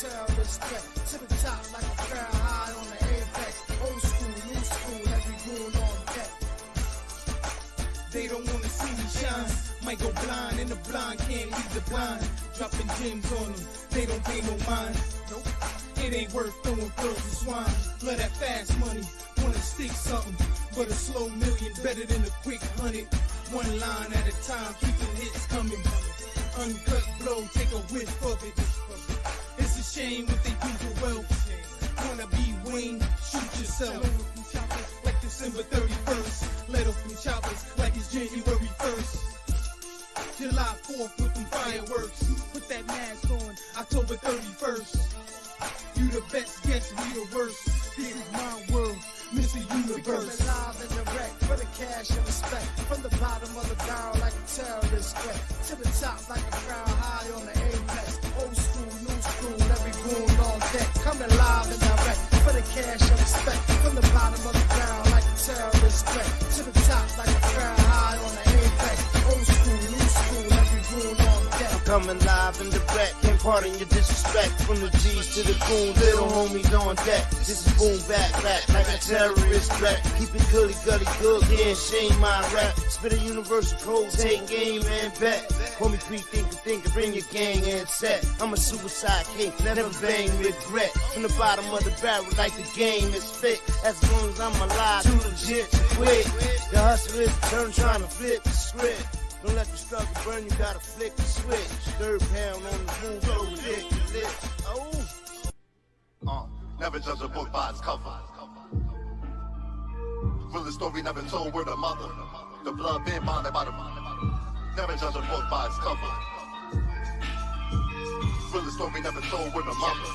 terrorist threat. To the top like a crown high on the apex. Old school, new school, every goon on deck. They don't wanna see me shine. Might go blind and the blind can't leave the blind. Dropping gems on them, they don't pay no mind. Nope. It ain't worth throwing pearls and swine. Love that fast money, wanna stick something. But a slow million better than a quick 100. One line at a time, keeping hits coming. Uncut blow, take a whiff of it. It's a shame what they do for wealth. Wanna be Wayne, shoot yourself. Like December 31st. Let off them choppers like it's January 1st. July 4th with them fireworks. Put that mask on, October 31st. You the best, guess we the worst. This is my world, Mr. Universe. Coming live and direct for the cash and respect. From the bottom of the barrel like a terrorist threat. To the top like a crown high on the apex. Old school, new school, every goon on deck. Coming live and direct for the cash and respect. From the bottom of the barrel like a terrorist threat. To the top like a crown high on the apex. Old school, new school, every goon on deck. Coming live and direct, can't pardon your disrespect. From the G's to the goons, little homies on deck. This is boom back like a terrorist threat. Keep it goody gutty good, can't shame my rap. Spit a universal code, take game and bet. Homie think, bring your gang and set. I'm a suicide king, never bang regret. From the bottom of the barrel like the game is fit. As long as I'm alive, too legit to quit. The hustle is a turn trying to flip the script. Don't let the struggle burn, you gotta flick the switch. Third pound on the moon, so ridiculous. Oh. Never judge a book by its cover. Realest story never told, word of mother. The blood been bonded by the mother. Never judge a book by its cover. Realest story never told, word of mother.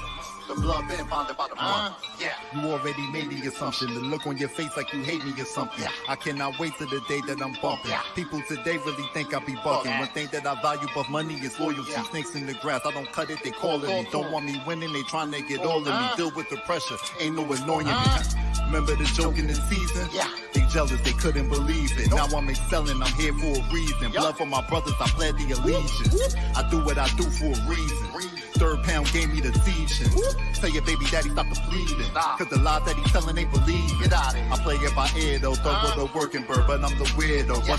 The blood been bonded by the mother. Yeah. You already made the assumption. The look on your face like you hate me or something. I cannot wait till the day that I'm bumping. People today really think I be bugging. One thing that I value above money is loyalty. Snakes in the grass, I don't cut it, they calling me. Don't want me winning, they trying to get all of me. Deal with the pressure, ain't no annoying me. Remember the joke in the season? They jealous, they couldn't believe it. Now I'm excelling, I'm here for a reason. Blood for my brothers, I fled the allegiance. I do what I do for a reason. Third pound gave me the season. Tell your baby daddy stop the bleeding. Cause the lies that he's telling ain't believing. Get out of here. I play it by ear though, thug with a working bird, but I'm the weirdo. Yeah.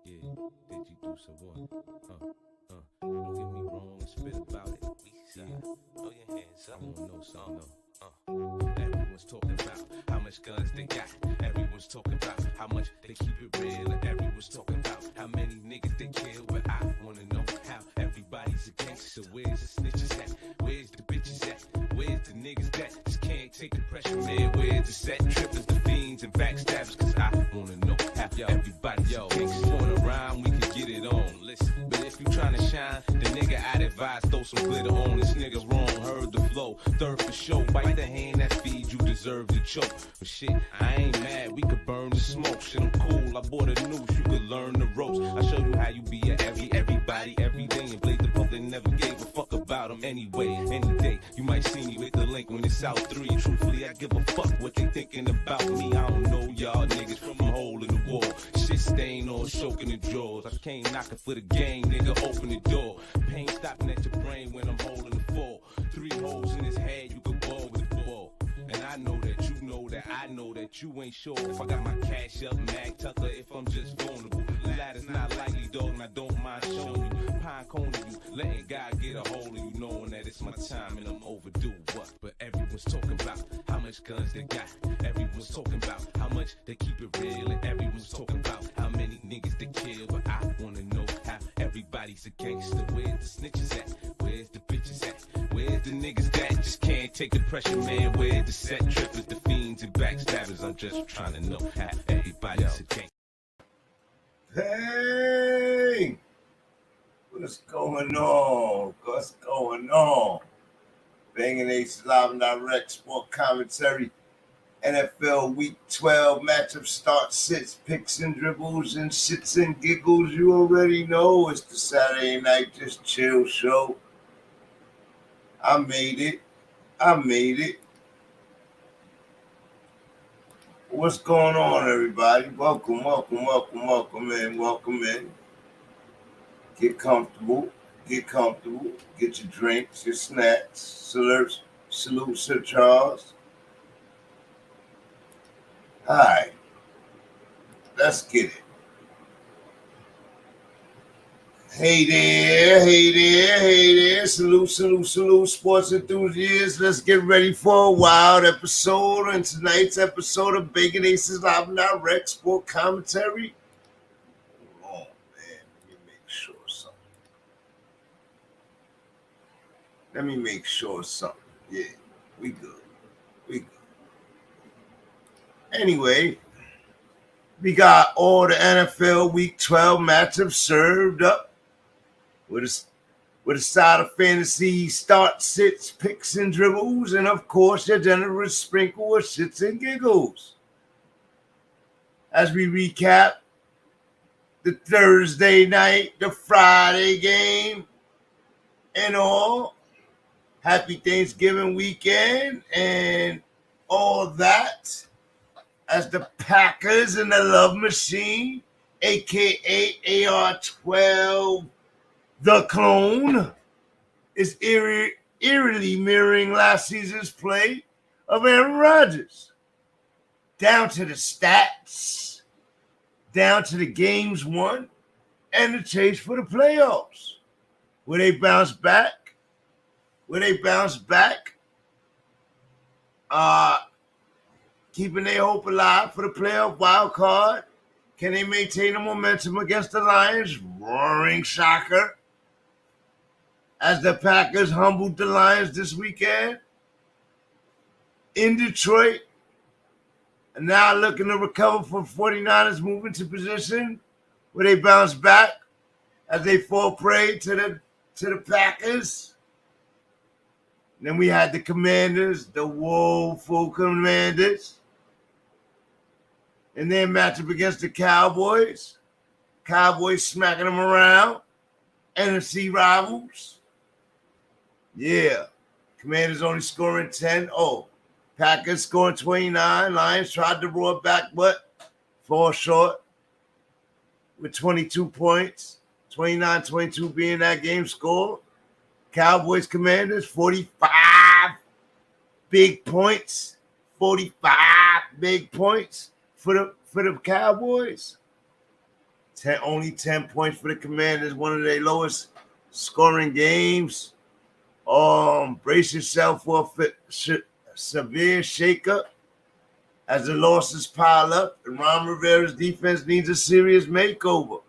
Did you do some what? Don't get me wrong and spit about it. Throw your hands up. I wanna know something though. Everyone's talking about how much guns they got. Everyone's talking about how much they keep it real. And everyone's talking about how many niggas they kill. But I wanna know how everybody's a gangster. Where's the snitches at? Where's the bitches at? Where's the niggas that just can't take the pressure, man? Where's the set trippers, the fiends, and backstabbers? Cause I wanna know how everybody's a gangster. Going around, we can get it on. Listen, but if you tryna shine, the nigga I'd advise throw some glitter on. This nigga wrong, heard the flow. Third for show, bite the hand that feeds you, deserve to choke. But shit, I ain't mad, we could burn the smoke. Shit, I'm cool, I bought a noose, you could learn the ropes. I show you how you be a everybody, every day. And blade the pump, they never gave a fuck about them anyway. Any day, you might see me with the link when it's out 3. Truthfully, I give a fuck what they thinking about me. I don't know y'all niggas from a hole in the wall. Shit stain all soaking the drawers. I came knocking for the game, nigga, open the door. Pain stopping at your brain when I'm holding the fall. 3 holes in his head, you could ball with the ball. And I know that you know that I know that you ain't sure if I got my cash up, Mag Tucker, if I'm just vulnerable. The ladder's not likely, dog, and I don't mind showing you. Pine cone you, letting God get a hold of you, knowing that it's my time and I'm overdue. What? But everyone's talking about how much guns they got. Everyone's talking about how much they keep it real. And everyone's talking about how many niggas they kill. But I wanna know how everybody's a gangster. Where's the snitches at? Where's the bitches at? Where's the niggas that just can't take the pressure, man? Where's the set trippers, the fiends, and backstabbers? I'm just trying to know how everybody's a gangster. Hey! What's going on? What's going on? Banging Aces live and direct sport commentary. NFL Week 12 matchup start sits, picks and dribbles and shits and giggles. You already know it's the Saturday night just chill show. I made it. What's going on, everybody? Welcome in. Get comfortable. Get your drinks, your snacks. Salute Sir Charles. All right. Let's get it. Hey there. Salute, sports enthusiasts. Let's get ready for a wild episode. And tonight's episode of Banging Aces Live and Direct Sport Commentary. Hold on, man. Let me make sure something. Yeah, we good. Anyway, we got all the NFL Week 12 matchups served up with a side of fantasy start, sits, picks, and dribbles, and of course your generous sprinkle of shits and giggles. As we recap the Thursday night, the Friday game, and all. Happy Thanksgiving weekend and all that. As the Packers and the Love Machine, a.k.a. AR-12, the clone, is eerily mirroring last season's play of Aaron Rodgers. Down to the stats, down to the games won, and the chase for the playoffs. Will they bounce back? Keeping their hope alive for the playoff wild card. Can they maintain the momentum against the Lions? Roaring shocker. As the Packers humbled the Lions this weekend in Detroit. And now looking to recover for 49ers moving to position where they bounce back as they fall prey to the Packers. Then we had the Commanders, the woeful Commanders. In their matchup against the Cowboys. Cowboys smacking them around. NFC rivals. Yeah. Commanders only scoring 10. Oh, Packers scoring 29. Lions tried to roar back, but fall short with 22 points. 29-22 being that game score. Cowboys Commanders, 45 big points. 45 big points for the Cowboys. Only 10 points for the Commanders, one of their lowest scoring games. Brace yourself for a severe shakeup as the losses pile up and Ron Rivera's defense needs a serious makeover.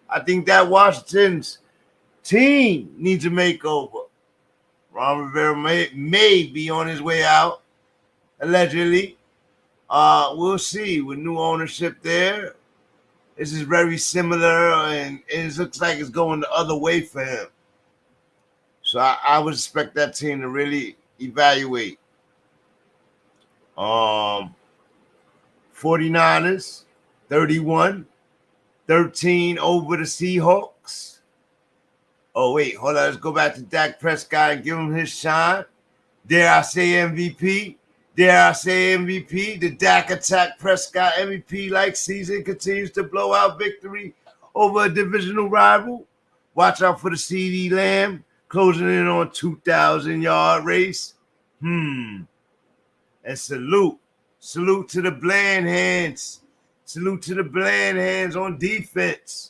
I think that Washington's team needs a makeover. Ron Rivera may be on his way out, allegedly. We'll see with new ownership there. This is very similar, and it looks like it's going the other way for him. So I would expect that team to really evaluate. 49ers, 31-13 over the Seahawks. Oh, wait, hold on. Let's go back to Dak Prescott and give him his shine. Dare I say MVP? The Dak attack Prescott MVP-like season continues to blow out victory over a divisional rival. Watch out for the CeeDee Lamb closing in on 2,000-yard race. And salute to the bland hands. On defense.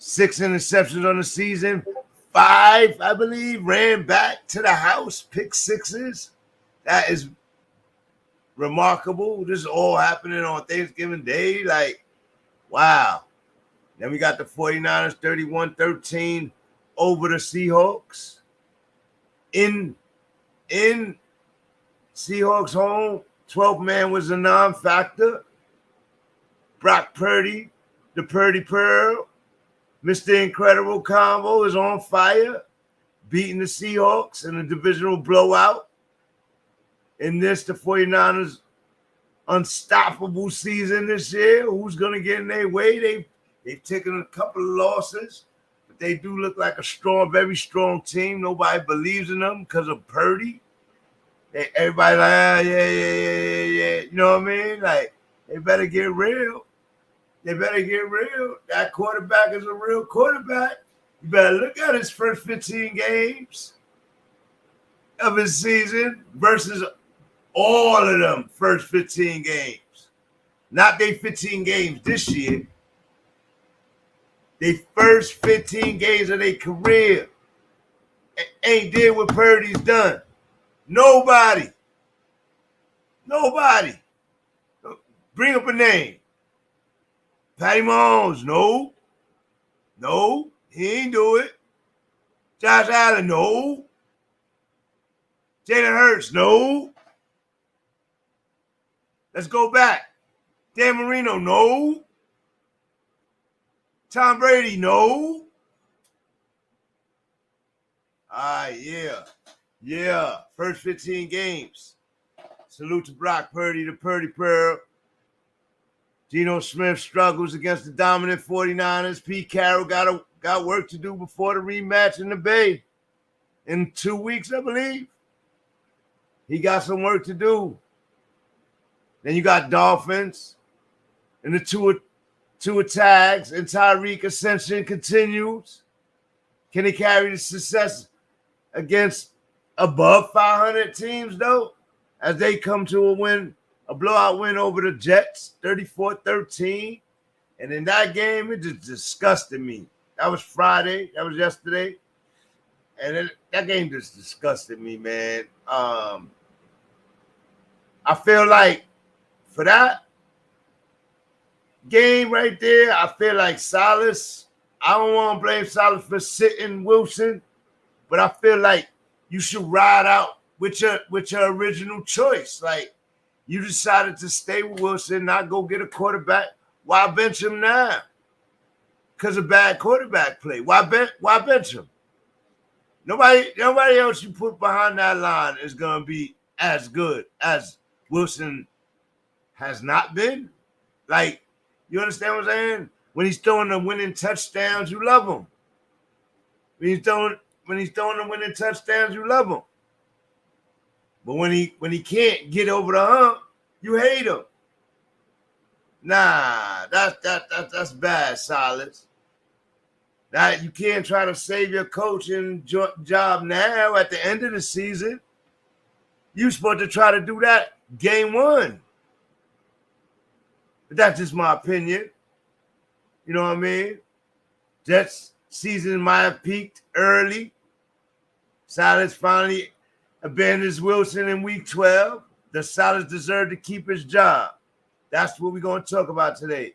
6 interceptions on the season. 5, I believe, ran back to the house, pick sixes. That is remarkable. This is all happening on Thanksgiving Day. Like, wow. Then we got the 49ers 31-13 over the Seahawks. In Seahawks home, 12th man was a non-factor. Brock Purdy, the Purdy Pearl, Mr. Incredible combo is on fire. beating the Seahawks in a divisional blowout. In this, the 49ers unstoppable season this year. Who's going to get in their way? They've taken a couple of losses, but they do look like a strong, very strong team. Nobody believes in them because of Purdy. Everybody like, yeah. You know what I mean? Like, they better get real. They better get real. That quarterback is a real quarterback. You better look at his first 15 games of his season versus all of them first 15 games. Not they 15 games this year. They first 15 games of their career ain't did what Purdy's done. Nobody. Bring up a name. Patty Mahomes, no, he ain't do it. Josh Allen, no. Jalen Hurts, no. Let's go back. Dan Marino, no. Tom Brady, no. Yeah. First 15 games. Salute to Brock Purdy, the Purdy Pearl. Geno Smith struggles against the dominant 49ers. Pete Carroll got work to do before the rematch in the Bay. In 2 weeks, I believe. He got some work to do. Then you got Dolphins and the two attacks, and Tyreek ascension continues. Can he carry the success against above 500 teams, though, as they come to a blowout win over the Jets, 34-13. And in that game, it just disgusted me. That was Friday. That was yesterday. And that game just disgusted me, man. I feel like for that game right there, I feel like Salas, I don't want to blame Salas for sitting Wilson, but I feel like you should ride out with your original choice. Like, you decided to stay with Wilson, not go get a quarterback. Why bench him now? Because of bad quarterback play. Why bench him? Nobody else you put behind that line is going to be as good as Wilson has not been. Like, you understand what I'm saying? When he's throwing the winning touchdowns, you love him. When he's throwing the winning touchdowns, you love him. But when he can't get over the hump, you hate him. Nah, that's bad, Silas. Now you can't try to save your coaching job now at the end of the season. You're supposed to try to do that game one. But that's just my opinion. You know what I mean? Jets season might have peaked early. Silas finally abandons Wilson in week 12. The Silas deserved to keep his job. That's what we're going to talk about today.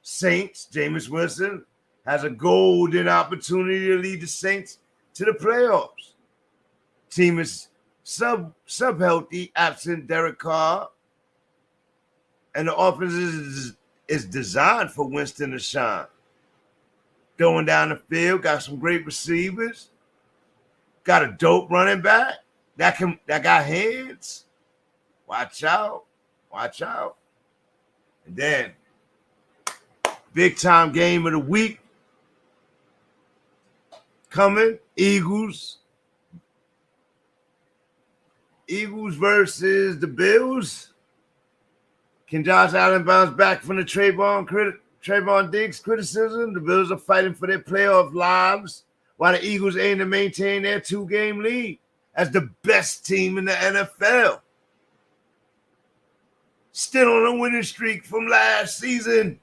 Saints, Jameis Winston has a golden opportunity to lead the Saints to the playoffs. Team is sub-healthy, absent Derek Carr. And the offense is designed for Winston to shine. Going down the field, got some great receivers. Got a dope running back that got hands. Watch out. And then, big time game of the week coming. Eagles versus the Bills. Can Josh Allen bounce back from the Trayvon Diggs criticism? The Bills are fighting for their playoff lives, while the Eagles aim to maintain their 2-game lead as the best team in the NFL. Still on a winning streak from last season,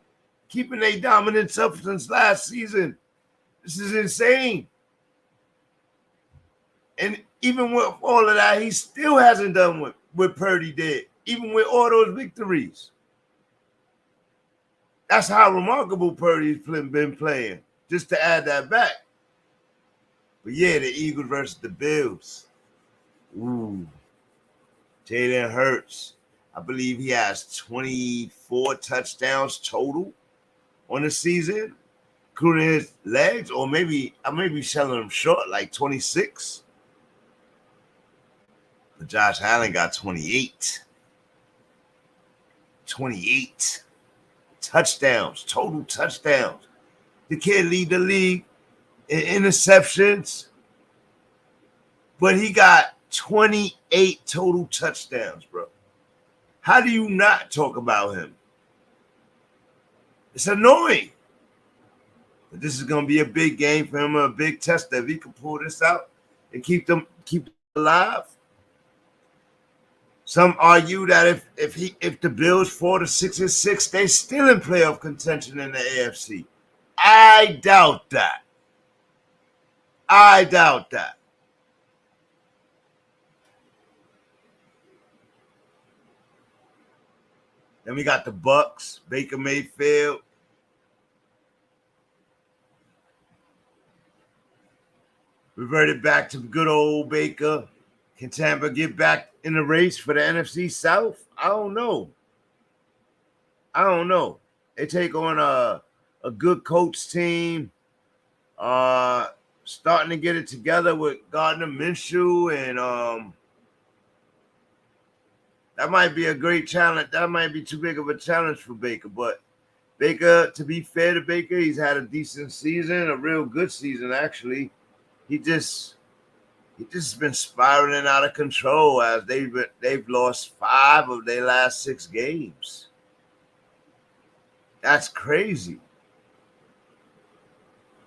keeping their dominance up since last season. This is insane. And even with all of that, he still hasn't done what Purdy did, even with all those victories. That's how remarkable Purdy's been playing, just to add that back. But yeah, the Eagles versus the Bills. Ooh. Jalen Hurts. I believe he has 24 touchdowns total on the season. including his legs, or maybe I may be selling him short, like 26. But Josh Allen got 28. 28 touchdowns, total touchdowns. The kid lead the league in interceptions, but he got 28 total touchdowns, bro. How do you not talk about him? It's annoying. But this is going to be a big game for him, a big test. If he can pull this out and keep them alive. Some argue that if the Bills fall to 6-6, they still in playoff contention in the AFC. I doubt that. Then we got the Bucks, Baker Mayfield. Reverted back to good old Baker. Can Tampa get back in the race for the NFC South? I don't know. They take on a good coach team. Starting to get it together with Gardner Minshew, and that might be a great challenge. That might be too big of a challenge for Baker. But Baker, to be fair to Baker, he's had a decent season, a real good season, actually. He just been spiraling out of control as they've lost 5 of their last 6 games. That's crazy.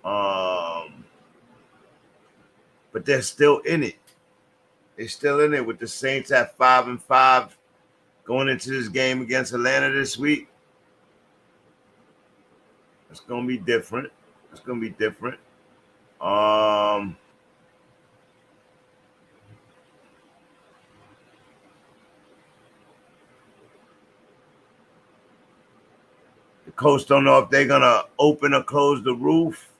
But they're still in it. They're still in it with the Saints at 5-5 going into this game against Atlanta this week. It's gonna be different. The coach don't know if they're gonna open or close the roof.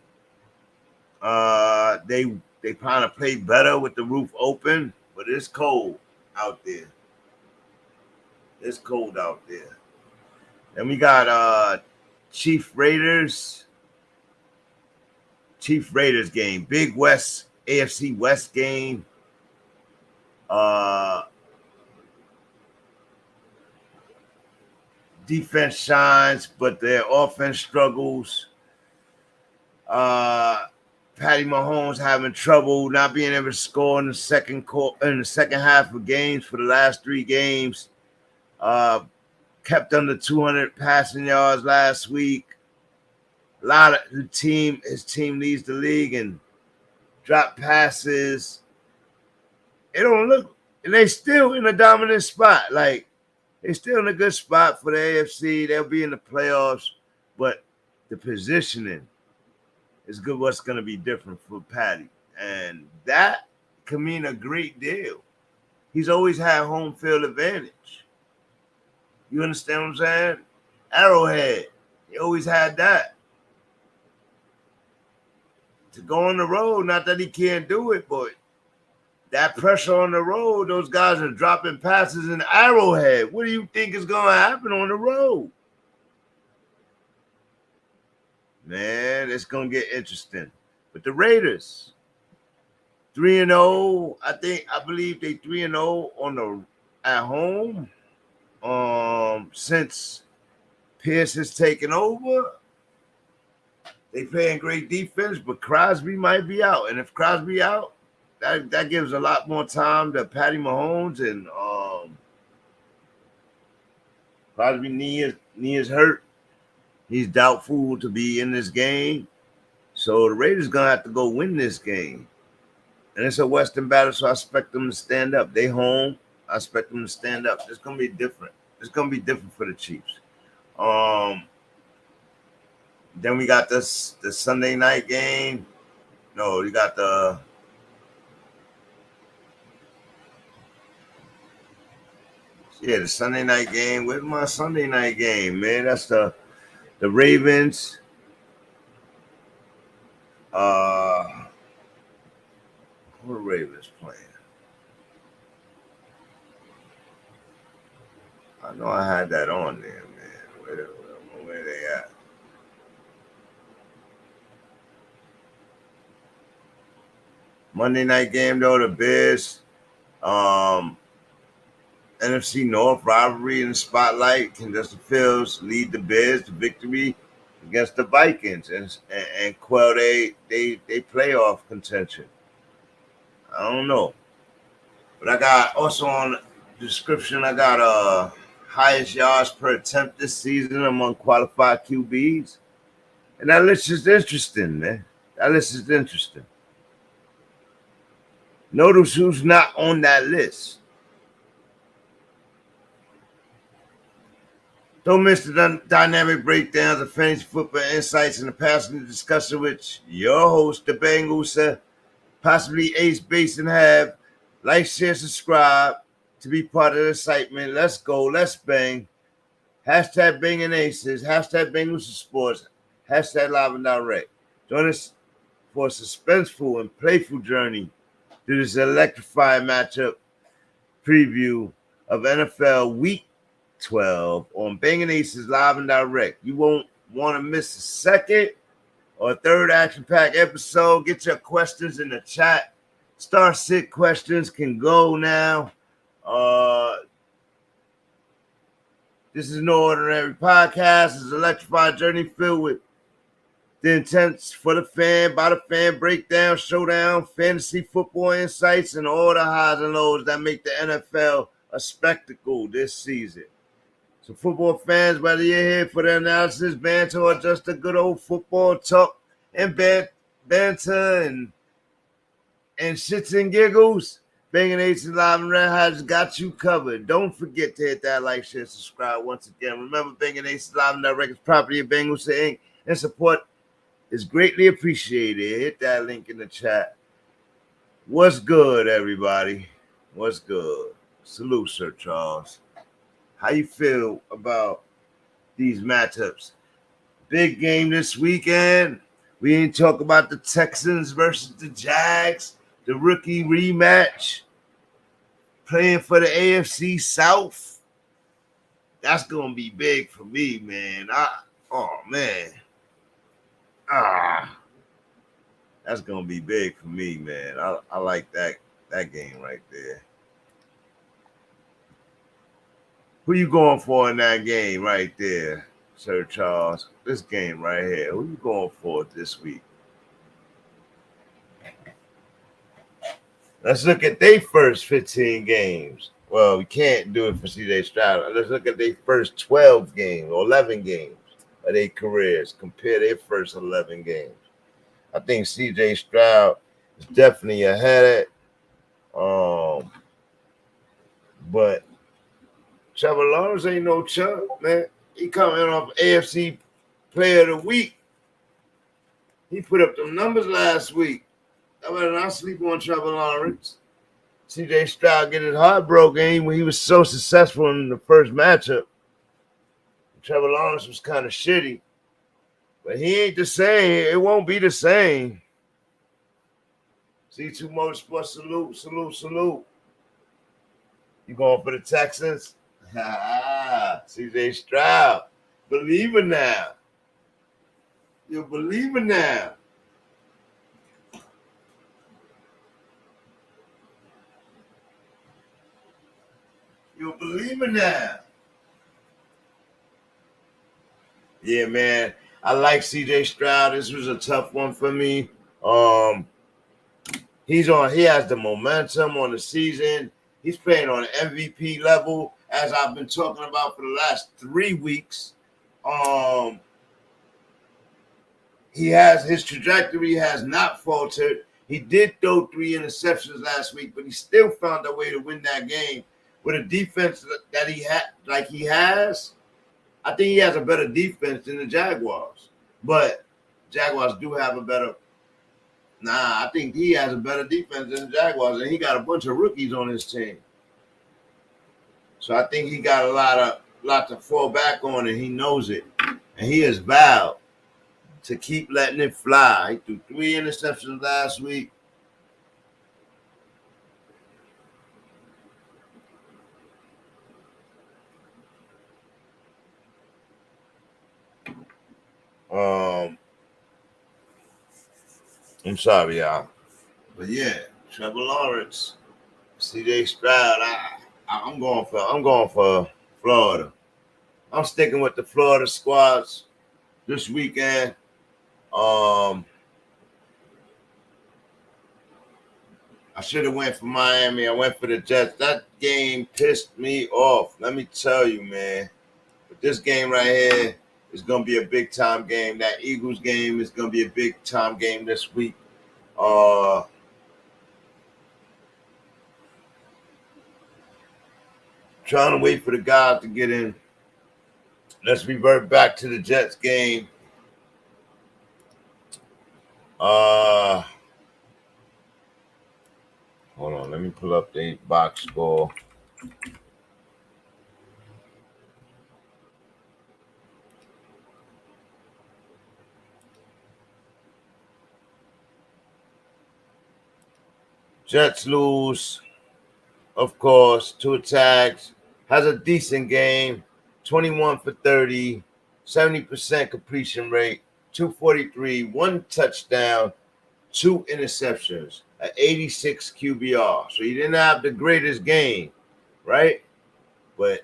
They kind of play better with the roof open, but it's cold out there. Then we got Chief Raiders game. Big West, AFC West game. Defense shines, but their offense struggles. Patty Mahomes having trouble not being able to score in the second half of games for the last 3 games. Kept under 200 passing yards last week. A lot of his team leads the league in drop passes. It don't look, and they still in a dominant spot. Like, they're still in a good spot for the AFC. They'll be in the playoffs, but the positioning is good. What's going to be different for Patty, and that can mean a great deal. He's always had home field advantage. You understand what I'm saying? Arrowhead, he always had that. To go on the road, not that he can't do it, but that pressure on the road, those guys are dropping passes in Arrowhead. What do you think is going to happen on the road? Man, it's going to get interesting. But the Raiders, 3-0. I believe they 3-0 at home. Since Pierce has taken over. They playing great defense, but Crosby might be out. And if Crosby out, that gives a lot more time to Patty Mahomes, and Crosby knee is hurt. He's doubtful to be in this game. So the Raiders going to have to go win this game. And it's a Western battle, so I expect them to stand up. They home. I expect them to stand up. It's going to be different. It's going to be different for the Chiefs. Then we got the Sunday night game. No, you got the Sunday night game. Where's my Sunday night game, man? That's the Ravens. Who are the Ravens playing? I know I had that on there, man. Where they at? Monday night game though, the Bears, NFC North rivalry in the spotlight. Can Justin Fields lead the Bears to victory against the Vikings and quell they playoff contention? I don't know. But I got also on the description, I got highest yards per attempt this season among qualified QBs. And that list is interesting, man. That list is interesting. Notice who's not on that list. Don't miss the dynamic breakdowns of fantasy football insights and the passionate discussion with your host, the BANGnACES, possibly Ace Base and Have. Like, share, subscribe to be part of the excitement. Let's go. Let's bang. Hashtag BANGnACES. Hashtag BANGnACES Sports. Hashtag Live and Direct. Join us for a suspenseful and playful journey through this electrifying matchup preview of NFL Week 12 on BANGnACES Live and Direct. You won't want to miss a second or a third action-packed episode. Get your questions in the chat. Star sit questions can go now. This is no ordinary podcast. It's an electrifying journey filled with the intents for the fan, by the fan, breakdown, showdown, fantasy football insights, and all the highs and lows that make the NFL a spectacle this season. So football fans, whether you're here for the analysis, banter, or just a good old football talk and banter and shits and giggles, BANGnACES Live and Red has got you covered. Don't forget to hit that like, share, subscribe once again. Remember, BANGnACES Live and Direct is property of BANGnACES Inc. and support is greatly appreciated. Hit that link in the chat. What's good, everybody? What's good? Salute, Sir Charles. How you feel about these matchups? Big game this weekend. We ain't talk about the Texans versus the Jags, the rookie rematch, playing for the AFC South. That's gonna be big for me, man. That's gonna be big for me, man. I like that game right there. Who you going for in that game right there, Sir Charles? This game right here. Who you going for this week? Let's look at their first 15 games. Well, we can't do it for CJ Stroud. Let's look at their first 12 games or 11 games of their careers. Compare their first 11 games. I think CJ Stroud is definitely ahead of it. But Trevor Lawrence ain't no chump, man. He coming off AFC Player of the Week. He put up them numbers last week. I better not sleep on Trevor Lawrence. CJ Stroud get his heart broken when he was so successful in the first matchup. Trevor Lawrence was kind of shitty. But he ain't the same. It won't be the same. C2 Motorsports, salute. You going for the Texans? CJ Stroud. Believer now. You're a believer now. You're a believer now. Yeah, man. I like CJ Stroud. This was a tough one for me. He has the momentum on the season. He's playing on an MVP level, as I've been talking about for the last 3 weeks. His trajectory has not faltered. He did throw 3 interceptions last week, but he still found a way to win that game with a defense that he has. I think he has a better defense than the Jaguars, but Jaguars do have a better. I think he has a better defense than the Jaguars, and he got a bunch of rookies on his team. So I think he got a lot to fall back on, and he knows it. And he has vowed to keep letting it fly. He threw 3 interceptions last week. I'm sorry, y'all. But yeah, Trevor Lawrence, C.J. Stroud. I'm going for Florida. I'm sticking with the Florida squads this weekend. I should have went for Miami. I went for the Jets. That game pissed me off. Let me tell you, man. But this game right here is going to be a big-time game. That Eagles game is going to be a big-time game this week. Trying to wait for the guys to get in. Let's revert back to the Jets game. Hold on, let me pull up the box score. Jets lose, of course, 2 attacks. Has a decent game, 21 for 30, 70% completion rate, 243, 1 touchdown, 2 interceptions, an 86 QBR. So he didn't have the greatest game, right? But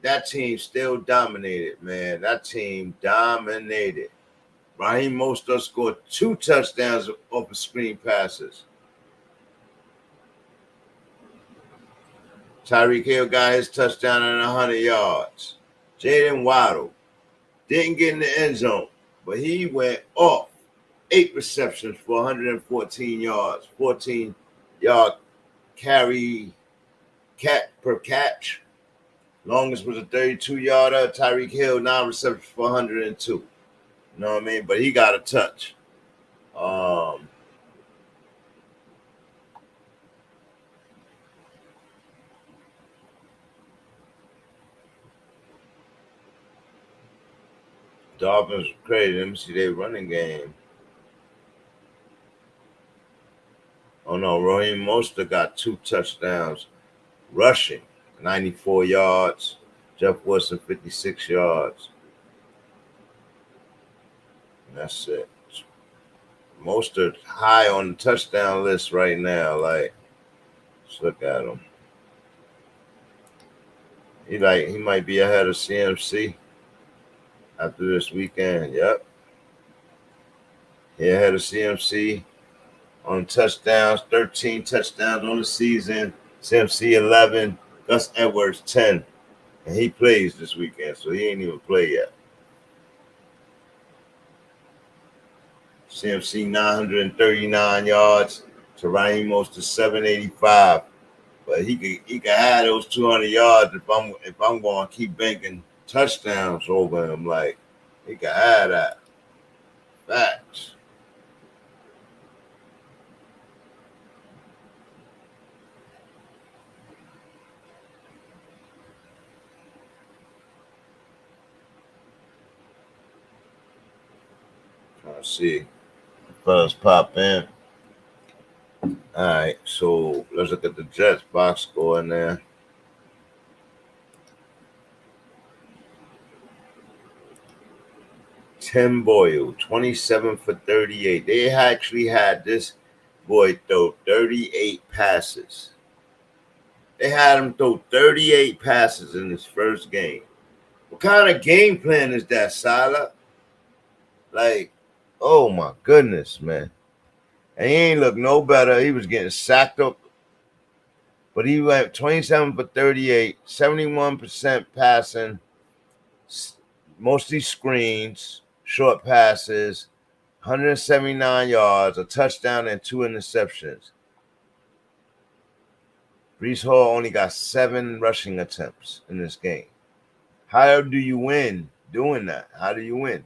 that team still dominated, man. That team dominated. Raheem Mostert scored 2 touchdowns off of screen passes. Tyreek Hill got his touchdown and 100 yards. Jaden Waddle didn't get in the end zone, but he went off. 8 receptions for 114 yards, 14-yard carry per catch. Longest was a 32-yarder. Tyreek Hill, 9 receptions for 102. You know what I mean? But he got a touch. Dolphins crazy. Let me see their running game. Oh no, Raheem Mostert got 2 touchdowns rushing, 94 yards. Jeff Wilson, 56 yards. And that's it. Mostert high on the touchdown list right now. Like, let's look at him. He might be ahead of CMC after this weekend. Yep. He ahead of CMC on touchdowns, 13 touchdowns on the season. CMC 11, Gus Edwards 10. And he plays this weekend, so he ain't even played yet. CMC 939 yards to Raheem Mostert 785. But he could have those 200 yards if I'm going to keep banking touchdowns over him. Like, he could have that. Facts. Trying to see. Fellas pop in. All right, so let's look at the Jets box score in there. Tim Boyle, 27 for 38. They actually had this boy throw 38 passes. They had him throw 38 passes in his first game. What kind of game plan is that, Salah? Like, oh my goodness, man. And he ain't look no better. He was getting sacked up. But he went 27 for 38, 71% passing, mostly screens, short passes, 179 yards, a touchdown, and 2 interceptions. Breece Hall only got 7 rushing attempts in this game. How do you win doing that? How do you win?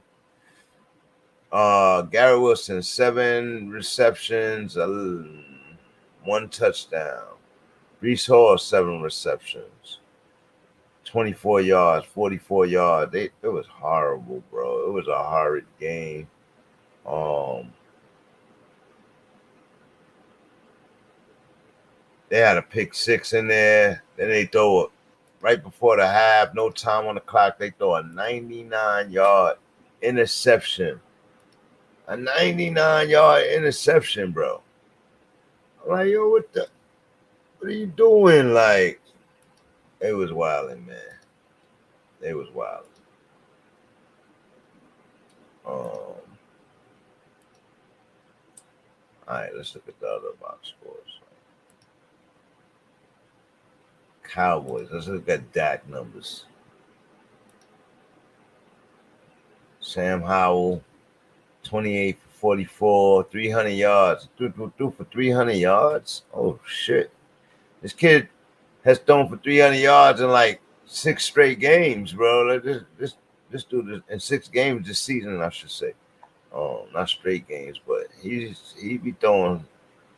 Garrett Wilson, 7 receptions, 1 touchdown. Breece Hall, 7 receptions, 24 yards, 44 yards. It was horrible, bro. It was a horrid game. They had a pick 6 in there. Then they throw it right before the half, no time on the clock. They throw a 99-yard interception. A 99-yard interception, bro. I'm like, yo, what are you doing? Like, it was wilding, man. It was wild. All right, let's look at the other box scores. Cowboys. Let's look at Dak numbers. Sam Howell, 28 for 44, 300 yards. Threw for 300 yards. Oh shit! This kid has thrown for 300 yards in like 6 straight games, bro. Like this dude in 6 games this season, I should say. Not straight games, but he be throwing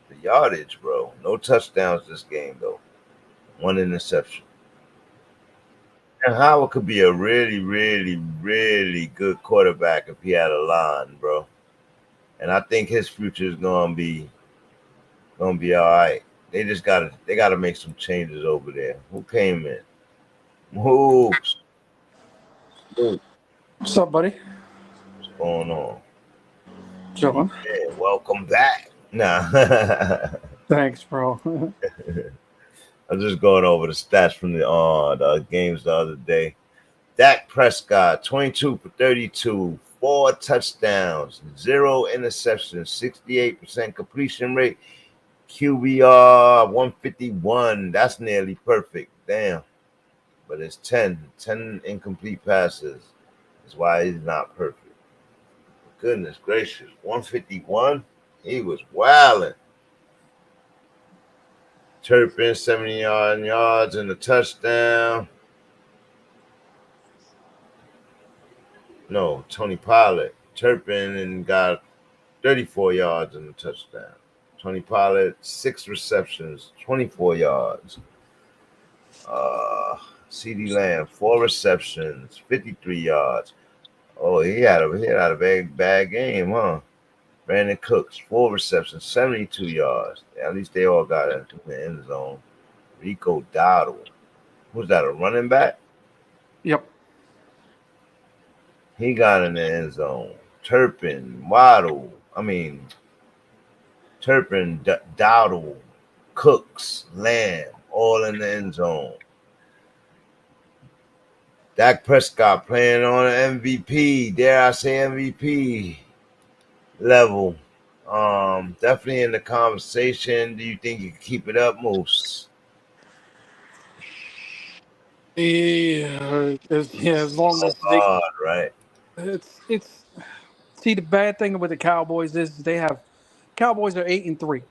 the yardage, bro. No touchdowns this game though. 1 interception. And Howard could be a really, really, really good quarterback if he had a line, bro. And I think his future is gonna be all right. They gotta make some changes over there. Who came in? Moves. What's up, buddy? What's going on? Chilling. Yeah, welcome back. Nah. Thanks, bro. I'm just going over the stats from the games the other day. Dak Prescott, 22 for 32, 4 touchdowns, 0 interceptions, 68% completion rate, QBR 151. That's nearly perfect. Damn. But it's 10 incomplete passes. That's why he's not perfect. Goodness gracious. 151? He was wilding. Turpin, 70 yards and a touchdown. No, Tony Pollard. Turpin and got 34 yards and a touchdown. Tony Pollard, 6 receptions, 24 yards. CeeDee Lamb, 4 receptions, 53 yards. Oh, he had a bad game, huh? Brandon Cooks, 4 receptions, 72 yards. At least they all got into the end zone. Rico Dowdle. Who's that, a running back? Yep. He got in the end zone. Turpin, Dowdle, Cooks, Lamb, all in the end zone. Dak Prescott playing on an MVP, dare I say MVP level. Definitely in the conversation. Do you think you can keep it up, Moose? Yeah, as long as they, Hard, right? it's see, the bad thing with the Cowboys is Cowboys are 8-3.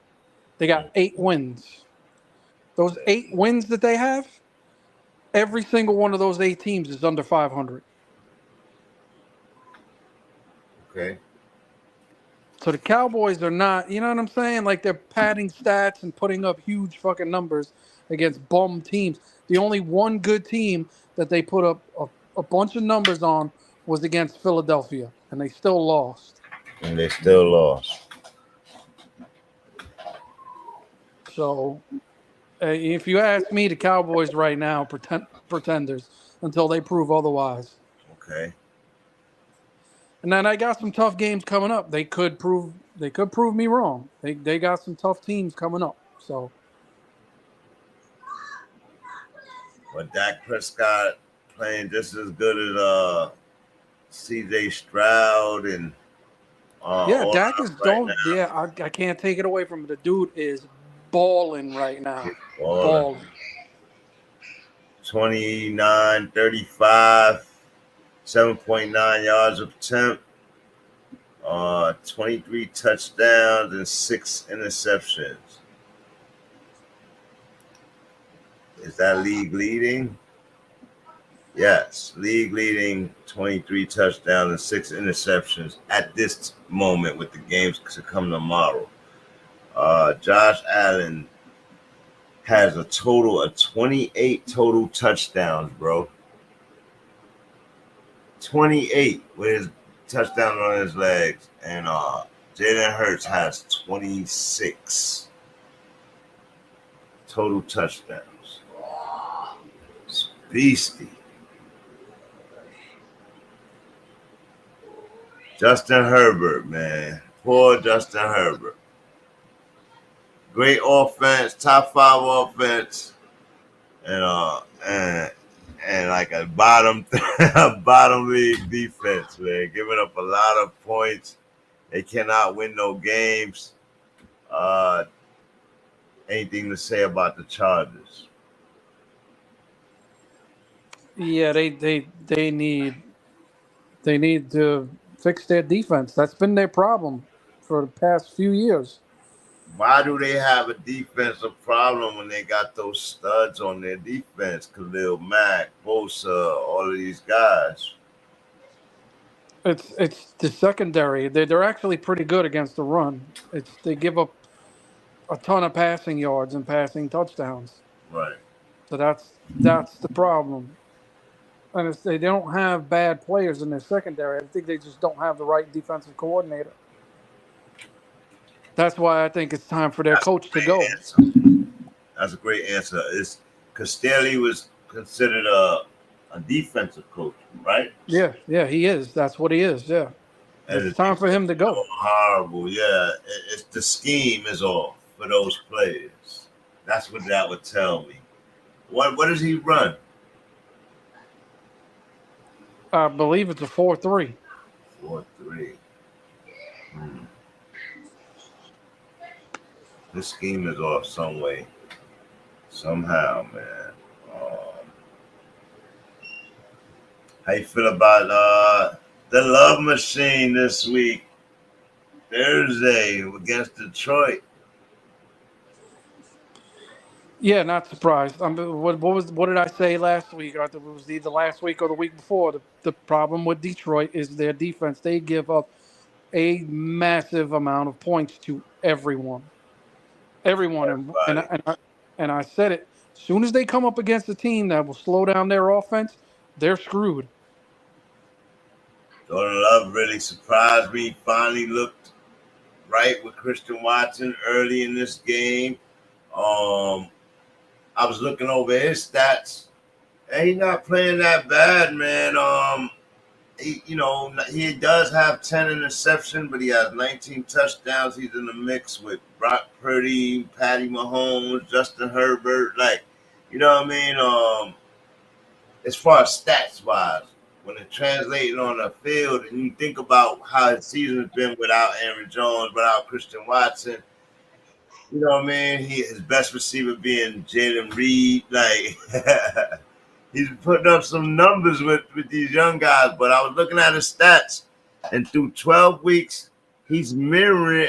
They got 8 wins. Those 8 wins that they have, every single one of those 8 teams is under 500. Okay. So the Cowboys are not, you know what I'm saying? Like, they're padding stats and putting up huge fucking numbers against bum teams. The only one good team that they put up a bunch of numbers on was against Philadelphia, and they still lost. And they still lost. So, if you ask me, the Cowboys right now pretenders until they prove otherwise. Okay. And then I got some tough games coming up. They could prove me wrong. They got some tough teams coming up. So, but Dak Prescott playing just as good as CJ Stroud and yeah, Dak is dope. Yeah, I can't take it away from him. The dude is balling right now. Balling. 29, 35, 7.9 yards of attempt, 23 touchdowns and 6 interceptions. Is that league leading? Yes, league leading, 23 touchdowns and 6 interceptions at this moment with the games to come tomorrow. Josh Allen has a total of 28 total touchdowns, bro. 28 with his touchdown on his legs. And Jalen Hurts has 26 total touchdowns. It's beastie. Justin Herbert, man. Poor Justin Herbert. Great offense, top 5 offense, and like a bottom league defense, man. Giving up a lot of points. They cannot win no games. Anything to say about the Chargers? Yeah, they need to fix their defense. That's been their problem for the past few years. Why do they have a defensive problem when they got those studs on their defense? Khalil Mack, Bosa, all of these guys. It's the secondary. They're actually pretty good against the run. They give up a ton of passing yards and passing touchdowns. Right. So that's the problem. And they don't have bad players in their secondary. I think they just don't have the right defensive coordinator. That's why I think it's time for their coach to go. Answer. That's a great answer. It's because Staley was considered a defensive coach, right? Yeah, he is. That's what he is. Yeah, it's time for him to go. Horrible. Yeah, it's the scheme is off for those players. That's what that would tell me. What does he run? I believe it's a 4-3. 4-3. This scheme is off some way, somehow, man. How you feel about the Love Machine this week, Thursday against Detroit? Yeah, not surprised. What did I say last week? I think it was either last week or the week before. The problem with Detroit is their defense. They give up a massive amount of points to everyone. And I said it. As soon as they come up against a team that will slow down their offense, they're screwed. Jordan Love really surprised me. Finally looked right with Christian Watson early in this game. I was looking over his stats, and he's not playing that bad, man. He does have 10 interceptions, but he has 19 touchdowns. He's in the mix with Brock Purdy, Patty Mahomes, Justin Herbert. Like, you know what I mean? As far as stats-wise, when it translates on the field, and you think about how his season has been without Aaron Jones, without Christian Watson, you know what I mean? His best receiver being Jalen Reed. Like, he's putting up some numbers with these young guys. But I was looking at his stats, and through 12 weeks, he's mirroring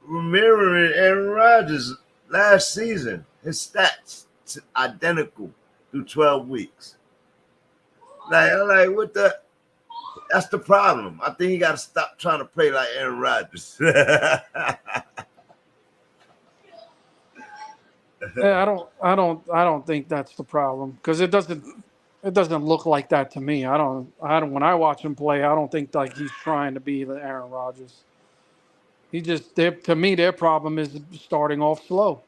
Aaron Rodgers last season. His stats identical through 12 weeks. I'm like, what the? That's the problem. I think he got to stop trying to play like Aaron Rodgers. Yeah, I don't think that's the problem because it doesn't look like that to me. I don't when I watch him play, I don't think like he's trying to be the Aaron Rodgers. To me, their problem is starting off slow,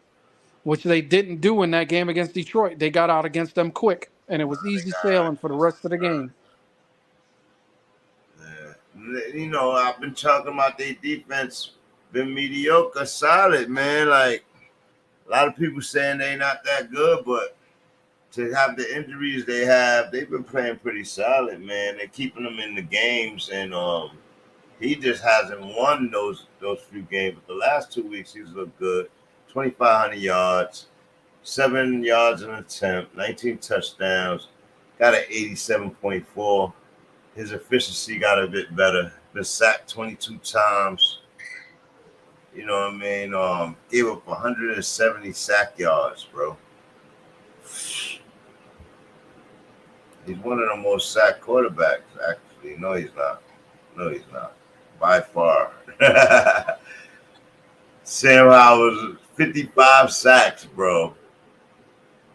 which they didn't do in that game against Detroit. They got out against them quick, and it was easy sailing for the rest of the game. Yeah. I've been talking about their defense been mediocre, solid, man. Like, a lot of people saying they not that good, but to have the injuries they have, they've been playing pretty solid, man. They're keeping them in the games, and he just hasn't won those few games. But the last 2 weeks, he's looked good. 2,500 yards, 7 yards an attempt, 19 touchdowns, got an 87.4. His efficiency got a bit better. Been sacked 22 times. You know what I mean? Gave up 170 sack yards, bro. He's one of the most sacked quarterbacks, actually. No, he's not. By far. Sam Howell's 55 sacks, bro.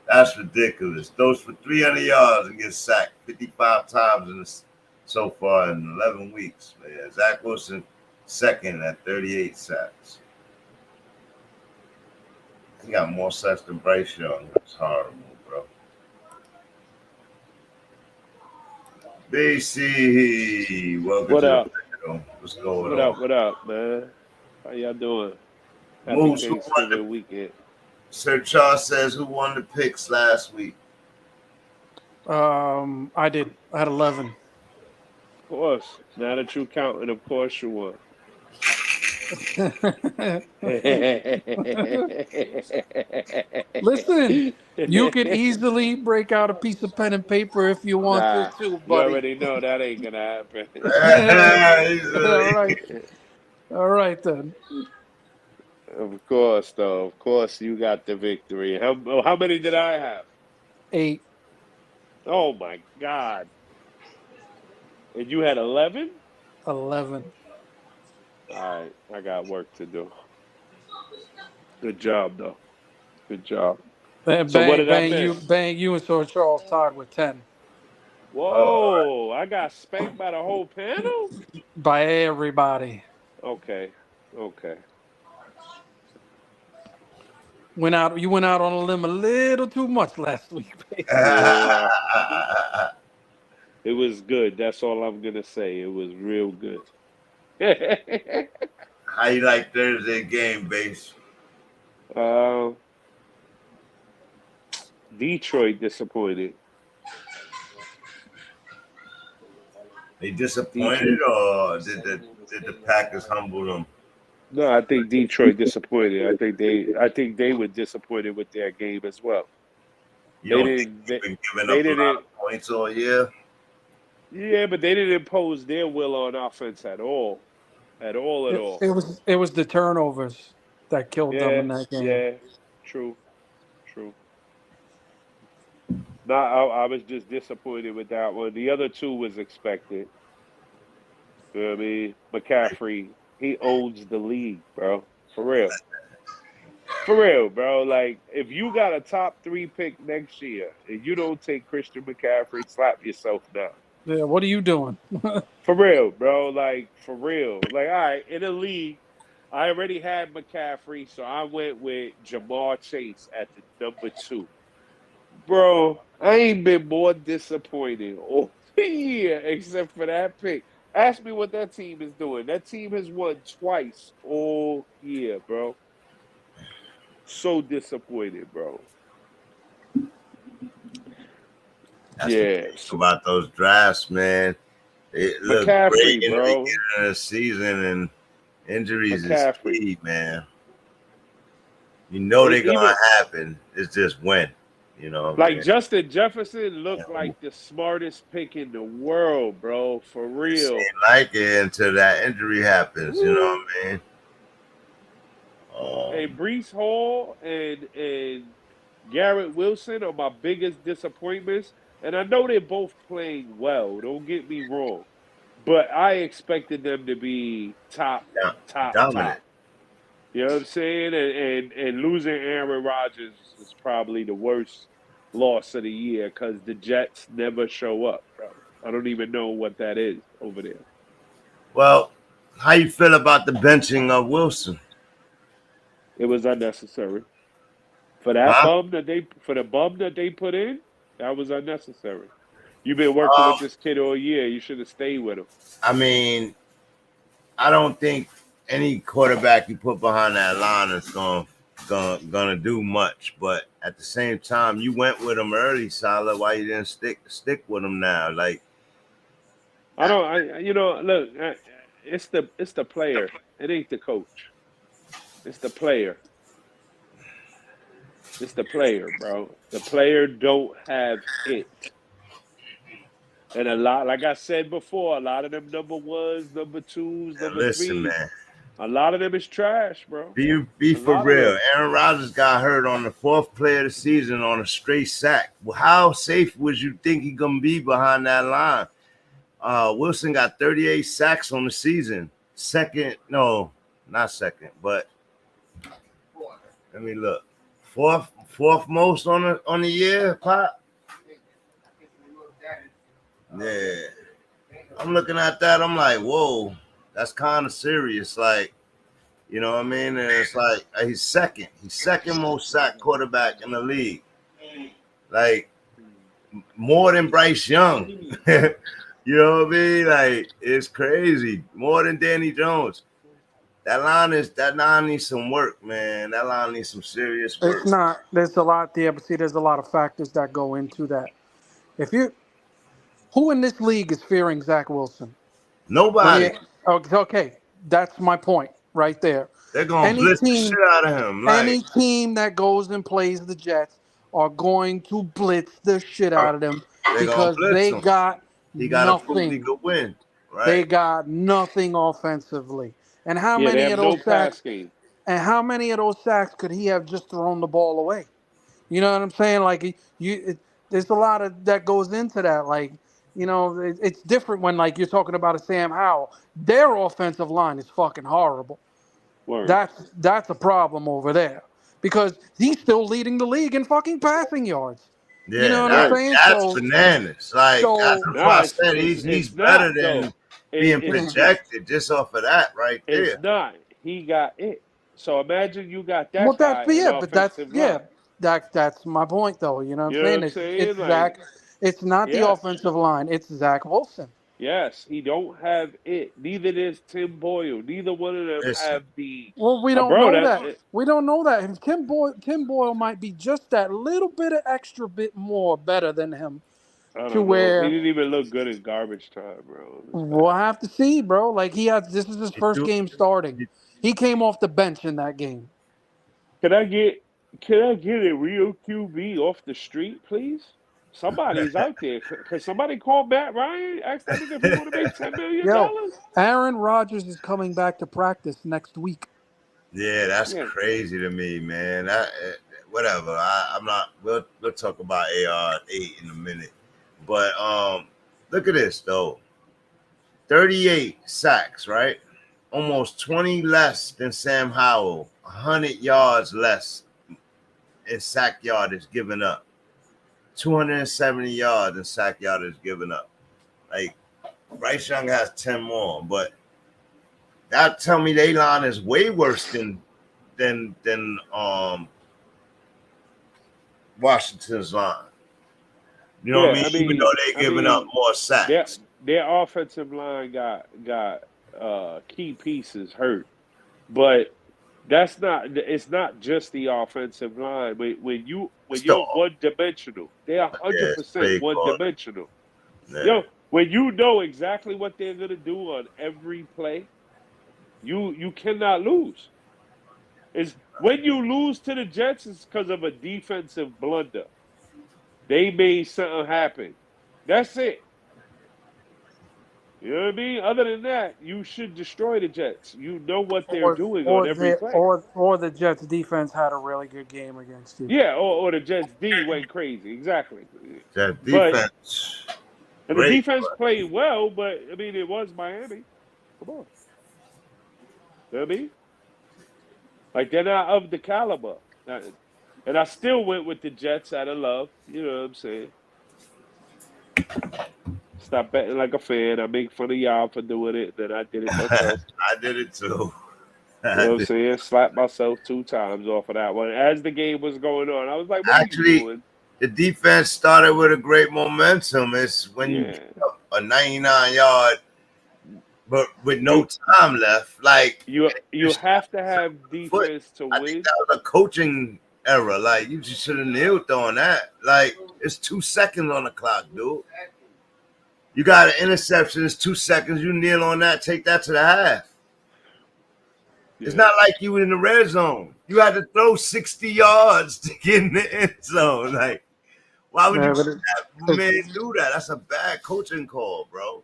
That's ridiculous. Those for 300 yards and get sacked 55 times so far in 11 weeks, man. Zach Wilson second at 38 sacks. He got more sacks than Bryce Young. It's horrible, bro. BC, welcome What to up? the video. What's going on? What up, man? How y'all doing? Happy Moose, who won Thanksgiving weekend. Sir Charles says, who won the picks last week? I did. I had 11. Of course. Now that you counting, of course you won. Listen, you could easily break out a piece of pen and paper if you want to, Nah, too, you buddy. already know that ain't gonna happen. All right. All right, then. Of course, though. Of course, you got the victory. How many did I have? 8. Oh my God! And you had 11? 11. All right, I got work to do. Good job, though. Good job. So what did I miss? You and Sir Charles tied with 10 Whoa! I got spanked by the whole panel. by everybody. Okay. You went out on a limb a little too much last week, baby. Yeah. It was good. That's all I'm gonna say. It was real good. How you like Thursday game, base? Detroit disappointed. They disappointed, or did the Packers humble them? No, I think Detroit disappointed. I think they were disappointed with their game as well. You think they've been giving up a lot of points all year? Yeah, but they didn't impose their will on offense at all. At all. It was the turnovers that killed them in that game. Yeah, true. No, I was just disappointed with that one. The other two was expected. You know what I mean? McCaffrey, he owns the league, bro. For real, bro. Like, if you got a top 3 pick next year and you don't take Christian McCaffrey, slap yourself down. Yeah, what are you doing? For real, bro. Like, for real. Like, all right, in the league, I already had McCaffrey, so I went with Jamar Chase at the number 2. Bro, I ain't been more disappointed all year except for that pick. Ask me what that team is doing. That team has won twice all year, bro. So disappointed, bro. That's about those drafts, man. It looked great in the beginning of the season, and injuries is key, man. You know they're gonna happen. It's just when. You know, like Justin Jefferson looked like the smartest pick in the world, bro. For real. It like it until that injury happens. You know what I mean? Hey, Breece Hall and Garrett Wilson are my biggest disappointments, and I know they're both playing well. Don't get me wrong, but I expected them to be top. You know what I'm saying? And losing Aaron Rodgers is probably the worst loss of the year because the Jets never show up, bro. I don't even know what that is over there. Well, how you feel about the benching of Wilson? It was unnecessary. For that bum that they put in, that was unnecessary. You've been working with this kid all year. You should have stayed with him. I mean, I don't think any quarterback you put behind that line is gonna do much, but at the same time, you went with him early, Salah. Why you didn't stick with him now? Like, look, it's the player. It ain't the coach. It's the player. It's the player, bro. The player don't have it. And a lot, like I said before, a lot of them number 1s, number 2s, number 3s. Man. A lot of them is trash, bro. Be for real. Aaron Rodgers got hurt on the 4th play of the season on a straight sack. Well, how safe would you think he gonna be behind that line? Wilson got 38 sacks on the season. Not second, but let me look. Fourth most on the year, Pop. Yeah. I'm looking at that. I'm like, whoa. That's kind of serious, like, you know what I mean? And it's like he's second most sacked quarterback in the league, like more than Bryce Young. You know what I mean? Like, it's crazy, more than Danny Jones. That line needs some work, man. That line needs some serious work. It's not. There's a lot there, but see, there's a lot of factors that go into that. If you, who in this league is fearing Zach Wilson? Nobody. Okay, that's my point right there. They're gonna blitz the shit out of him. Any team that goes and plays the Jets are going to blitz the shit out of them because they got nothing. He could win. Right. They got nothing offensively. And how many of those sacks? And how many of those sacks could he have just thrown the ball away? You know what I'm saying? Like there's a lot of that goes into that. Like, you know, it's different when like you're talking about a Sam Howell. Their offensive line is fucking horrible. Word. That's a problem over there because he's still leading the league in fucking passing yards. Yeah, you know what I'm saying? That's bananas. Like that's what I said. He's better than being projected just off of that right there. It's not. He got it. So imagine you got that. Well, guy that's my point though. You know what I'm saying? It's like, Zach. It's not the offensive line. It's Zach Wilson. Yes, he don't have it. Neither does Tim Boyle. Neither one of them have the. Well, we don't know that. We don't know that. Tim Boyle might be just that little bit of extra bit more better than him. Where he didn't even look good in garbage time, bro. We'll have to see, bro. Like this is his first game starting. He came off the bench in that game. Can I get a real QB off the street, please? Somebody's out there. Can somebody call Matt Ryan? Ask that nigga if he want to make $10 million? Aaron Rodgers is coming back to practice next week. Yeah, that's crazy to me, man. Whatever. I'm not. We'll talk about AR8 in a minute. But look at this though. 38 sacks, right? Almost 20 less than Sam Howell. 100 yards less in sack yardage given up. 270 yards in sack yardage given up. Like Bryce Young has 10 more, but that tell me they line is way worse than Washington's line. You know what I mean? Even though they're giving up more sacks. Their offensive line got key pieces hurt, but it's not just the offensive line. When you're one dimensional, they're 100% one dimensional. Yeah. Yo, when you know exactly what they're gonna do on every play, you cannot lose. Is when you lose to the Jets, it's because of a defensive blunder. They made something happen. That's it. You know what I mean? Other than that, you should destroy the Jets. You know what they're doing on every play. Or the Jets defense had a really good game against you. Yeah, or the Jets D went crazy. Exactly. That defense. And the defense played well, but I mean, it was Miami. Come on. You know what I mean? Like, they're not of the caliber. And I still went with the Jets out of love. You know what I'm saying? Stop betting like a fan. I make fun of y'all for doing it. Then I did it myself. I did it too. You know what I'm saying? Slapped myself 2 times off of that one. As the game was going on, I was like, what are you doing? The defense started with a great momentum. It's when you pick up a 99-yard, but with no time left. Like you have to have defense to win. I think that was a coaching error. Like, you just should have kneeled on that. Like, it's 2 seconds on the clock, dude. You got an interception. It's 2 seconds. You kneel on that. Take that to the half. Yeah. It's not like you were in the red zone. You had to throw 60 yards to get in the end zone. Like, why would you do that? That's a bad coaching call, bro.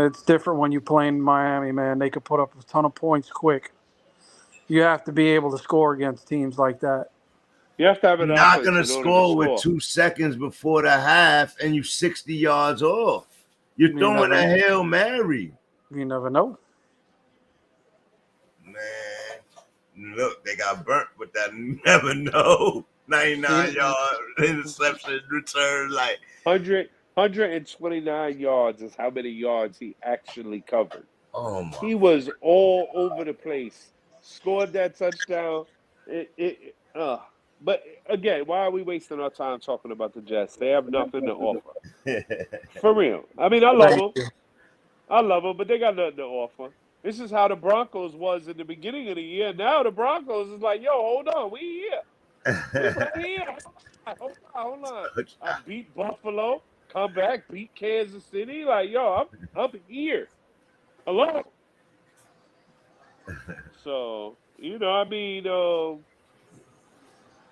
It's different when you play in Miami, man. They could put up a ton of points quick. You have to be able to score against teams like that. You have to have an offense. You're not going to score with 2 seconds before the half and you 60 yards off. You're throwing a Hail Mary. You never know. Man, look, they got burnt with that never know. 99-yard interception return. Like 129 yards is how many yards he actually covered. Oh, my. He was all over the place. Scored that touchdown. But again, why are we wasting our time talking about the Jets? They have nothing to offer. For real. I mean, I love them. But they got nothing to offer. This is how the Broncos was in the beginning of the year. Now the Broncos is like, yo, hold on, we here. We right here. Hold on. I beat Buffalo, come back, beat Kansas City. Like, yo, I'm here. Hello. So, I mean, the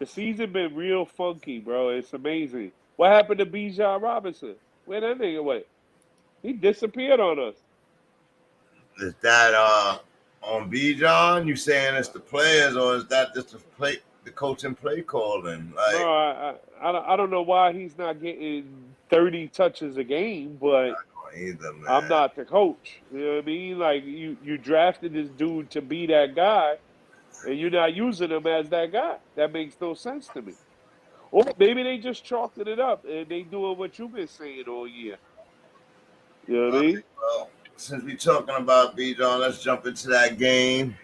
season been real funky, bro. It's amazing. What happened to Bijan Robinson? Where that nigga went? He disappeared on us. Is that on Bijan? You saying it's the players, or is that just the coach and play calling? Like, Bro, I don't know why he's not getting 30 touches a game, but either, man. I'm not the coach. You know what I mean? Like you drafted this dude to be that guy, and you're not using him as that guy. That makes no sense to me. Or maybe they just chalked it up and they doing what you've been saying all year. You know what I mean? Well, since we're talking about Bijan, let's jump into that game.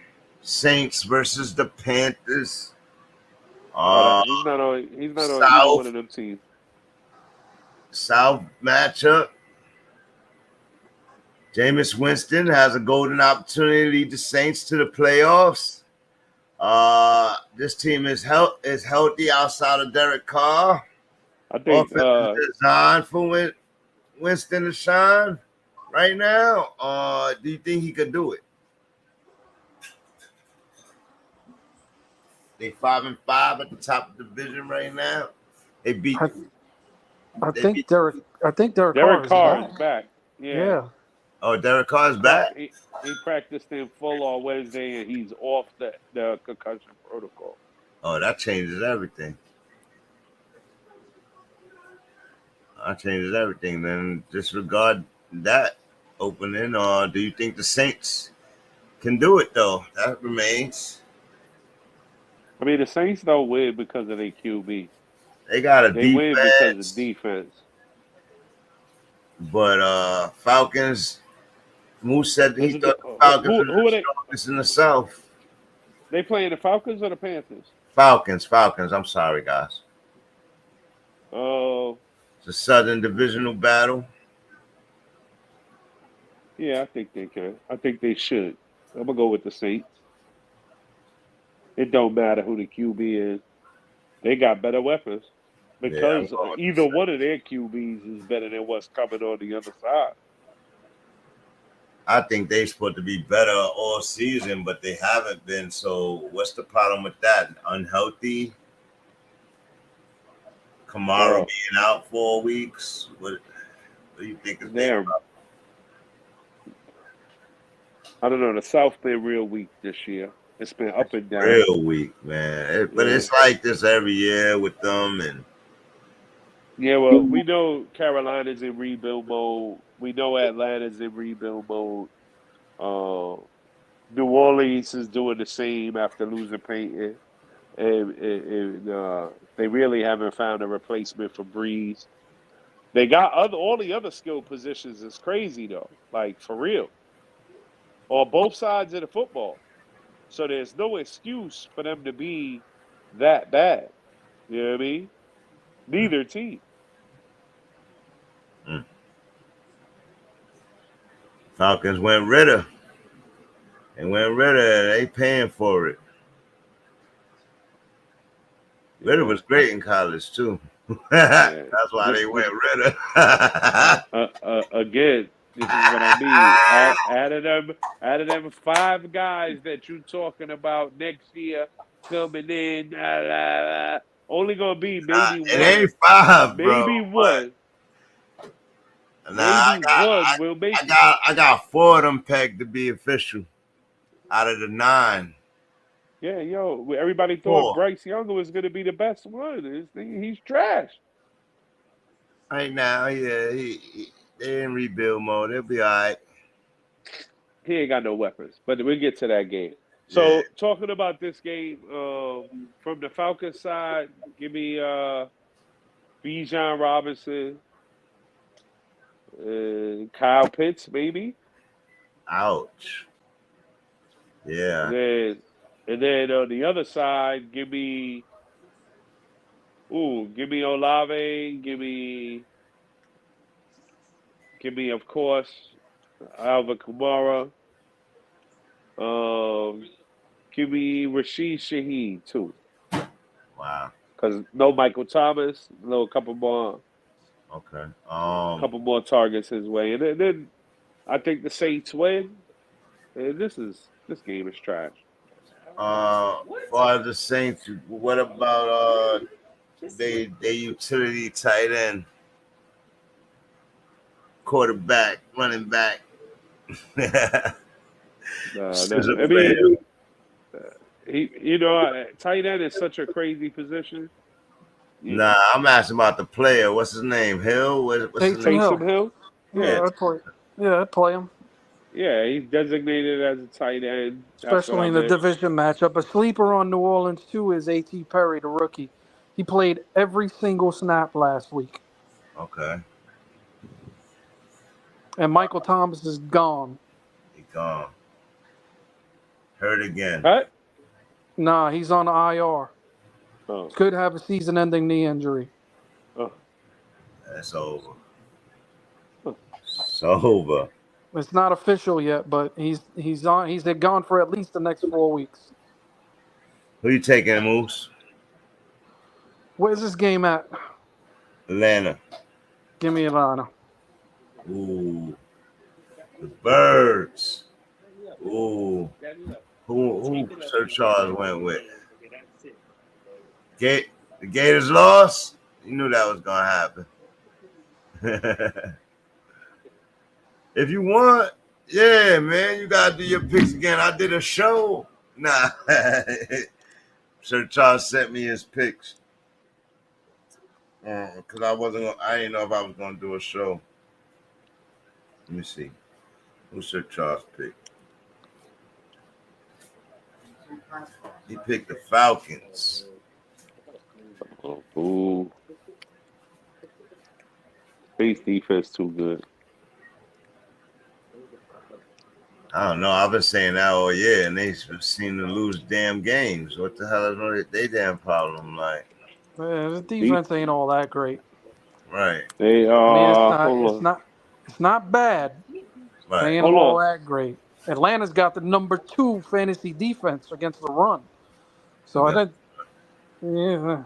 Saints versus the Panthers. He's not on either South. one of them teams. South matchup. Jameis Winston has a golden opportunity to lead the Saints to the playoffs. This team is healthy outside of Derek Carr. I think designed for Winston to shine right now. Do you think he could do it? They 5-5 at the top of the division right now. They beat. I think Derek Carr is back. Yeah. Oh, Derek Carr is back. He practiced in full on Wednesday, and he's off the concussion protocol. Oh, that changes everything. Then disregard that opening. Or do you think the Saints can do it, though? That remains. I mean, the Saints don't win because of their QB. They got They win because of defense. But Falcons, Moose said he thought the Falcons were the strongest in the South. They playing the Falcons or the Panthers? Falcons. I'm sorry, guys. Oh. It's a Southern divisional battle. Yeah, I think they can. I think they should. I'm going to go with the Saints. It don't matter who the QB is. They got better weapons. Because either one of their QBs is better than what's coming on the other side. I think they're supposed to be better all season, but they haven't been. So what's the problem with that? Unhealthy? Kamara being out 4 weeks? What do you think is there? I don't know. The South been real weak this year. It's been up and down. Real weak, man. But it's like this every year with them. And yeah, well, we know Carolina's in rebuild mode. We know Atlanta's in rebuild mode. New Orleans is doing the same after losing Peyton. And they really haven't found a replacement for Breeze. They got all the other skill positions is crazy, though. Like, for real. On both sides of the football. So there's no excuse for them to be that bad. You know what I mean? Neither team. Falcons went Ritter. They paying for it. Ritter was great in college, too. That's why they went Ritter. Again, this is what I mean. Out of them 5 guys that you talking about next year coming in, only gonna be maybe one. It ain't 5, bro. Maybe one. I got 4 of them pegged to be official out of the 9. Yeah, everybody thought Bryce Younger was going to be the best one. He's trash. Right now, they're in rebuild mode. They'll be all right. He ain't got no weapons, but we'll get to that game. So, talking about this game, from the Falcons side, give me Bijan Robinson, Kyle Pitts, maybe. Ouch. Yeah. And then on the other side, give me Olave, give me, of course, Alvin Kamara, QB Rashid Shaheed too, Wow. because no Michael Thomas, no couple more Okay. targets his way, and then I think the Saints win. And this game is trash. For the Saints, what about they utility tight end, quarterback, running back? Scissor I player. mean, tight end is such a crazy position. Nah, I'm asking about the player. What's his name? Hill? What's his Taysom name? Taysom Hill. Yeah, I'd play him, Yeah, he's designated as a tight end. That's what especially I in the meant. division matchup. A sleeper on New Orleans too is A.T. Perry, the rookie. He played every single snap last week, Okay, and Michael Thomas is gone. he gone. Hurt again. Huh? Nah, he's on IR. Oh. Could have a season-ending knee injury. Oh. That's over. It's over. It's not official yet, but he's gone for at least the next 4 weeks. Who you taking, Moose? Where's this game at? Atlanta. Give me Atlanta. Ooh, the Birds. Ooh, who Sir Charles went with? The Gators lost. You knew that was gonna happen. If you want, yeah, man, you gotta do your picks again. I did a show. Nah, Sir Charles sent me his picks because I didn't know if I was gonna do a show. Let me see. Who's Sir Charles picked? He picked the Falcons. Ooh. Base defense too good. I don't know. I've been saying that all year, and they seem to lose damn games. What the hell is they damn problem? Like, The defense ain't all that great. right? They I mean, it's not bad. Right. They ain't Hold all on. that great. Atlanta's got the number 2 fantasy defense against the run. So I think, yeah.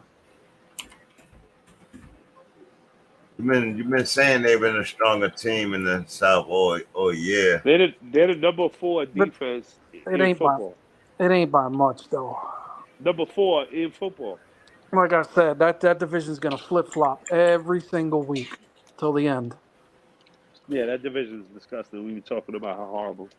You've been saying they've been a stronger team in the South all year. They're the number 4 defense in football. It ain't by much though. Number 4 in football. Like I said, that division's gonna flip flop every single week till the end. Yeah, that division is disgusting. We were talking about how horrible.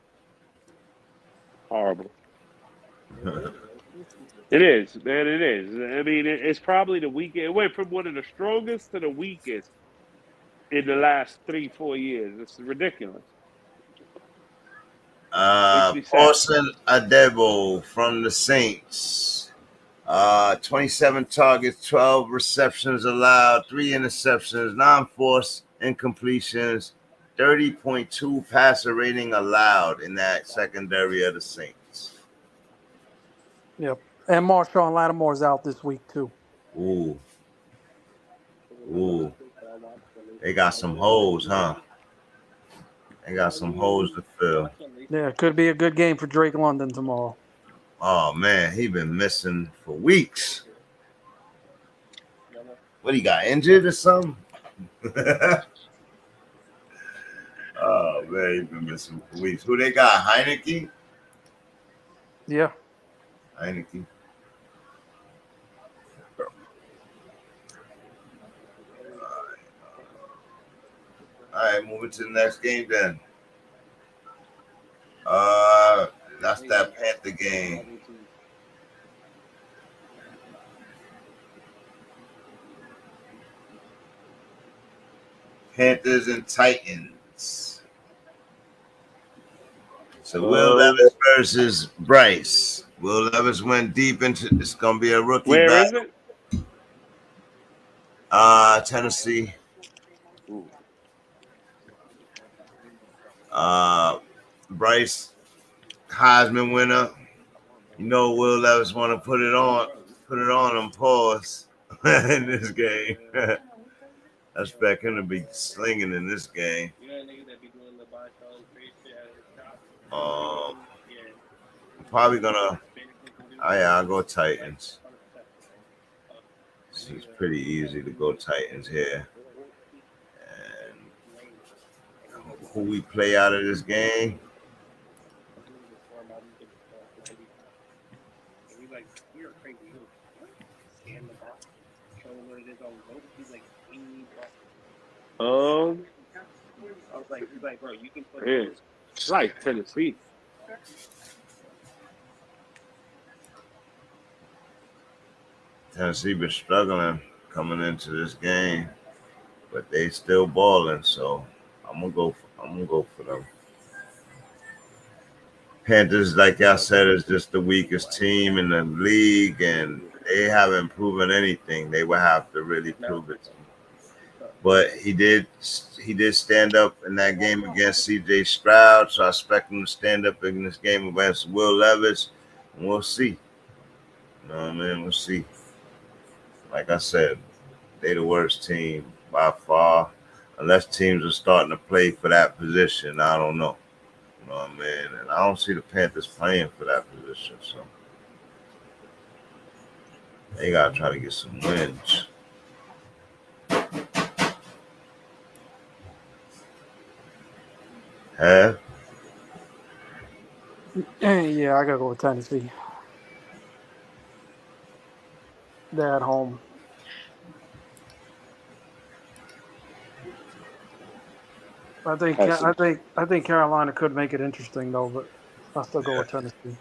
It is, man. It is. I mean, it's probably the weakest. It went from one of the strongest to the weakest in the last 3-4 years. It's ridiculous. Paulson Adebo from the Saints. 27 targets, 12 receptions allowed, 3 interceptions, 9 forced incompletions, 30.2 passer rating allowed in that secondary of the Saints. Yep. And Marshawn Lattimore's out this week too. Ooh. They got some holes, huh? They got some holes to fill. Yeah, it could be a good game for Drake London tomorrow. Oh, man, he been missing for weeks. What, he got injured or something? Oh, man, he been missing for weeks. Who they got? Heineke? Yeah. Heineke. All right, moving to the next game then. That's that Panther game. Panthers and Titans. So Will Levis versus Bryce. Will Levis went deep into it's gonna be a rookie Where battle. is it? Tennessee. Bryce, Heisman winner. You know Will Levis want to put it on him. Pause in this game. I expect him to be slinging in this game. probably gonna. I'll go Titans. It's pretty easy to go Titans here. And who we play out of this game? Man, it's like Tennessee. Tennessee been struggling coming into this game, but they still balling. So I'm gonna go for them. Panthers, like I said, is just the weakest team in the league, and they haven't proven anything. They will have to really prove it. But he did stand up in that game against C.J. Stroud, so I expect him to stand up in this game against Will Levis, and we'll see. You know what I mean? We'll see. Like I said, they the worst team by far. Unless teams are starting to play for that position, I don't know. You know what I mean? And I don't see the Panthers playing for that position, so they gotta try to get some wins. Have? Yeah, I gotta go with Tennessee. They're at home. I think Carolina could make it interesting though, but I'll still go with Tennessee.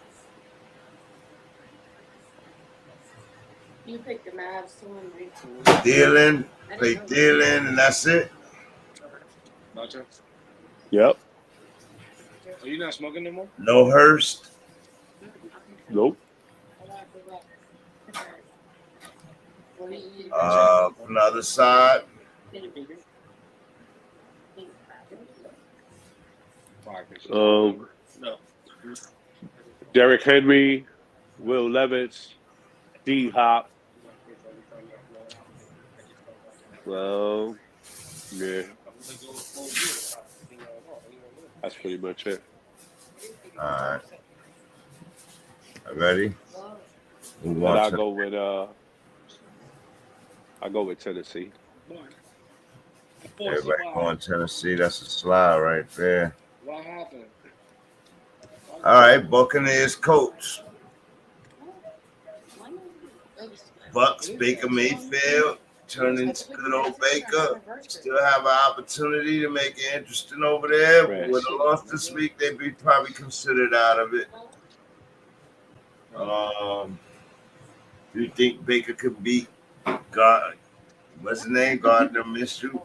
You picked the Mavs to win, right? Dylan, play Dylan, and that's it. Yep. Are you not smoking no more? No Hurst. Nope. From the other side. Derrick Henry, Will Levis, D Hop. Well, yeah. That's pretty much it. All right. Ready? I'll go with Tennessee. Everybody going Tennessee. That's a slide right there. What happened? All right, Buccaneers coach. Bucks, Baker Mayfield, turn into good old Baker. Still have an opportunity to make it interesting over there. Right. With a loss this week, they'd be probably considered out of it. Do you think Baker could beat God? What's his name? Gardner Minshew?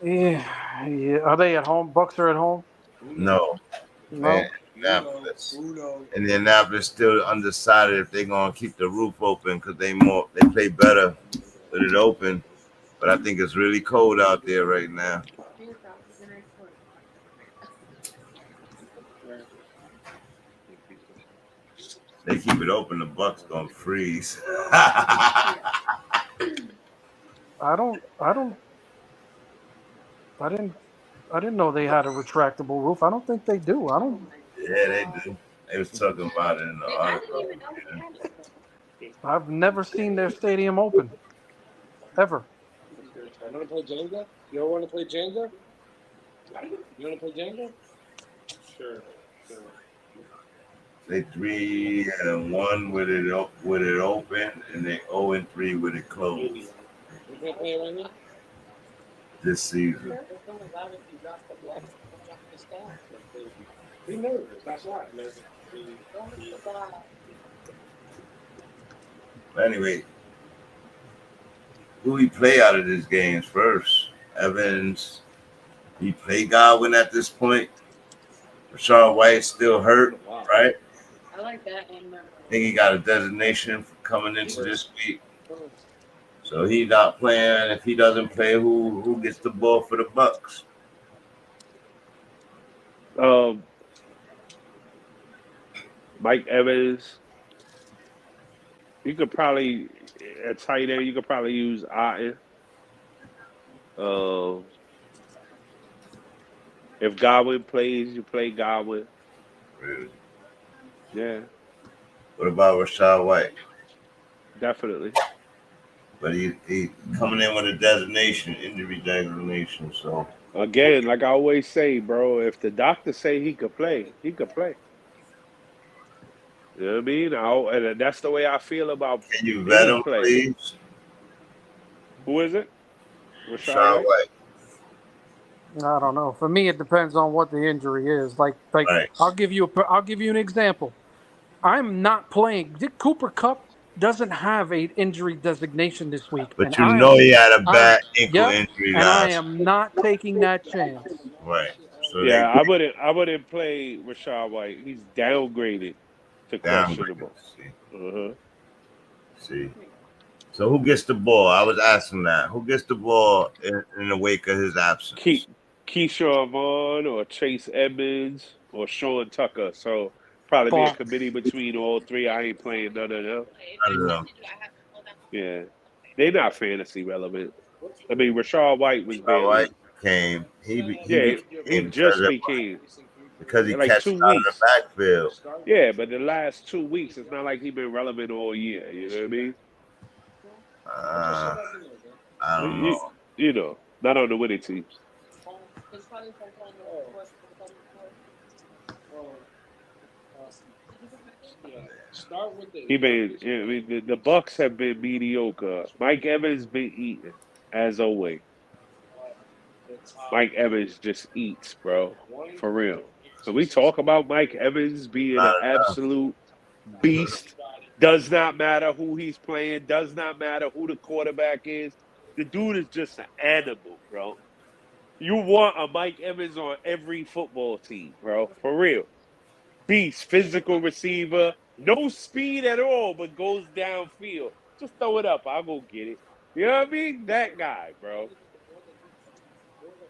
Yeah. Are they at home? Bucks are at home? No. Indianapolis. Indianapolis still undecided if they're gonna keep the roof open because they play better with it open. But I think it's really cold out there right now. They keep it open, the Bucks gonna freeze. I didn't know they had a retractable roof. I don't think they do. Yeah, they do. They was talking about it in the article. I've never seen their stadium open. Ever. You want to play Jenga? You don't want to play Jenga? You want to play Jenga? Sure. They 3-1 with it open, and they 0-3 with it closed. You can't play it right now? This season. Be nervous. That's why. Anyway, who we play out of these games first? Evans. He play Godwin at this point. Rashad White still hurt, right? I like that. I think he got a designation for coming into this week. So he's not playing. If he doesn't play, who gets the ball for the Bucks? Mike Evans, You could probably at tight end. You could probably use Otten. If Godwin plays, you play Godwin. Really? Yeah, What about Rashad White? definitely. But he coming in with a designation, injury designation. So Again, like I always say, bro, if the doctor say he could play, he could play. You know what I mean? And that's the way I feel about can you vet any him, player. please? Who is it? Rashad Rashad White? White. I don't know. For me, it depends on what the injury is. Like Right. I'll give you an example. I'm not playing. Dick Cooper Cup doesn't have an injury designation this week, But you know he had a bad ankle injury and I last. am not taking that chance. Right. So Yeah, I wouldn't play Rashad White. He's downgraded to questionable. See. So who gets the ball? I was asking that. Who gets the ball in the wake of his absence? Keyshawn Vaughn or Chase Edmonds or Sean Tucker. So probably be a committee between all three. I ain't playing none of them. I don't know. Yeah. They're not fantasy relevant. I mean, Rashad White was barely. White came. He just became. Because he like catches 2 out of weeks. the backfield. Yeah, but the last 2 weeks, it's not like he's been relevant all year. You know what I mean? I don't know. You know, not on the winning teams. The Bucks have been mediocre. Mike Evans been eating, as always. Mike Evans just eats, bro. For real. So we talk about Mike Evans being an absolute beast. Does not matter who he's playing. Does not matter who the quarterback is. The dude is just an animal, bro. You want a Mike Evans on every football team, bro. For real. Beast, physical receiver. No speed at all, but goes downfield. Just throw it up. I'll go get it. You know what I mean? That guy, bro.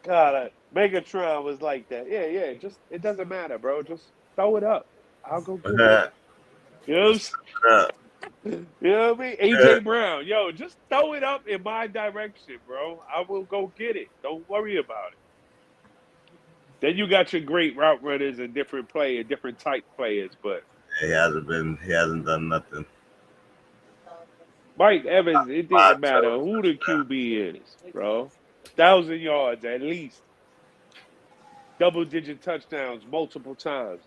God, Megatron was like that. Yeah. Just it doesn't matter, bro. Just throw it up. I'll go get it. You know what I'm saying? You know what I mean? AJ Brown, yo, just throw it up in my direction, bro. I will go get it. Don't worry about it. Then you got your great route runners and different type players, but he hasn't done nothing. Mike Evans, it didn't matter who the QB is, bro. 1,000 yards at least. Double-digit touchdowns multiple times.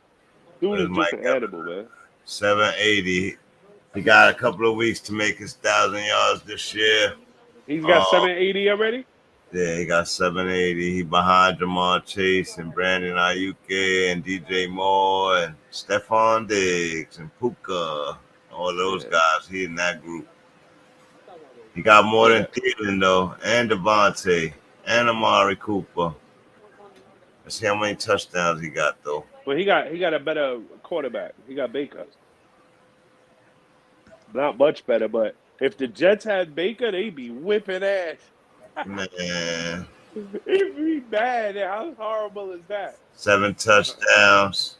Dude is just an animal, man. 780. He got a couple of weeks to make his 1,000 yards this year. He's got 780 already? Yeah, he got 780. He behind Jamar Chase and Brandon Ayuke and DJ Moore and Stephon Diggs and Puka. All those guys. He in that group. He got more than Thielen, though, and Devontae and Amari Cooper. Let's see how many touchdowns he got, though. Well, he got a better quarterback. He got Baker. Not much better, but if the Jets had Baker, they'd be whipping ass. Man. It'd be bad. How horrible is that? 7 touchdowns.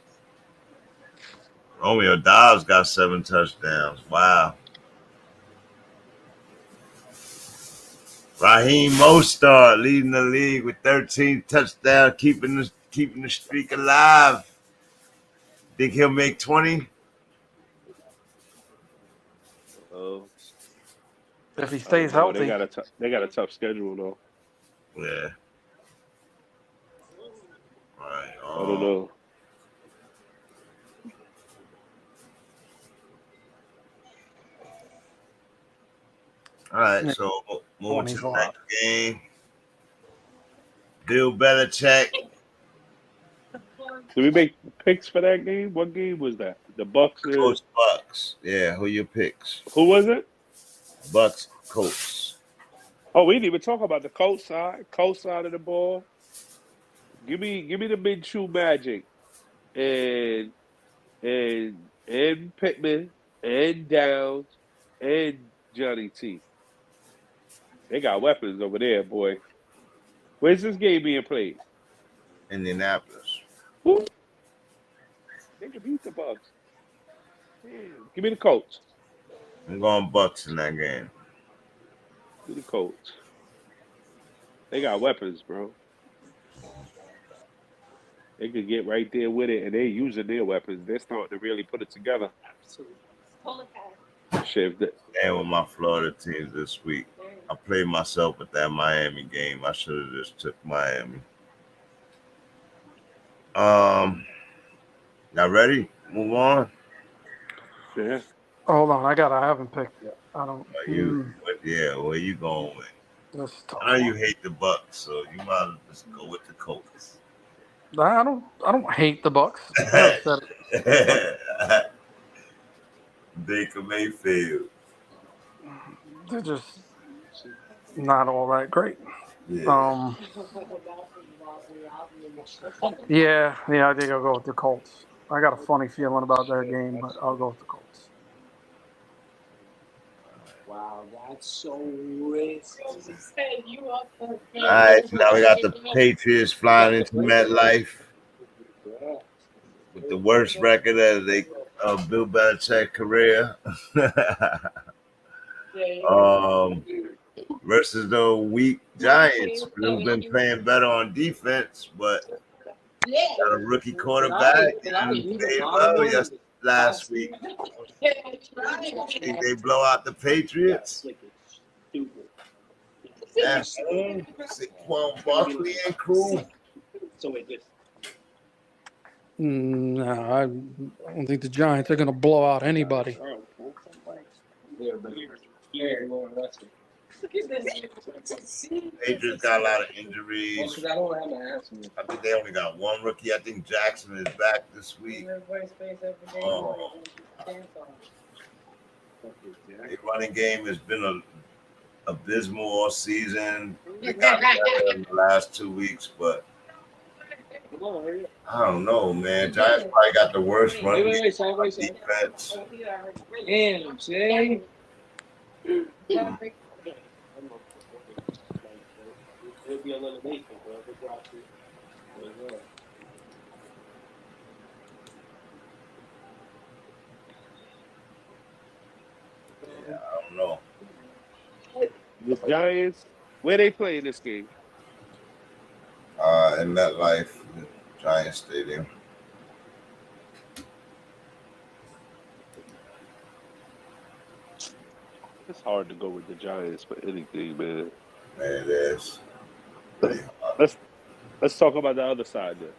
Romeo Dobbs got 7 touchdowns. Wow. Raheem Mostert leading the league with 13 touchdowns, keeping the streak alive. Think he'll make 20? If he stays healthy. They got a tough schedule, though. Yeah. All right. I don't know. All right, so moving to the next game. Bill Belichick. Did we make picks for that game? What game was that? The Bucks. Bucks. Yeah, who your picks? Who was it? Bucks, Colts. Oh, we didn't even talk about the Colts side. Colts side of the ball. Give me the Minshew Magic, and Pittman, and Downs, and Johnny T. They got weapons over there, boy. Where's this game being played? Indianapolis. Who? They can beat the Bucks. Damn. Give me the Colts. I'm going Bucks in that game. To the Colts. They got weapons, bro. They could get right there with it, and they're using their weapons. They're starting to really put it together. Shit, And with my Florida teams this week, I played myself with that Miami game. I should have just took Miami. Now ready? Move on. yeah. Hold on, I haven't picked yet. I don't. Where you going with? That's tough. I know you hate the Bucks, so you might as well just go with the Colts. I don't hate the Bucks. I never said it. Baker Mayfield. They're just not all that great. Yeah. Yeah, I think I'll go with the Colts. I got a funny feeling about that game, but I'll go with the Colts. Wow, that's so risky. All right, now we got the Patriots flying into MetLife with the worst record of Bill Belichick's career. Versus the weak Giants, who've been playing better on defense, but got a rookie quarterback and played well last week. Think they blow out the Patriots? At home, Saquon Barkley and crew. No, I don't think the Giants are going to blow out anybody. Patriots got a lot of injuries. I think they only got one rookie. I think Jackson is back this week. The running game has been abysmal all season. They got better in the last 2 weeks, but I don't know, man. Giants probably got the worst run defense. Damn, Jay. It'll be a little late, bro. Yeah, I don't know. The Giants, where they play this game? In MetLife, Giants Stadium. It's hard to go with the Giants for anything, man. Man, it is. Let's talk about the other side then.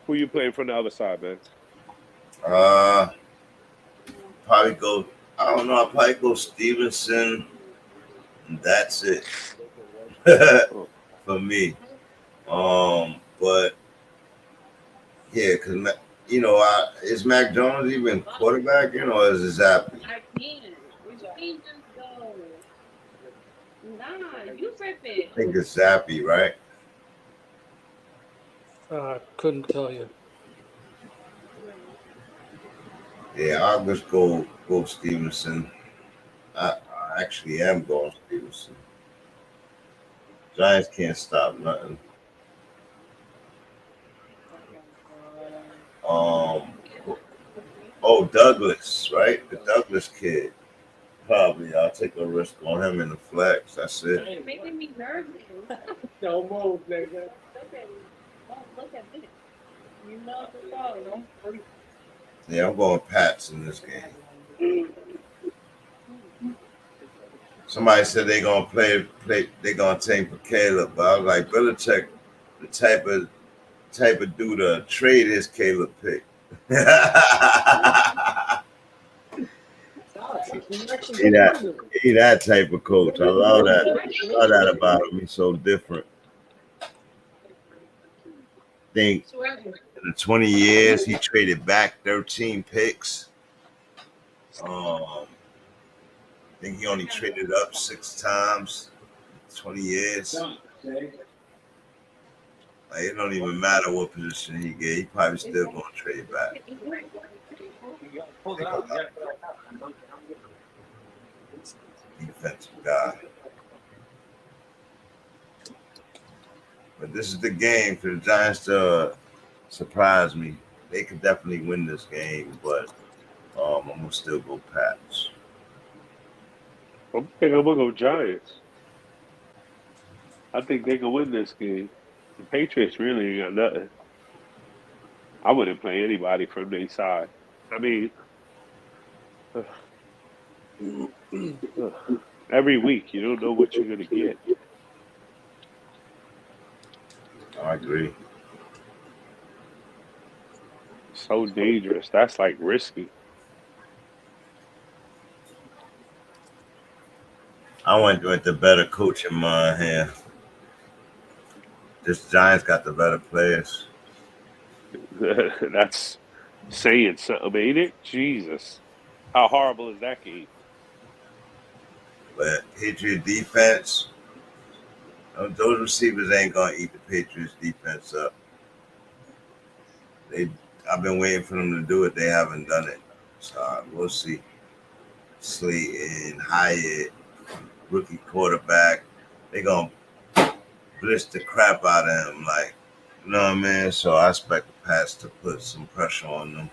Who you playing from the other side, man? Probably go. I don't know. I'll probably go Stevenson. And that's it for me. But yeah, because is Mac Jones even quarterback? Is it Zappy? I can't. We can't just go. Nah, you rip it. I think it's Zappy, right? Couldn't tell you. Yeah, I'll just go Stevenson. I actually am going Stevenson. Giants can't stop nothing. Douglas, right? The Douglas kid. Probably I'll take a risk on him in the flex. That's it. You're making me nervous. Don't move, nigga. Look at this. You know the ball. Don't freak. Yeah, I'm going Pats in this game. Somebody said they're gonna play. They're gonna take for Caleb, but I was like, Belichick, the type of dude to trade his Caleb pick. He that type of coach. I love that. I love that about him. He's so different. I think in the 20 years he traded back 13 picks. I think he only traded up 6 times. 20 years. Like, it don't even matter what position he gave. He probably still gonna trade back. Defensive guy. But this is the game for the Giants to surprise me. They could definitely win this game, but I'm gonna still go Pats. I think I'm gonna go Giants. I think they can win this game. The Patriots really ain't got nothing. I wouldn't play anybody from their side. I mean, every week you don't know what you're gonna get. I agree. So dangerous. That's like risky. I went with the better coach in mind here. This Giants got the better players. That's saying something, ain't it? Jesus. How horrible is that game? But Patriot defense, those receivers ain't gonna eat the Patriots defense up. I've been waiting for them to do it. They haven't done it. So we'll see. Slayton, Hyatt, rookie quarterback. They gonna blitz the crap out of him, like, you know what I mean? So I expect the Pats to put some pressure on them.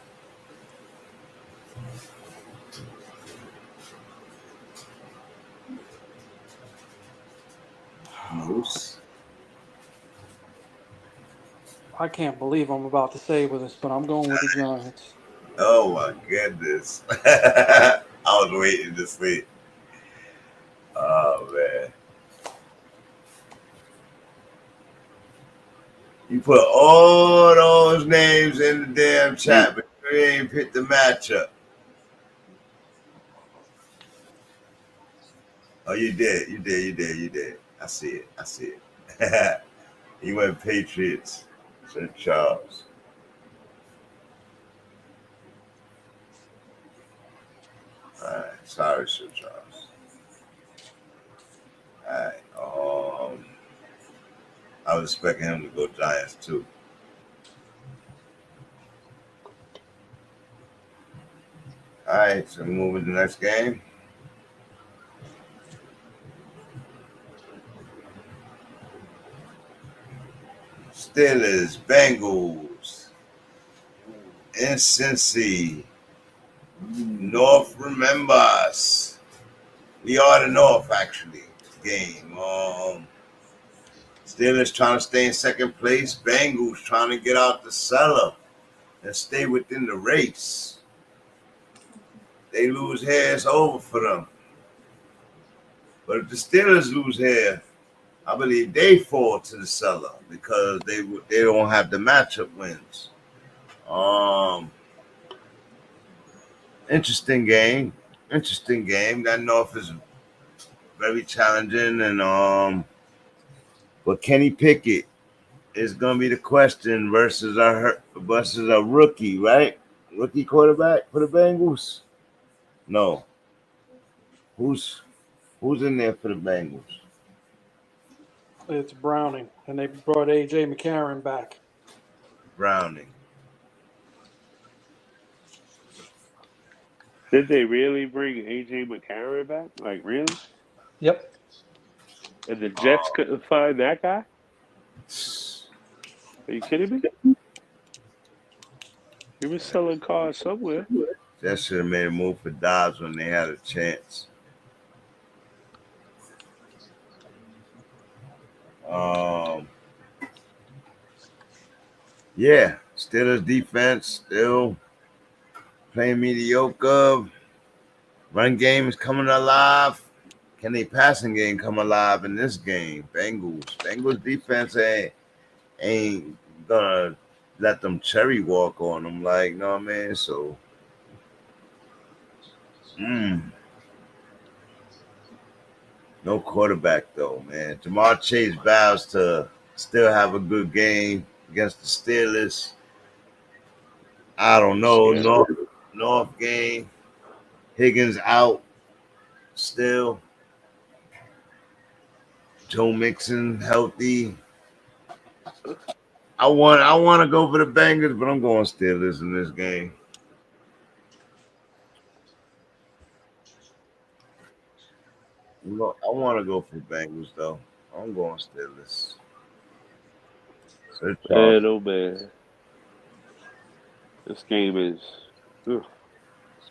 Moose. I can't believe I'm about to say with this, but I'm going with the Giants. Oh my goodness. I was waiting to sleep. Oh man. You put all those names in the damn chat, but you ain't picked the matchup. Oh, you did. You did. I see it. You went Patriots, St. Charles. All right. Sorry, St. Charles. All right. I was expecting him to go Giants too. All right, so we move to the next game. Steelers, Bengals, in Cincy. North remembers. We are the North, actually. Game. Steelers trying to stay in second place. Bengals trying to get out the cellar and stay within the race. They lose here, it's over for them. But if the Steelers lose here, I believe they fall to the cellar because they don't have the matchup wins. Interesting game. That North is very challenging, and but Kenny Pickett is gonna be the question versus a rookie, right? Rookie quarterback for the Bengals. No, who's in there for the Bengals? It's Browning, and they brought A.J. McCarron back. Browning. Did they really bring A.J. McCarron back? Like, really? Yep. And the Jets couldn't find that guy? Are you kidding me? He was selling cars somewhere. Jets should have made a move for Dobbs when they had a chance. Yeah, Steelers defense still playing mediocre. Run game is coming alive. Can they passing game come alive in this game? Bengals defense ain't gonna let them cherry walk on them, like, you know what I mean? So no quarterback though, man. Jamar Chase vows to still have a good game against the Steelers. I don't know. North game. Higgins out still. Joe Mixon healthy. I want to go for the Bengals, but I'm going Steelers in this game. I want to go for the Bengals though. I'm going Steelers. Man, oh man. This game is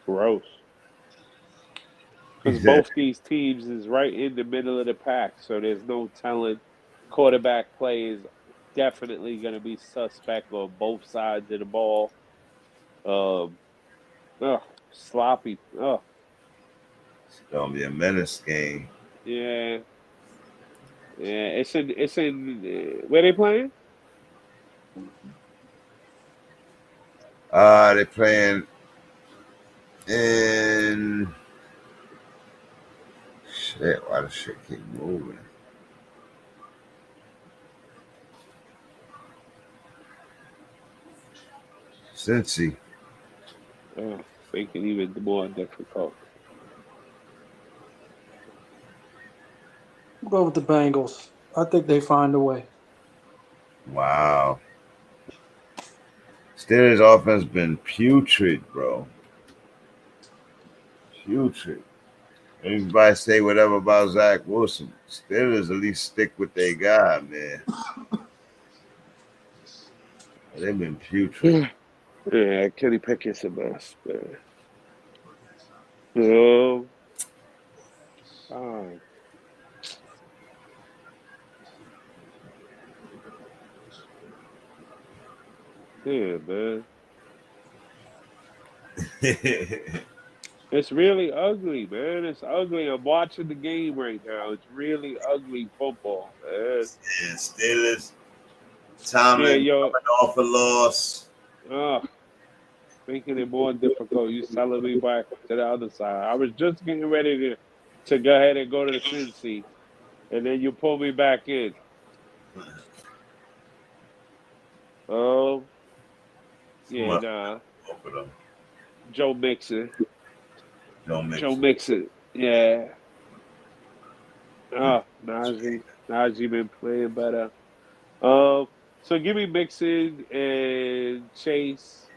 gross. Because Yeah. both these teams is right in the middle of the pack, so there's no telling. Quarterback play is definitely going to be suspect on both sides of the ball. Sloppy. Oh, It's gonna be a menace game. yeah. Yeah, it's in where they playing? They playing in shit. Why the shit keep moving? Cincy. Oh, make it even more difficult. Go with the Bengals. I think they find a way. Wow. Steelers offense been putrid, bro. Putrid. Everybody say whatever about Zach Wilson. Steelers at least stick with their guy, man. They've been putrid. Yeah, Kenny Pickett's a mess, man. Fine. Yeah, man. It's really ugly, man. It's ugly. I'm watching the game right now. It's really ugly football, man. Yeah, Steelers. Yeah, Tomlin yo. coming off a loss. Making it more difficult. You selling me back to the other side. I was just getting ready to go ahead and go to the Cincy, and then you pull me back in. Yeah, nah. Joe Mixon. Joe Mixon. Yeah. Najee been playing better. So give me Mixon and Chase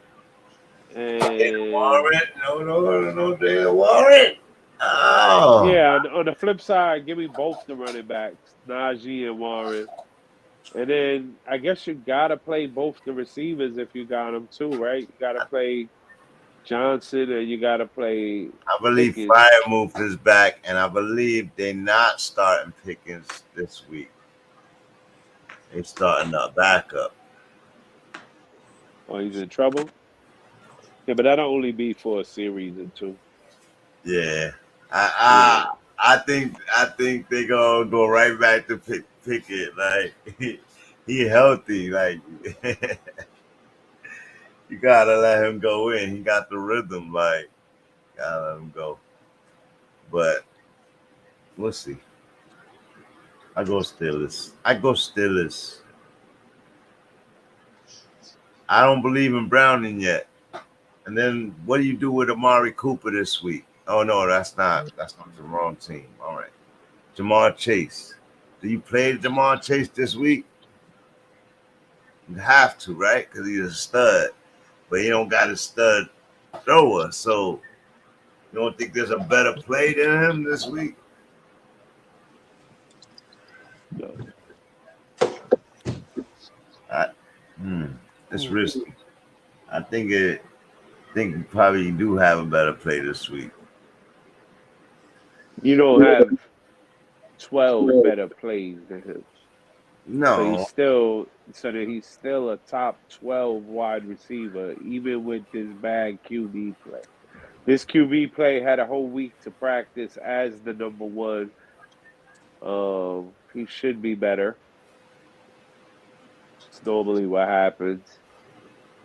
and Warren. No, Dana Warren. Oh. yeah. On the flip side, give me both the running backs, Najee and Warren. And then I guess you gotta play both the receivers if you got them too, right? You gotta play Johnson and you gotta play. I believe Pickens. Freiermuth is back, and I believe they're not starting Pickens this week. They're starting a backup. Oh, he's in trouble? Yeah, but that'll only be for a series or two. Yeah. I think they gonna go right back to Pickett. Like he healthy. Like you gotta let him go in. He got the rhythm. Like gotta let him go. But we'll see. I go Steelers. I don't believe in Browning yet. And then what do you do with Amari Cooper this week? Oh no, that's not the wrong team. All right. Jamar Chase. Do you play Jamar Chase this week? You have to, right? Because he's a stud. But he don't got a stud thrower. So you don't think there's a better play than him this week? No. It's risky. I think you probably do have a better play this week. You don't have 12 better plays than him. No. So he's still a top 12 wide receiver, even with this bad QB play. This QB play had a whole week to practice as the number one. He should be better. It's normally what happens.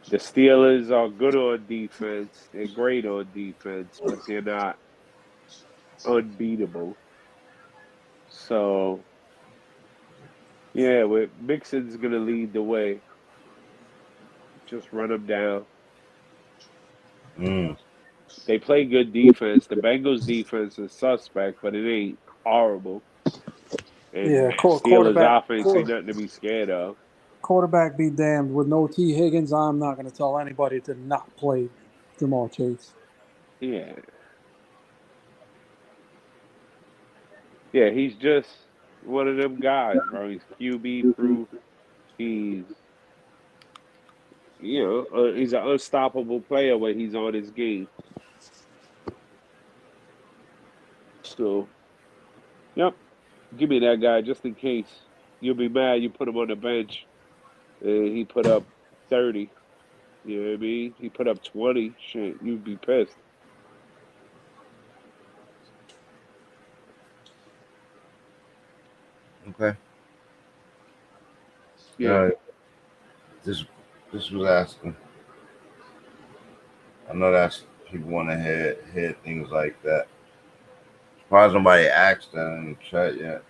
The Steelers are good on defense. They're great on defense, but they're not unbeatable. So, yeah, Mixon's going to lead the way. Just run them down. They play good defense. The Bengals' defense is suspect, but it ain't horrible. And Steelers' offense ain't nothing to be scared of. Quarterback be damned. With no T. Higgins, I'm not going to tell anybody to not play Jamar Chase. Yeah. Yeah, he's just one of them guys, bro. He's QB proof. He's an unstoppable player when he's on his game. So, yep. Give me that guy just in case. You'll be mad you put him on the bench. He put up 30. You know what I mean? He put up 20. Shit, you'd be pissed. Okay. Yeah. This was asking. I know that's people want to hear things like that. Surprised nobody asked that in the chat yet.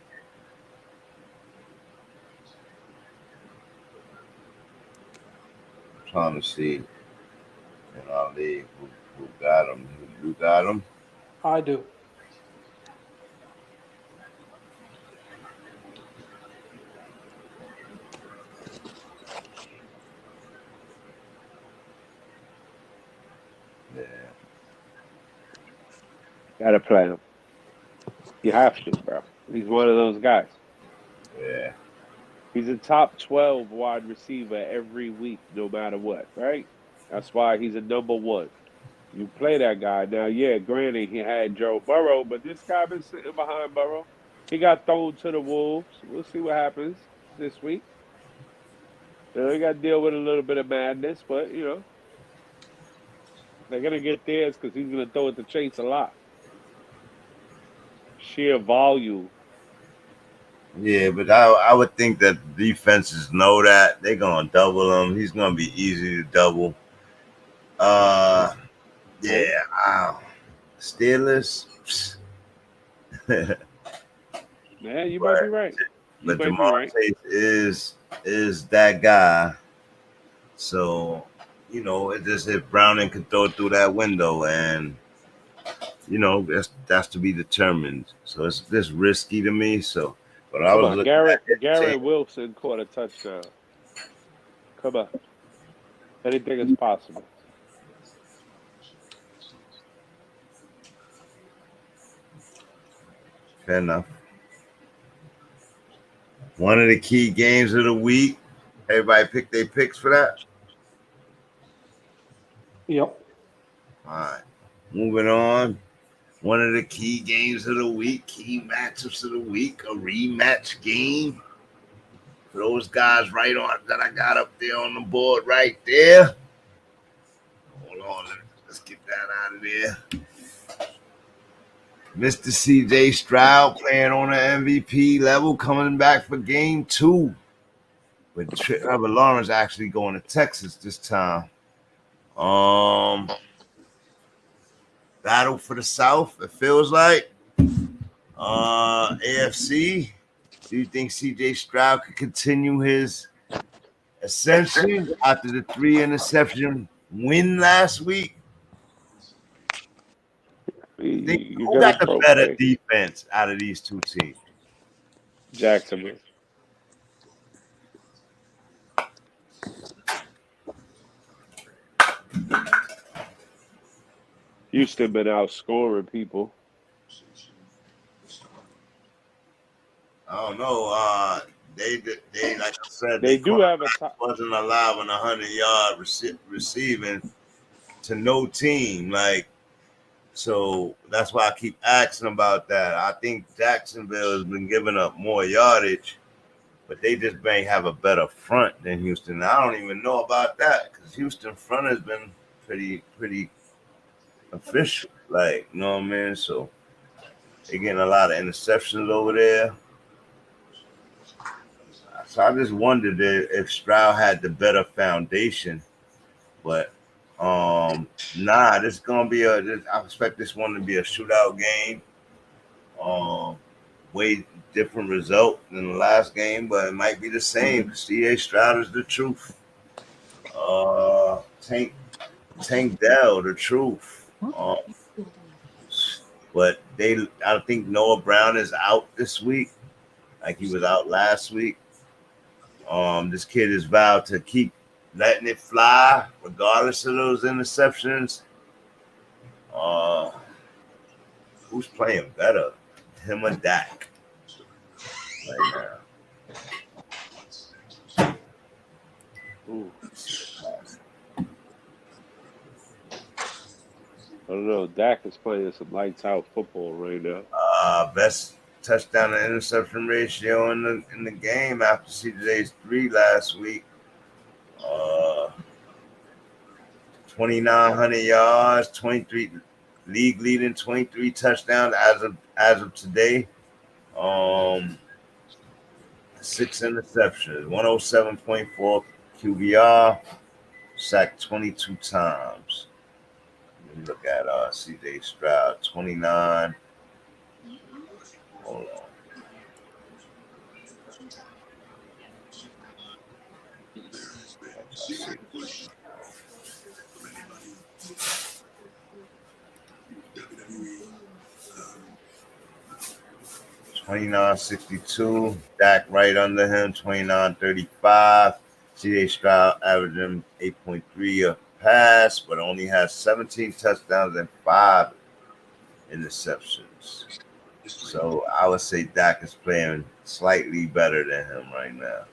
I'm trying to see in our league who got him. You got him? I do. Yeah. Gotta play him. You have to, bro. He's one of those guys. Yeah. He's a top 12 wide receiver every week, no matter what, right? That's why he's a number one. You play that guy. Now, yeah, granted, he had Joe Burrow, but this guy been sitting behind Burrow. He got thrown to the Wolves. We'll see what happens this week. They got to deal with a little bit of madness, but, you know, they're going to get theirs because he's going to throw it to Chase a lot. Sheer volume. Yeah, but I would think that the defenses know that. They're going to double him. He's going to be easy to double. Yeah. Wow. Steelers. Man, you might be right. But Jamar Chase is that guy. So, you know, it just if Browning could throw it through that window, and you know, that's to be determined. So it's just risky to me. So, but I was looking at Garrett Wilson caught a touchdown. Come on, anything is possible. Fair enough. One of the key games of the week. Everybody pick their picks for that. Yep. All right. Moving on. One of the key games of the week, key matchups of the week, a rematch game. For those guys right on that I got up there on the board right there. Hold on. Let's get that out of there. Mr. CJ Stroud playing on an MVP level, coming back for game 2. With Trevor Lawrence actually going to Texas this time. Battle for the South, it feels like. AFC. Do you think CJ Stroud could continue his ascension after the 3-interception win last week? Who got the better defense out of these two teams? Jacksonville. Houston been outscoring people. I don't know. They like I said, they do have a top. Wasn't allowing 100-yard receiving to no team. Like, so that's why I keep asking about that. I think Jacksonville has been giving up more yardage, but they just may have a better front than Houston. I don't even know about that because Houston front has been pretty official. Like, you know what I mean? So they're getting a lot of interceptions over there. So I just wondered if Stroud had the better foundation, but nah, this is gonna be I expect this one to be a shootout game. Way different result than the last game, but it might be the same. CJ Stroud is the truth. Tank Dell, the truth. But I think Noah Brown is out this week, like he was out last week. This kid is vowed to keep letting it fly, regardless of those interceptions. Who's playing better, him or Dak? Right now. Ooh. I don't know. Dak is playing some lights out football right now. Best touchdown to interception ratio in the game after CJ's 3 last week. 2,900 yards, 23 league leading 23 touchdowns as of today. 6 interceptions, 107.4 QBR, sacked 22 times. Let me look at CJ Stroud, 29. Hold on. Let's see. 29.62. Dak right under him, 29.35. CJ Stroud averaging 8.3 a pass, but only has 17 touchdowns and 5 interceptions. So I would say Dak is playing slightly better than him right now.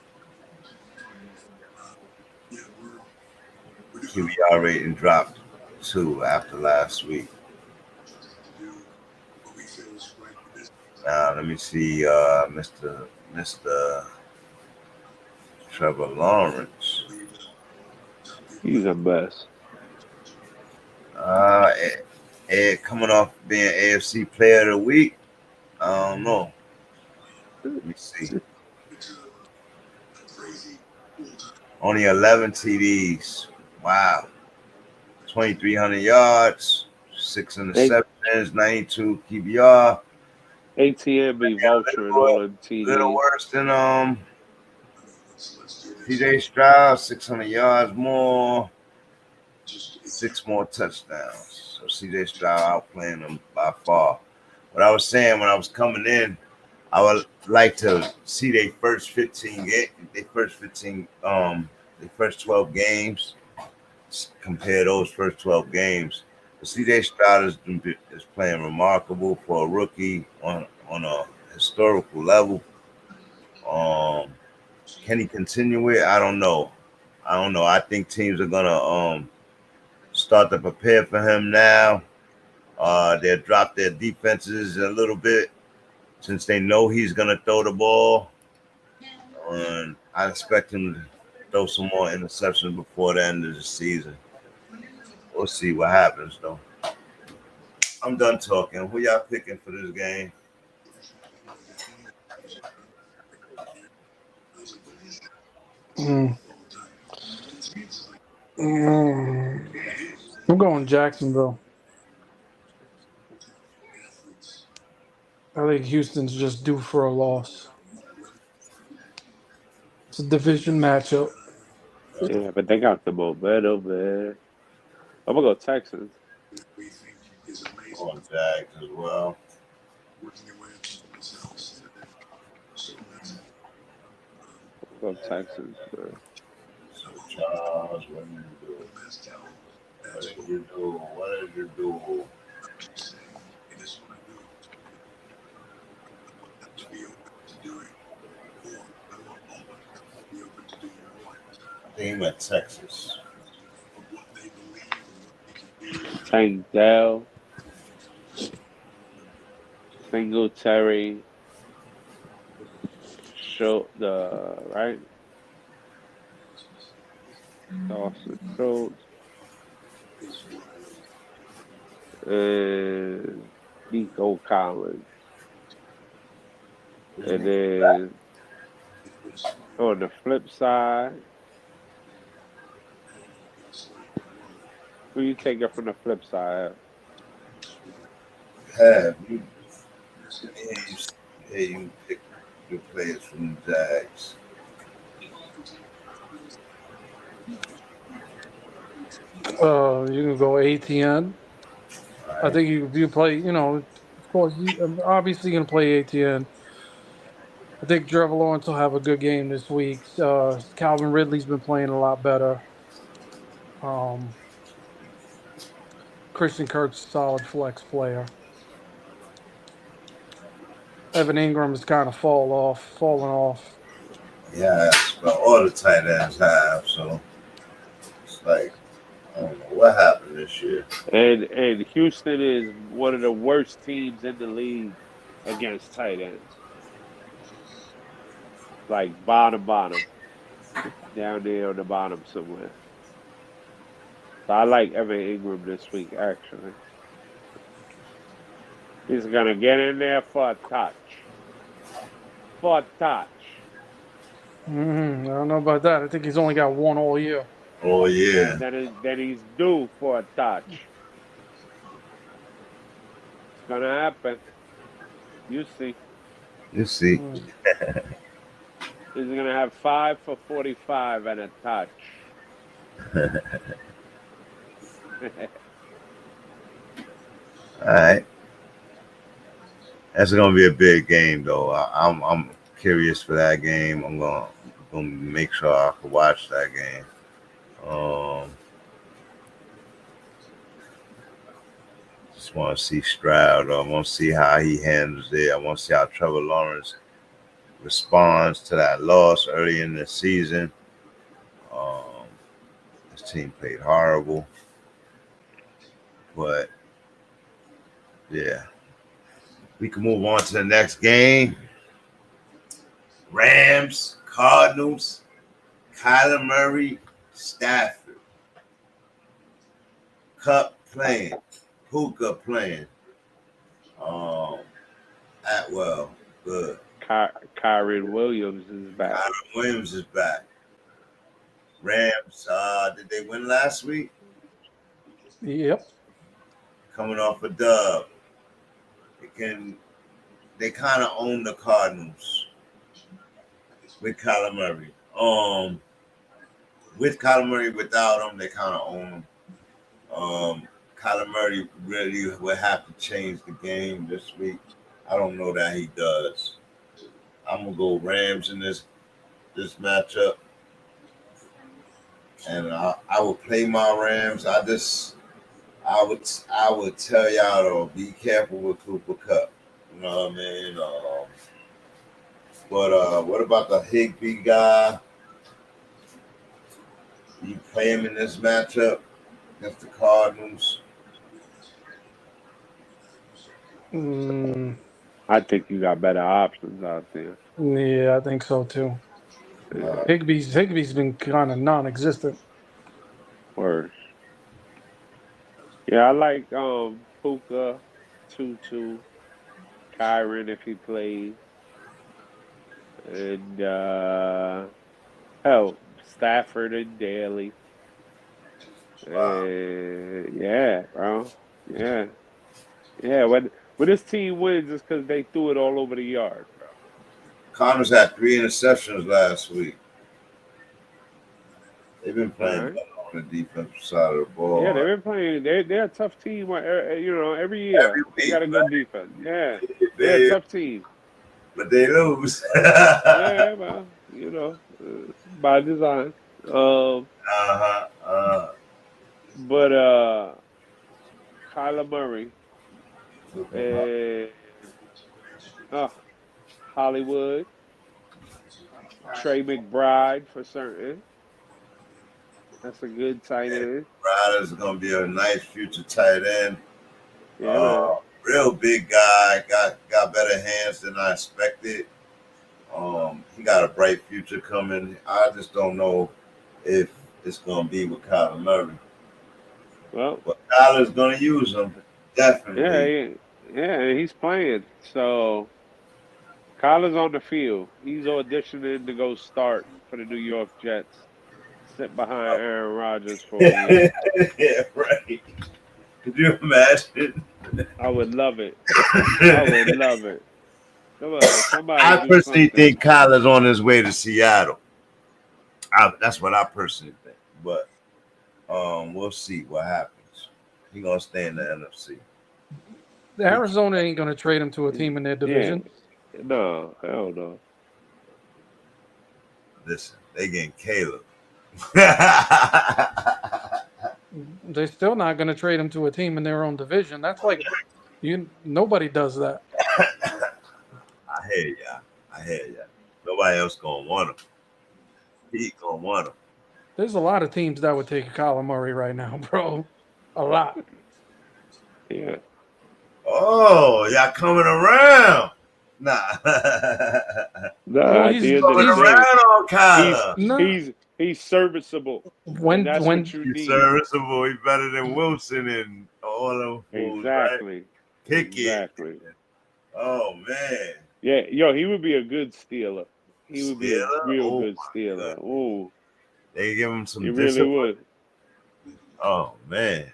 QBR rating dropped 2 after last week. Now let me see, Mr. Trevor Lawrence. He's the best. Coming off being AFC Player of the Week. I don't know. Let me see. Only 11 TDs. Wow. 2,300 yards, 6 interceptions, 92 QBR. ATM be vulturing all the TDs. Little worse than CJ Stroud, 600 yards more, 6 more touchdowns. So CJ Stroud outplaying them by far. What I was saying when I was coming in, I would like to see their first 12 games. Compare those first 12 games. But CJ Stroud is playing remarkable for a rookie on a historical level. Can he continue it? I don't know. I think teams are gonna start to prepare for him now. They'll drop their defenses a little bit since they know he's gonna throw the ball. And I expect him to throw some more interceptions before the end of the season. We'll see what happens though. I'm done talking. Who y'all picking for this game? I'm going Jacksonville. I think Houston's just due for a loss. It's a division matchup. Yeah, but they got the momentum, man. I'm gonna go Texans. Going Jags as well. Go Texans, man. So Charles, what did you do? What did you do? I think at Texas. Tank Dell, Singletary, right? Dawson Schultz, and Nico Collins. And then on the flip side, who you taking from the flip side? You pick your players from the Jags. You can go ATN. Right. I think you play, of course, you obviously going to play ATN. I think Trevor Lawrence will have a good game this week. Calvin Ridley's been playing a lot better. Christian Kirk's a solid flex player. Evan Ingram has kind of fallen off. Yeah, but all the tight ends have, so it's like, I don't know what happened this year. And Houston is one of the worst teams in the league. against tight ends. Like bottom, down there on the bottom somewhere. So I like Evan Ingram this week, actually. He's going to get in there for a touch. For a touch. I don't know about that. I think he's only got one all year. Oh, yeah. Then he's due for a touch. It's going to happen. You see. You see. He's going to have 5 for 45 and a touch. All right. That's gonna be a big game, though. I'm curious for that game. I'm gonna make sure I can watch that game. Just want to see Stroud. I want to see how he handles it. I want to see how Trevor Lawrence responds to that loss early in the season. His team played horrible, but yeah. We can move on to the next game. Rams, Cardinals, Kyler Murray, Stafford. Cup playing. Puka playing. Atwell, good. Kyron Williams is back. Kyron Williams is back. Rams, did they win last week? Yep. Coming off a dub. They kind of own the Cardinals with Kyler Murray. With Kyler Murray, without him, they kind of own him. Kyler Murray really will have to change the game this week. I don't know that he does. I'm gonna go Rams in this matchup, and I will play my Rams. I would tell y'all to be careful with Cooper Kupp. You know what I mean? But what about the Higbee guy? You play him in this matchup against the Cardinals? I think you got better options out there. Yeah, I think so too. Higbee's been kind of non-existent. Word. Yeah, I like Puka, Tutu, Kyron if he plays, and Stafford and Daly. Wow. Yeah, bro. Yeah. When this team wins, it's because they threw it all over the yard, bro. Cardinals had 3 interceptions last week. They've been playing better on the defensive side of the ball. Yeah, they've been playing. They're a tough team. Every year they got a good defense. Yeah, they're a tough team. But they lose. Yeah, well, by design. But Kyler Murray and Hollywood, Trey McBride for certain. That's a good tight end. Ryder's going to be a nice future tight end. Yeah, real big guy. Got better hands than I expected. He got a bright future coming. I just don't know if it's going to be with Kyler Murray. Well, but Kyler's going to use him, definitely. Yeah, he's playing. So Kyler's on the field. He's auditioning to go start for the New York Jets. Sit behind Aaron Rodgers for a year. Yeah, right. Could you imagine? I would love it. I would love it. Come on, somebody. I personally think Kyler's on his way to Seattle. That's what I personally think. But we'll see what happens. He's gonna stay in the NFC. The Arizona ain't gonna trade him to a team in their division. Yeah. No, hell no. Listen, they getting Caleb. They're still not going to trade him to a team in their own division. That's like nobody does that. I hear ya. Nobody else gonna want him. He gonna want him. There's a lot of teams that would take Kyler Murray right now, bro. A lot. Yeah. Oh, y'all coming around. Nah. Nah, Well, at the end of Going the around day, on Kyler. no. he's serviceable, and that's When what you He's need. serviceable. He's better than Wilson and all them fools, right? Exactly. Pickett. Exactly. Oh man. Yeah, yo, he would be a good stealer. He would be a Steeler? real Oh good my stealer. God. Ooh, They give him some he really discipline. would. Oh man.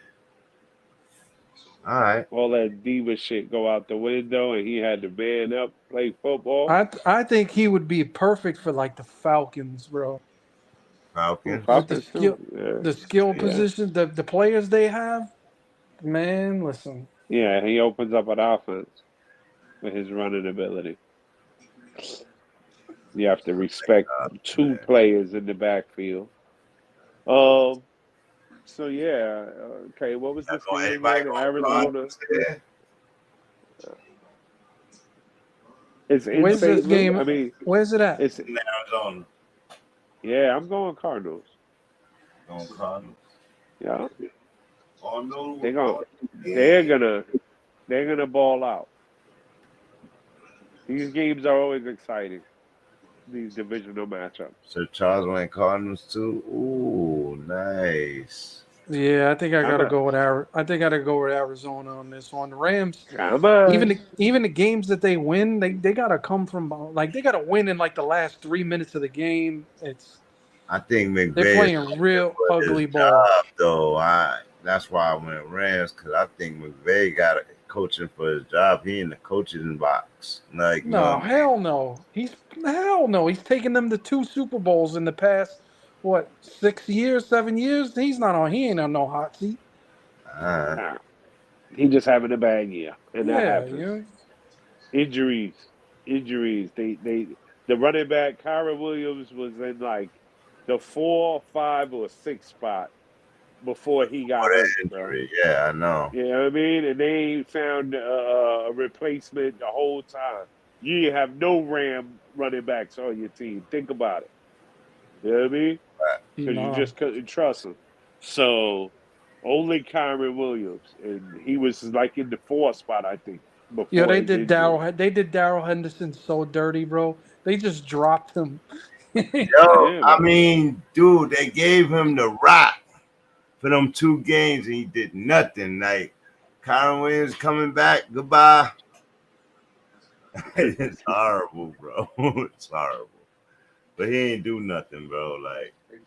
All right. All that diva shit go out the window, and he had to man up, play football. I think he would be perfect for like the Falcons, bro. Ooh, Falcons. With Falcons too. the skill Yeah. positions, the players they have, man, listen. Yeah, he opens up an offense with his running ability. You have to respect two players in the backfield. So yeah, okay. What was this game Anybody again? going Arizona. there? It's in Where's St. this Louis. game? I mean, Where's it at? it's In Arizona. yeah. I'm going Cardinals. Going Cardinals. Yeah, Oh no. they're gonna ball out. These games are always exciting. These divisional matchups. So Charles went Cardinals too. Ooh, nice. Yeah, I think I gotta go with I think I gotta go with Arizona on this one. The Rams, Come on. even the games that they win, they gotta come from like they gotta win in like the last 3 minutes of the game. I think McVay They're playing real ugly ball. though. That's why I went Rams, because I think McVay got coaching for his job. He in the coaching box. Like No, hell no. He's taken them to 2 Super Bowls in the past, what, 6 years, 7 years? He ain't on no hot seat. Nah, he just having a bad year, and that happens. Yeah. Injuries. The running back Kyron Williams was in like the 4, 5, or 6 spot before he got hurt. Injury. Yeah, I know. You know what I mean? And they ain't found a replacement the whole time. You have no Ram running backs on your team. Think about it. You know what I mean? Because you just couldn't trust him. So only Kyron Williams, and he was like in the 4 spot, I think. Yeah, they did Darrell Henderson so dirty, bro. They just dropped him. I mean, dude, they gave him the rock for them 2 games, and he did nothing. Like, Kyron Williams coming back, goodbye. It's horrible, bro. It's horrible. But he ain't do nothing, bro. Like, he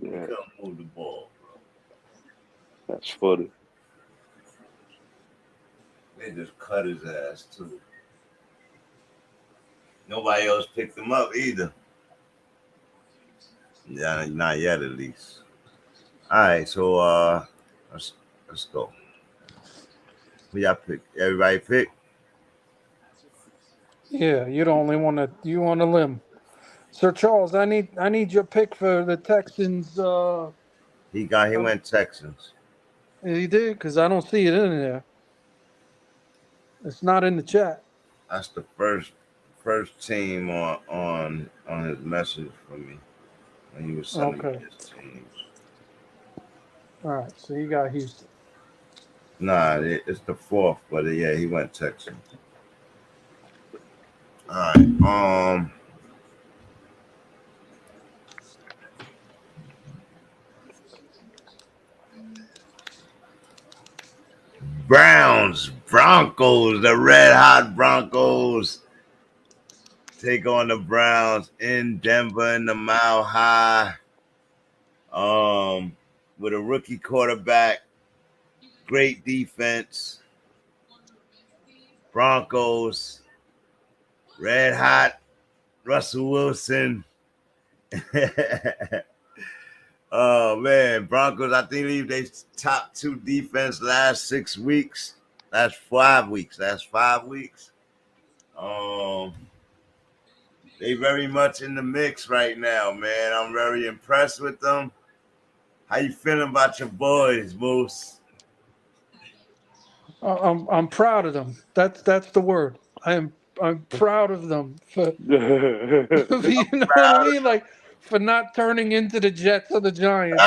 couldn't move the ball, bro. That's funny. They just cut his ass, too. Nobody else picked him up either. Yeah, not yet, at least. All right, so let's go. Who y'all pick? Everybody pick? Yeah, you're the only one that you on a limb. Sir Charles, I need your pick for the Texans. He went Texans. He did, because I don't see it in there. It's not in the chat. That's the first team on his message for me when he was sending me his teams. All right, so you got Houston. Nah, it's the 4th, but yeah, he went Texans. All right, Broncos, the red hot Broncos take on the Browns in Denver in the Mile High. With a rookie quarterback, great defense. Broncos, red hot, Russell Wilson. Oh man, Broncos, I think leave they top 2 defense last 6 weeks. That's 5 weeks. They very much in the mix right now, man. I'm very impressed with them. How you feeling about your boys, Moose? I'm proud of them. That's the word. I'm proud of them for you know what I mean, like for not turning into the Jets or the Giants.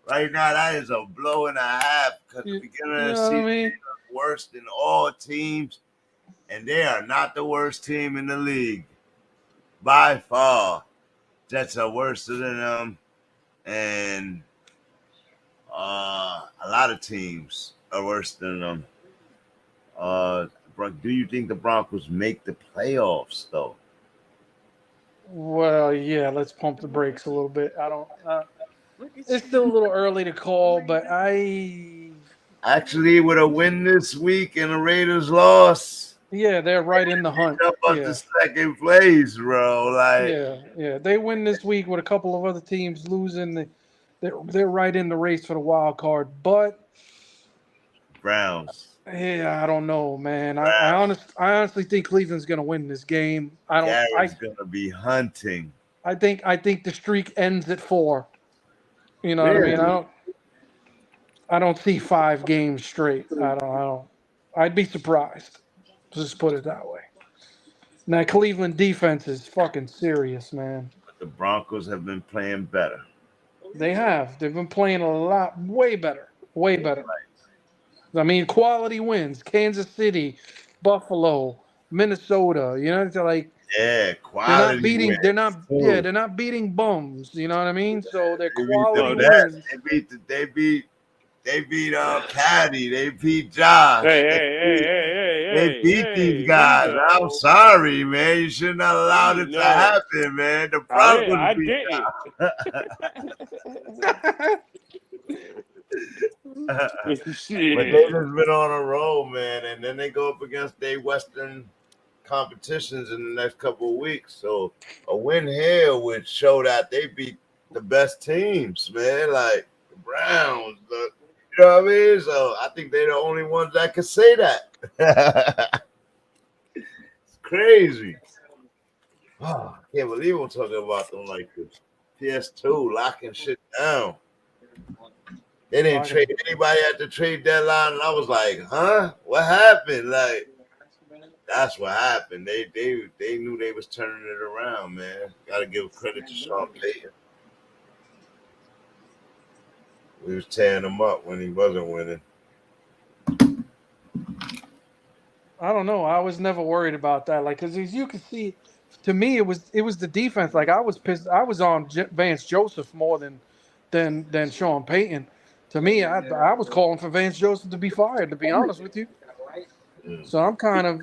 Right now, that is a blow and a half. Because the beginning of the season, worse than all teams, and they are not the worst team in the league. By far. Jets are worse than them, and a lot of teams are worse than them. Do you think the Broncos make the playoffs, though? Well, yeah, let's pump the brakes a little bit. I don't. It's still a little early to call, but Actually, with a win this week and the Raiders loss, yeah, they're right in the hunt. up Yeah. to second place, bro. Yeah. They win this week with a couple of other teams losing. They're right in the race for the wild card, but Browns. Yeah, I don't know, man. I honestly think Cleveland's gonna win this game. Garrett's gonna be hunting. I think the streak ends at 4. You know what I mean? I don't see 5 games straight. I don't. I'd be surprised. Just put it that way. Now Cleveland defense is fucking serious, man. But the Broncos have been playing better. They have. They've been playing a lot, way better. I mean, quality wins. Kansas City, Buffalo, Minnesota. You know, it's like quality. They're not beating bums. You know what I mean? So they're quality wins. They beat Caddy. They beat Josh. They beat these guys. I'm sorry, man. You shouldn't have allowed it to happen, man. The Broncos beat but they just been on a roll, man, and then they go up against their Western competitions in the next couple of weeks. So a win here would show that they beat the best teams, man, like the Browns. You know what I mean? So I think they're the only ones that can say that. It's crazy. Oh, I can't believe we're talking about them like this. PS2 locking shit down. They didn't trade anybody at the trade deadline, and I was like, huh? What happened? Like, that's what happened. They knew they was turning it around, man. Got to give credit to Sean Payton. We was tearing him up when he wasn't winning. I don't know. I was never worried about that. Like, because as you can see, to me, it was the defense. Like, I was pissed. I was on Vance Joseph more than Sean Payton. To me, I was calling for Vance Joseph to be fired, to be honest with you. So I'm kind of,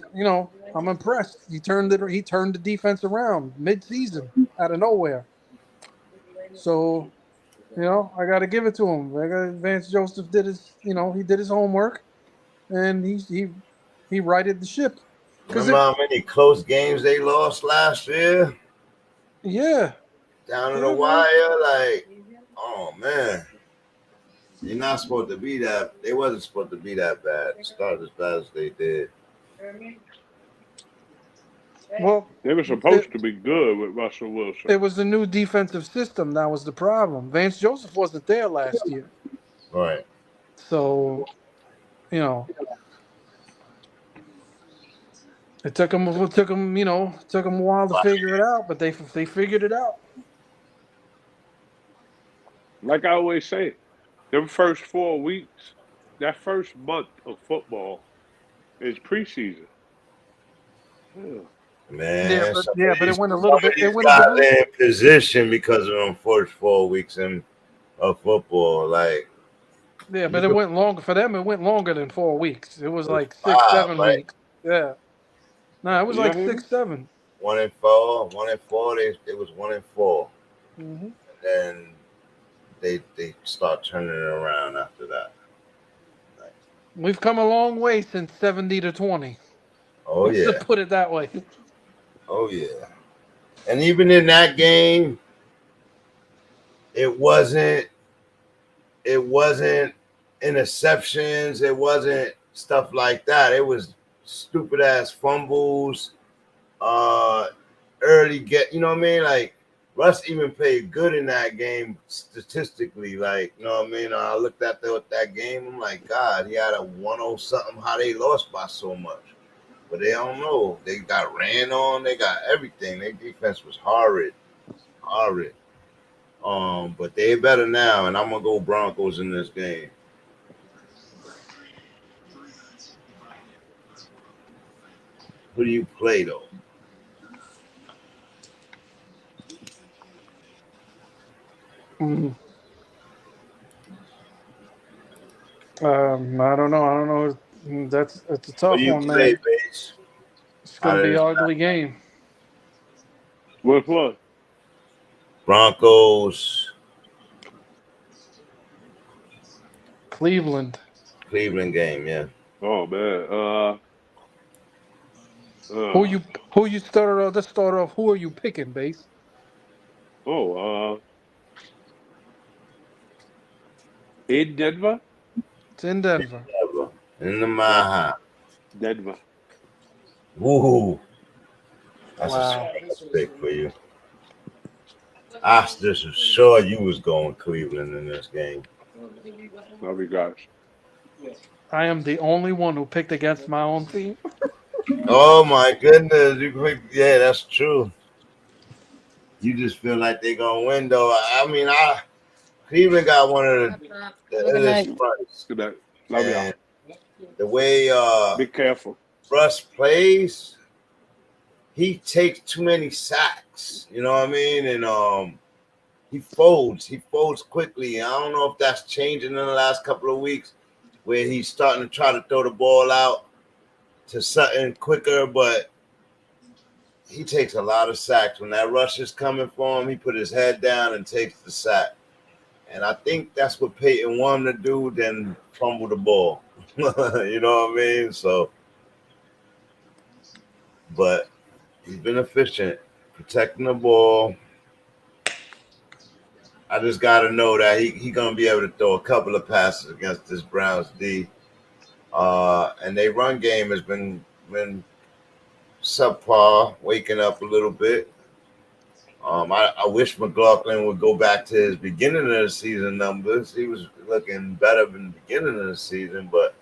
I'm impressed. He turned the defense around mid-season out of nowhere. So, I got to give it to him. Vance Joseph did his, he did his homework, and he righted the ship. Remember how many close games they lost last year? Yeah. Down to the wire, like, oh man. You're not supposed to be that. They wasn't supposed to be that bad. Start as bad as they did. Well, they were supposed to be good with Russell Wilson. It was the new defensive system that was the problem. Vance Joseph wasn't there last year. Right. So, it took them a while to figure it out, but they figured it out. Like I always say, them first 4 weeks, that first month of football is preseason. Yeah. Man, but it went a little bit. It went in position because of them first 4 weeks of football. Like, yeah, but it went longer for them. It went longer than 4 weeks. It was like 6, 7 weeks. Yeah. No, it was like 6, 7. 1-4. 1-4. It was 1-4. Mm-hmm. And then they start turning it around after that. Like, we've come a long way since 70-20. Oh yeah. Let's put it that way. Oh yeah. And even in that game, it wasn't interceptions. It wasn't stuff like that. It was stupid ass fumbles, early you know what I mean? Like, Russ even played good in that game statistically. Like, you know what I mean? I looked at that game. I'm like, God, he had a 1-0 something. How they lost by so much? But they don't know. They got ran on. They got everything. Their defense was horrid. But they're better now, and I'm gonna go Broncos in this game. Who do you play though? I don't know. I don't know. That's a Who tough do you one, play, man. base? It's Out gonna of be an this ugly game. Which one? Broncos, Cleveland. Cleveland game, yeah. Oh man. Who you started off? Let's start off. Who are you picking, base? In Denver? It's in Denver. In the Yeah. Maha. Denver. Woohoo. That's Wow. a surprise pick for you. I just was sure you was going Cleveland in this game. Love you guys. I am the only one who picked against my own team. Oh my goodness. Yeah, that's true. You just feel like they're gonna win though. I mean, Cleveland got one of the illest fronts. Good night. Love y'all. The way Be careful. Russ plays, he takes too many sacks. You know what I mean? And he folds quickly. I don't know if that's changing in the last couple of weeks, where he's starting to try to throw the ball out to Sutton quicker, but he takes a lot of sacks. When that rush is coming for him, he put his head down and takes the sack. And I think that's what Peyton wanted to do, then fumble the ball. You know what I mean? So, but he's been efficient, protecting the ball. I just got to know that he going to be able to throw a couple of passes against this Browns D. And their run game has been subpar, waking up a little bit. I wish McLaughlin would go back to his beginning of the season numbers. He was looking better in the beginning of the season, but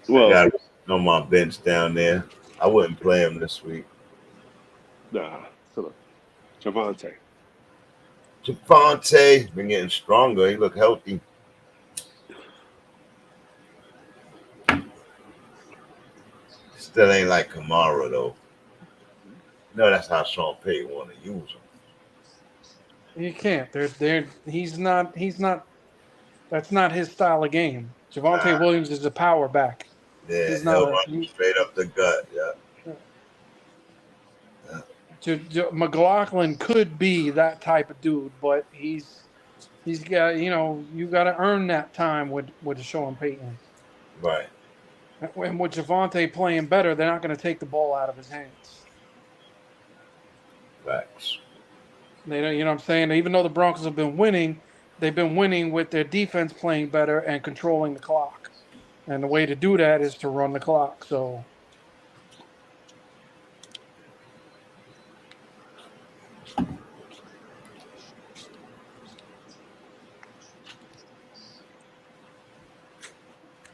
Well, I got on my bench down there. I wouldn't play him this week. Nah. Javonte been getting stronger. He look healthy. Still ain't like Kamara though. No, that's how Sean Payton want to use him. You can't. He's not. That's not his style of game. Javonte Williams is a power back. Yeah, He's he'll not run straight up the gut. Yeah. McLaughlin could be that type of dude, but he's got, you got to earn that time with Sean Payton. Right. And with Javonte playing better, they're not going to take the ball out of his hands. Facts. You know what I'm saying? Even though the Broncos have been winning, they've been winning with their defense playing better and controlling the clock. And the way to do that is to run the clock. So.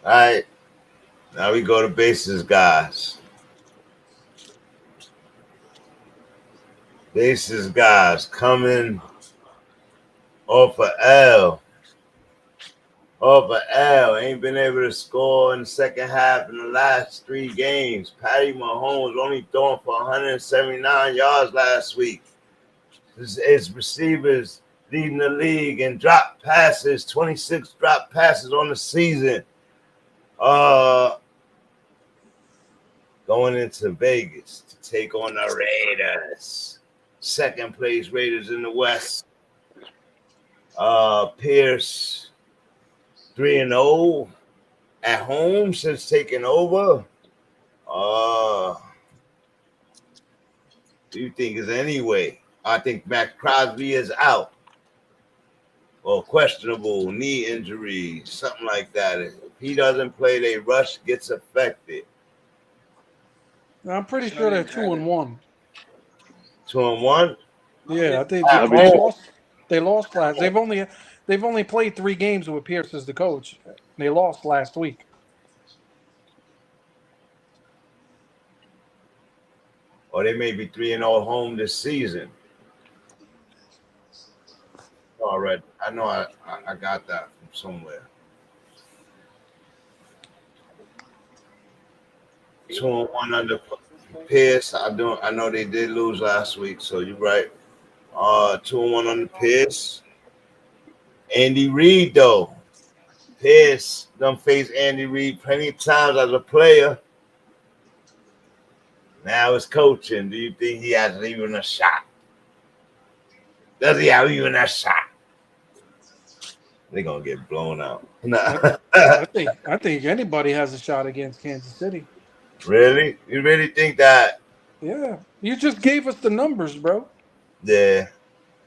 All right. Now we go to bases, guys. Bases, guys, coming off of L. Ain't been able to score in the second half in the last 3 games. Patty Mahomes only throwing for 179 yards last week. His receivers leading the league in drop passes, 26 drop passes on the season. Going into Vegas to take on the Raiders. Second place Raiders in the West. Pierce 3-0 at home since taking over. Do you think is any way? I think Matt Crosby is out or questionable knee injury, something like that. If he doesn't play, they rush gets affected. I'm pretty sure they're 2-1. 2-1. Yeah, I think they lost last. They've only played 3 games with Pierce as the coach. They lost last week. Or they may be 3-0 home this season. All right, I know I got that from somewhere. 2-1 under Pierce. I know they did lose last week, so you're right. 2-1 under Pierce. Andy Reid though. Pierce done faced Andy Reid plenty of times as a player. Now it's coaching. Do you think he has even a shot? Does he have even a shot? They're gonna get blown out. I think anybody has a shot against Kansas City. Really? You really think that? Yeah. You just gave us the numbers, bro. Yeah.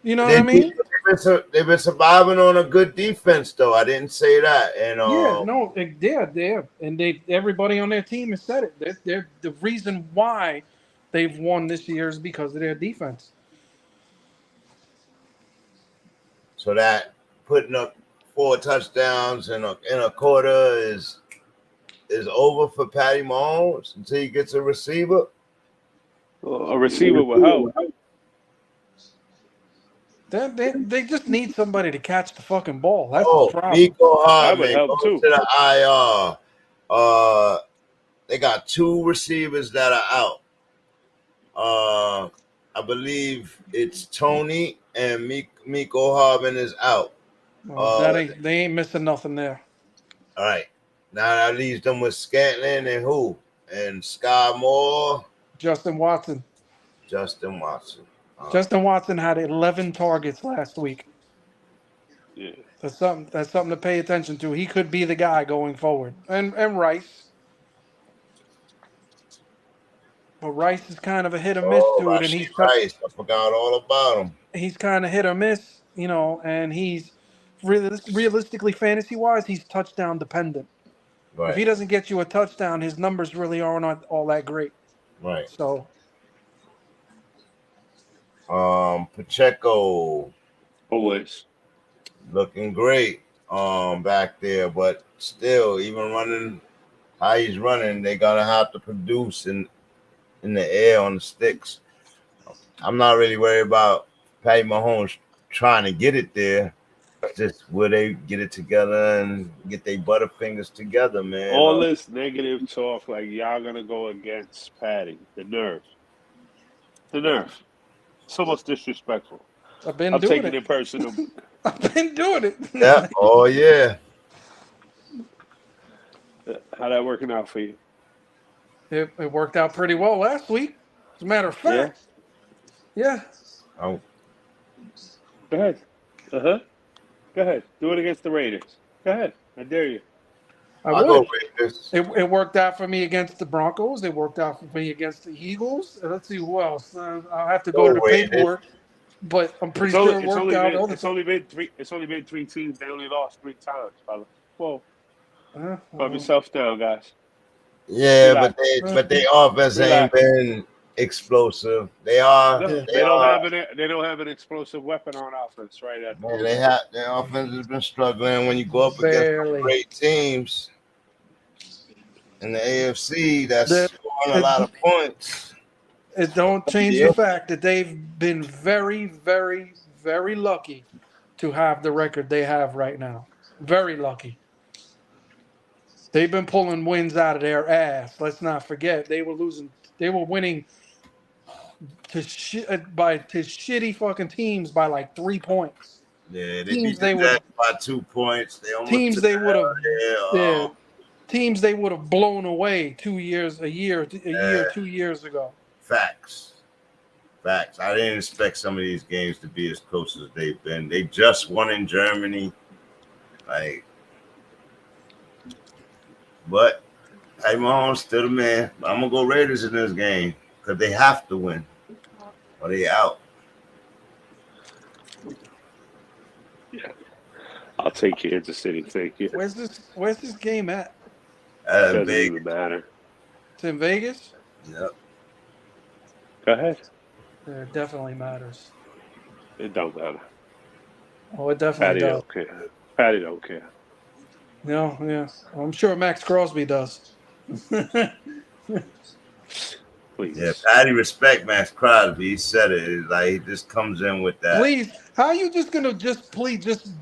You know what I mean? They've been surviving on a good defense, though. I didn't say that. And and everybody on their team has said it. They're the reason why they've won this year is because of their defense. So that putting up 4 touchdowns in a quarter is over for Patty Mahomes until he gets a receiver. Well, a receiver will help. They just need somebody to catch the fucking ball. That's the problem. Nico Hardman would help too. to the IR. They got 2 receivers that are out. I believe it's Tony and Miko Hardman is out. They ain't missing nothing there. All right. Now that leaves them with Scantling and who? And Sky Moore. Justin Watson. Justin Watson had 11 targets last week. Yeah. That's something to pay attention to. He could be the guy going forward. And Rice. But Rice is kind of a hit or miss dude, and he's Rice. I forgot all about him. He's kind of hit or miss, and he's realistically fantasy wise, he's touchdown dependent. Right. If he doesn't get you a touchdown, his numbers really are not all that great. Right. So Pacheco always looking great back there, but still, even running how he's running, they gotta have to produce in the air on the sticks. I'm not really worried about Patty Mahomes trying to get it there. Just will they get it together and get their butterfingers together, man? All this negative talk, like y'all gonna go against Patty. The nerve. It's almost disrespectful. I'm taking it personal. I've been doing it. Yeah. Oh yeah. How that working out for you? It worked out pretty well last week. As a matter of fact. Yeah. Oh. Go ahead. Go ahead. Do it against the Raiders. Go ahead. I dare you. I'll go Raiders. It worked out for me against the Broncos. It worked out for me against the Eagles. Let's see who else. I'll have to go to the paperwork. But I'm pretty sure it worked out. It's only been 3 teams. They only lost 3 times, brother. Whoa. Calm yourself down, guys. Yeah, but their offense ain't been explosive. They don't have an explosive weapon on offense right at the moment. Their offense has been struggling when you go up against great teams in the AFC that's scoring a lot of points. It don't change the fact that they've been very, very, very lucky to have the record they have right now. Very lucky. They've been pulling wins out of their ass. Let's not forget they were winning to shitty fucking teams by like 3 points. Yeah, they beat the Jets by 2 points. Teams they would have blown away 2 years, a year, 2 years ago. Facts. I didn't expect some of these games to be as close as they've been. They just won in Germany. But Patty Mahomes still the man. I'm gonna go Raiders in this game because they have to win, or they out. Yeah, I'll take Kansas City. Thank you. Where's this game at? Doesn't even matter. It's in Vegas. Yep. Go ahead. It definitely matters. It don't matter. Oh, it definitely does. Patty don't care. No, yeah. I'm sure Max Crosby does. Please. Yeah, Patty respect Max Crosby. He said it. It's like he just comes in with that. Please, how are you just gonna just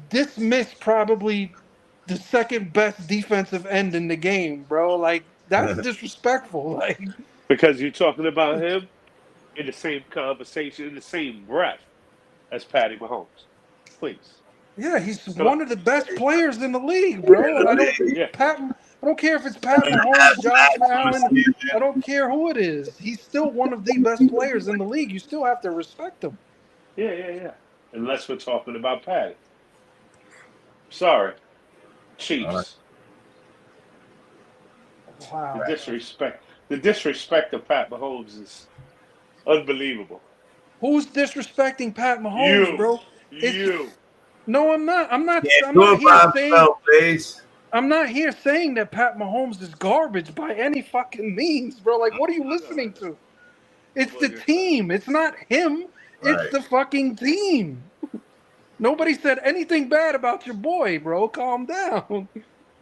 dismiss probably the second best defensive end in the game, bro? Like That's disrespectful. Like, Because you're talking about him in the same conversation, in the same breath as Patty Mahomes. Please. yeah, he's Come one on. of the best players in the league, bro. And I don't care if it's Pat Mahomes, Josh Allen. I don't care who it is. He's still one of the best players in the league. You still have to respect him. Yeah. Unless we're talking about Patty. Sorry. Chiefs. Wow. The disrespect of Pat Mahomes is unbelievable. Who's disrespecting Pat Mahomes, bro? No, I'm not. I'm not here saying that Pat Mahomes is garbage by any fucking means, bro. Like, what are you listening to? It's the team. It's not him. It's the fucking team. Nobody said anything bad about your boy, bro. Calm down.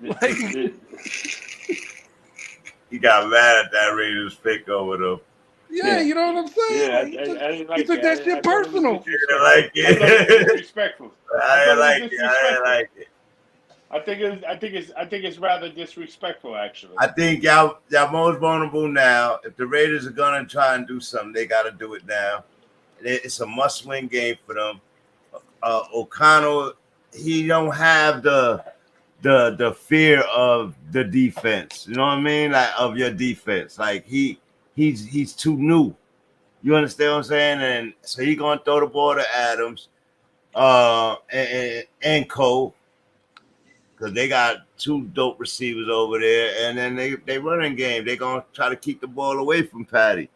Like, he got mad at that Raiders pick over though. Yeah, you know what I'm saying? Yeah, like, he took that shit personal. I didn't like it. Disrespectful. I didn't like it. I think it's rather disrespectful, actually. I think y'all most vulnerable now. If the Raiders are gonna try and do something, they got to do it now. It's a must-win game for them. O'Connell, he don't have the fear of the defense. You know what I mean? Like of your defense. Like he's too new. You understand what I'm saying? And so he's gonna throw the ball to Adams, and Cole. Because they got two dope receivers over there, and then they running game. They're going to try to keep the ball away from Patty.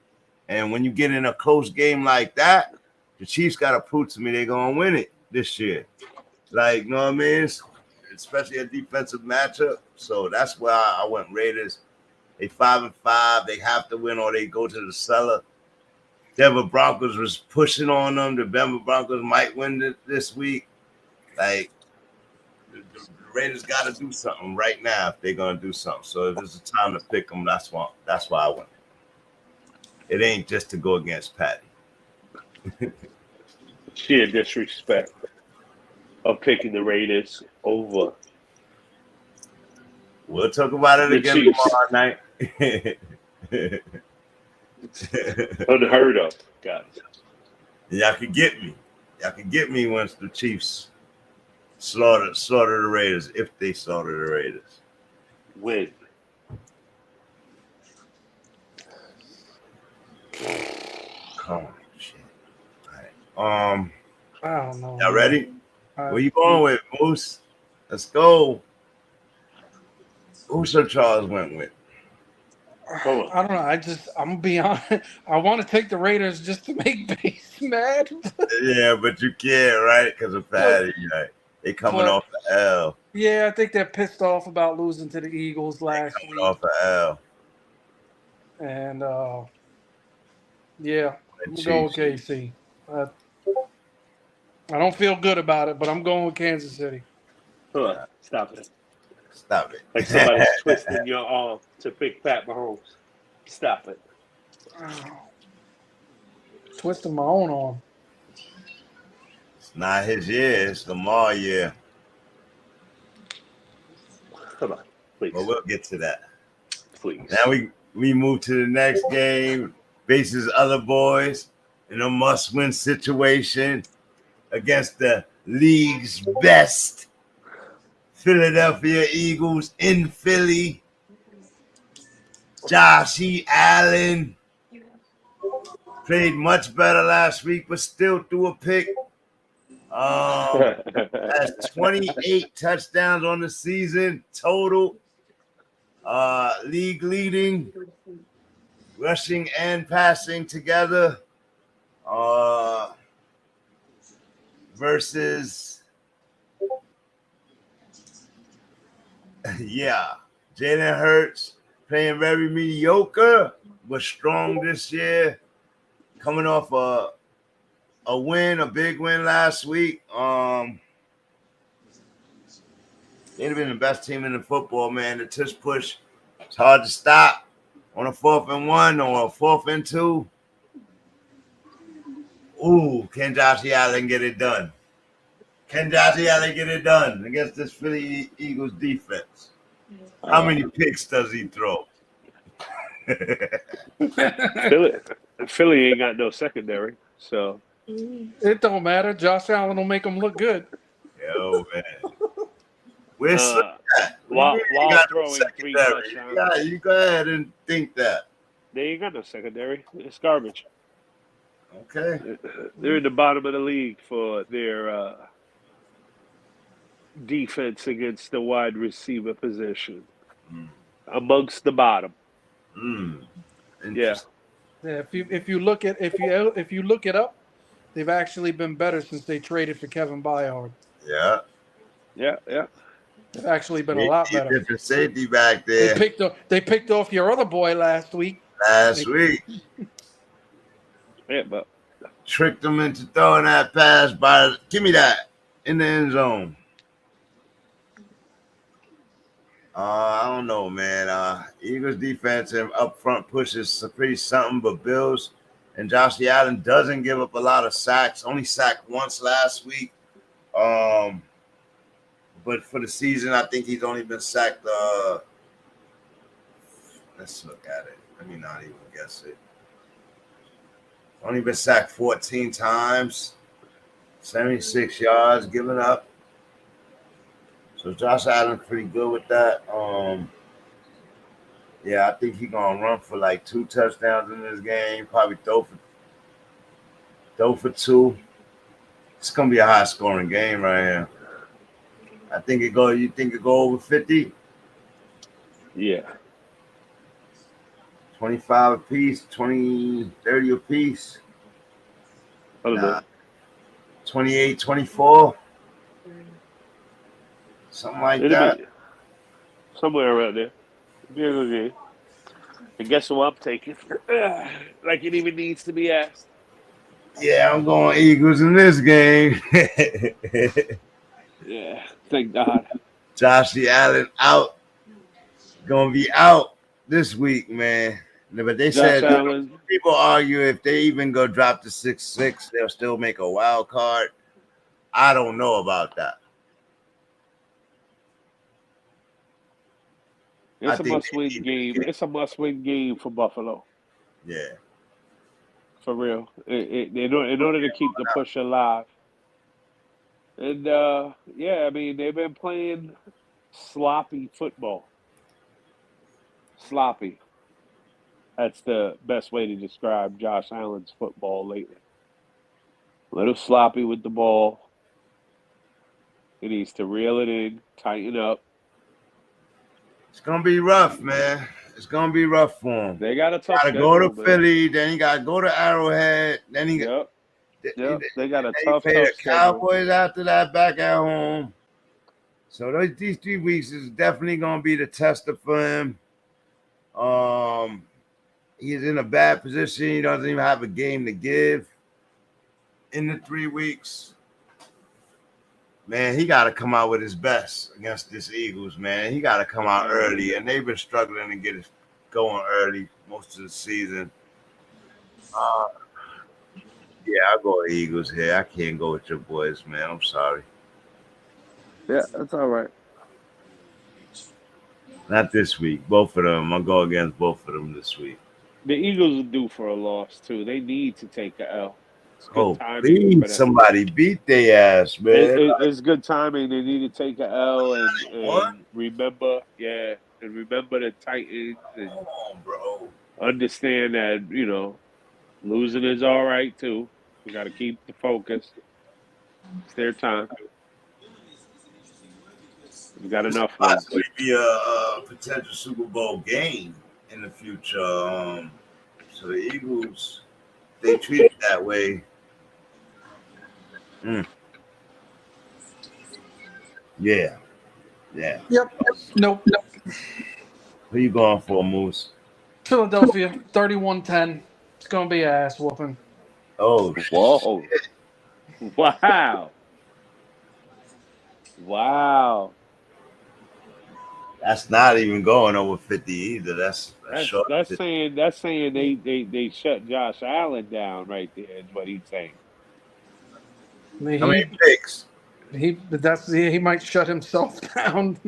And when you get in a close game like that, the Chiefs got to prove to me they're going to win it this year. Like, you know what I mean? Especially a defensive matchup. So that's why I went Raiders. They 5-5. They have to win or they go to the cellar. Denver Broncos was pushing on them. The Denver Broncos might win this week. Like, Raiders got to do something right now if they're gonna do something. So if it's a time to pick them, that's why I went. It ain't just to go against Patty. Sheer disrespect of picking the Raiders over. We'll talk about it again tomorrow night. Unheard of, guys. Y'all can get me. Y'all can get me once the Chiefs slaughter the Raiders, if they slaughter the Raiders. Win. Come on, shit. All right. I don't know. Y'all ready? Where you going with, Moose? Let's go. Who Sir Charles went with? I don't know. I'm gonna be honest. I want to take the Raiders just to make Base mad. Yeah, but you can't, right? Because of Patty, right? They coming off the L. Yeah, I think they're pissed off about losing to the Eagles last week. Off the L. And yeah, I'm going with KC. I don't feel good about it, but I'm going with Kansas City. Hold on. Stop it. Like somebody's twisting your arm to pick Pat Mahomes. Stop it. Twisting my own arm. Not his year, it's Lamar year. Come on, please. But we'll get to that. Please. Now we move to the next game. Faces other boys in a must-win situation against the league's best Philadelphia Eagles in Philly. Josh Allen played much better last week, but still threw a pick. Has 28 touchdowns on the season total. League leading, rushing and passing together. Versus, Jalen Hurts playing very mediocre, but strong this year. Coming off a win, a big win last week. They'd have been the best team in the football, man. The tush push, it's hard to stop on a 4th and 1 or a 4th and 2. Ooh, can Josh Allen get it done? Can Josh Allen get it done against this Philly Eagles defense? How many picks does he throw? Philly ain't got no secondary, so It don't matter. Josh Allen will make them look good. Yo, man. Where's Slick at? while got throwing no 3 secondary. touchdowns. Yeah, you go ahead and think that. They ain't got no secondary. It's garbage. Okay. They're in the bottom of the league for their defense against the wide receiver position. Amongst the bottom. Yeah. Yeah, if you look it up, they've actually been better since they traded for Kevin Byard. Yeah. They've actually been a lot better. Different safety back there. They picked off your other boy last week. Yeah, but tricked them into throwing that pass give me that in the end zone. I don't know, man. Eagles defense and up front pushes pretty something, but Bills and Josh Allen doesn't give up a lot of sacks. Only sacked once last week. But for the season, I think he's only been sacked. Let's look at it. Let me not even guess it. Only been sacked 14 times, 76 yards given up. So Josh Allen pretty good with that. Yeah, I think he's gonna run for like 2 touchdowns in this game. Probably throw for 2. It's gonna be a high scoring game right here. I think it go. You think it go over 50? Yeah. 25 apiece, 20, 30 apiece. 28, 24. Something like that. Somewhere around there. Yeah. And guess who I'm taking? Like it even needs to be asked. Yeah, I'm going Eagles in this game. Yeah, thank God. Josh Allen out. Gonna be out this week, man. But they said people argue if they even go drop to 6-6, they'll still make a wild card. I don't know about that. It's a must-win game. It's a must-win game for Buffalo. Yeah. For real. In order to keep the push alive. And, yeah, I mean, they've been playing sloppy football. Sloppy. That's the best way to describe Josh Allen's football lately. A little sloppy with the ball. He needs to reel it in, tighten up. It's going to be rough, man. It's going to be rough for him. They got a tough schedule. Got to go to Philly, then he got to go to Arrowhead. Then he Yep. They got a tough the Cowboys schedule. after that back at home. So these 3 weeks is definitely going to be the tester for him. He's in a bad position. He doesn't even have a game to give in the 3 weeks. Man, he got to come out with his best against this Eagles, man. He got to come out early, and they've been struggling to get it going early most of the season. Yeah, I'll go Eagles here. I can't go with your boys, man. I'm sorry. Yeah, that's all right. Not this week. Both of them. I'll go against both of them this week. The Eagles are due for a loss, too. They need to take an L. Please, somebody beat their ass, man. It's good timing. They need to take an L and remember, and remember the Titans and understand that, you know, losing is all right, too. We got to keep the focus. It's their time. We got enough. Possibly be a potential Super Bowl game in the future. So the Eagles, they treat it that way. Yeah. Yep. Nope. Who you going for, Moose? Philadelphia, 31-10. It's going to be an ass whooping. Oh, whoa. Wow. That's not even going over 50 either. That's saying they shut Josh Allen down right there is what he's saying. I mean, how many picks? He might shut himself down.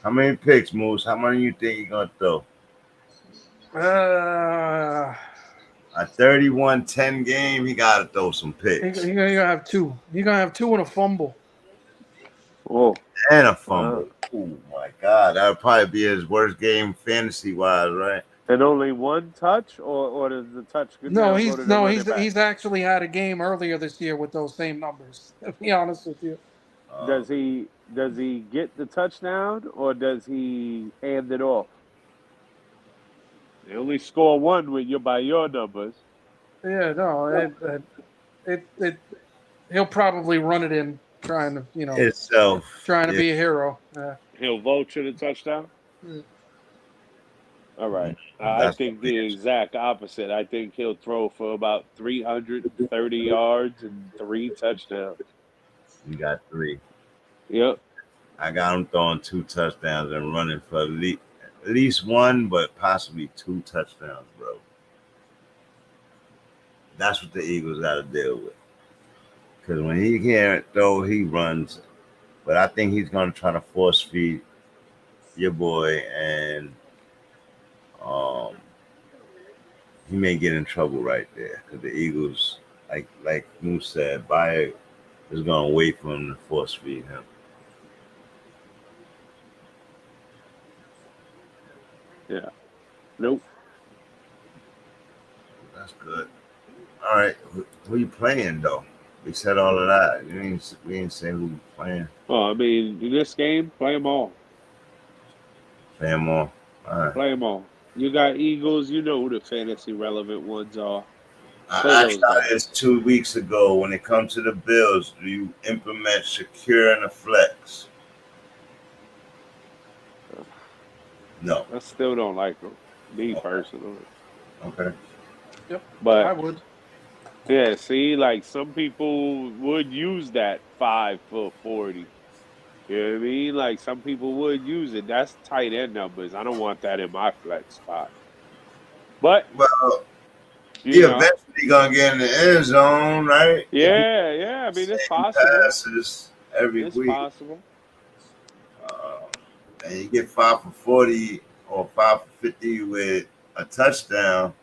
How many picks, Moose? How many you think he's gonna throw? Uh, A 31-10 game, he got to throw some picks. He's gonna have two. He's gonna have two and a fumble. Oh, And a fumble. Oh my God, that would probably be his worst game fantasy-wise, right? and only one touch, or does the touch No, go to the running back? he's actually had a game earlier this year with those same numbers. To be honest with you. Does he get the touchdown, or does he hand it off? They only score one when you're by your numbers. Yeah, no, he'll probably run it in, trying to itself, trying to be a hero. Yeah. He'll vulture the touchdown. Yeah. All right. I think the exact opposite. I think he'll throw for about 330 yards and 3 touchdowns. You got 3. Yep. I got him throwing 2 touchdowns and running for at least 1, but possibly 2 touchdowns, bro. That's what the Eagles got to deal with. Because when he can't throw, he runs. But I think he's going to try to force feed your boy, and he may get in trouble right there. Because the Eagles, like Moose said, Bayer is going to wait for him to force feed him. Yeah. Nope. That's good. All right. Who you playing, though? We said all of that. We ain't say who we playing. Oh, I mean, in this game, play them all. Play them all. All right. Play them all. You got Eagles. You know who the fantasy relevant ones are. I asked you this 2 weeks ago. When it comes to the Bills, do you implement Shakir and the flex? No. I still don't like them. Me personally. Okay. Yep. But I would. Yeah, see, like some people would use that 5 for 40. You know what I mean? Like some people would use it. That's tight end numbers. I don't want that in my flex spot. But he eventually gonna get in the end zone, right? Yeah. I mean, it's possible. Passes every week. It's possible. And you get 5 for 40 or 5 for 50 with a touchdown.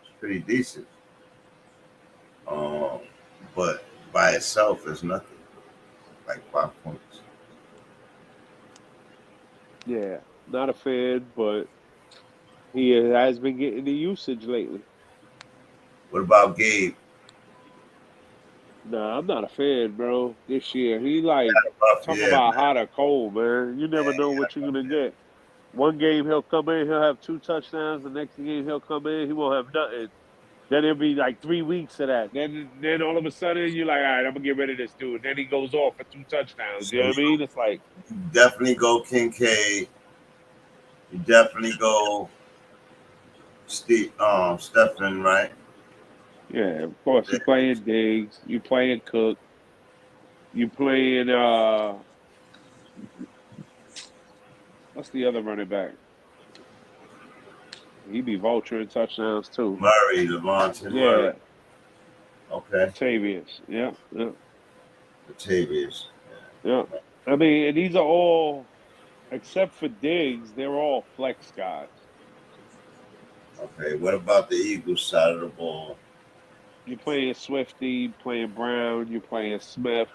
It's pretty decent. But by itself is nothing. Like 5 points. Yeah, not a fan, but he has been getting the usage lately. What about Gabe? Nah, I'm not a fan, bro. This year, he talking about hot or cold, man. You never know what you're gonna get. One game he'll come in, he'll have 2 touchdowns. The next game he'll come in, he won't have nothing. Then it'll be like 3 weeks of that. Then all of a sudden you're like, all right, I'm gonna get rid of this dude. Then he goes off for 2 touchdowns. You know what I mean? It's like you definitely go Kincaid. You definitely go Stephen, right? yeah, of course. You playing Diggs, you playing Cook, you playing what's the other running back? He be vulturing touchdowns too. Murray, Levante Murray. Okay. Latavius. Yeah. Latavius. Yeah. I mean, and these are all, except for Diggs, they're all flex guys. Okay. What about the Eagles side of the ball? You're playing Swifty, you're playing Brown, you're playing Smith.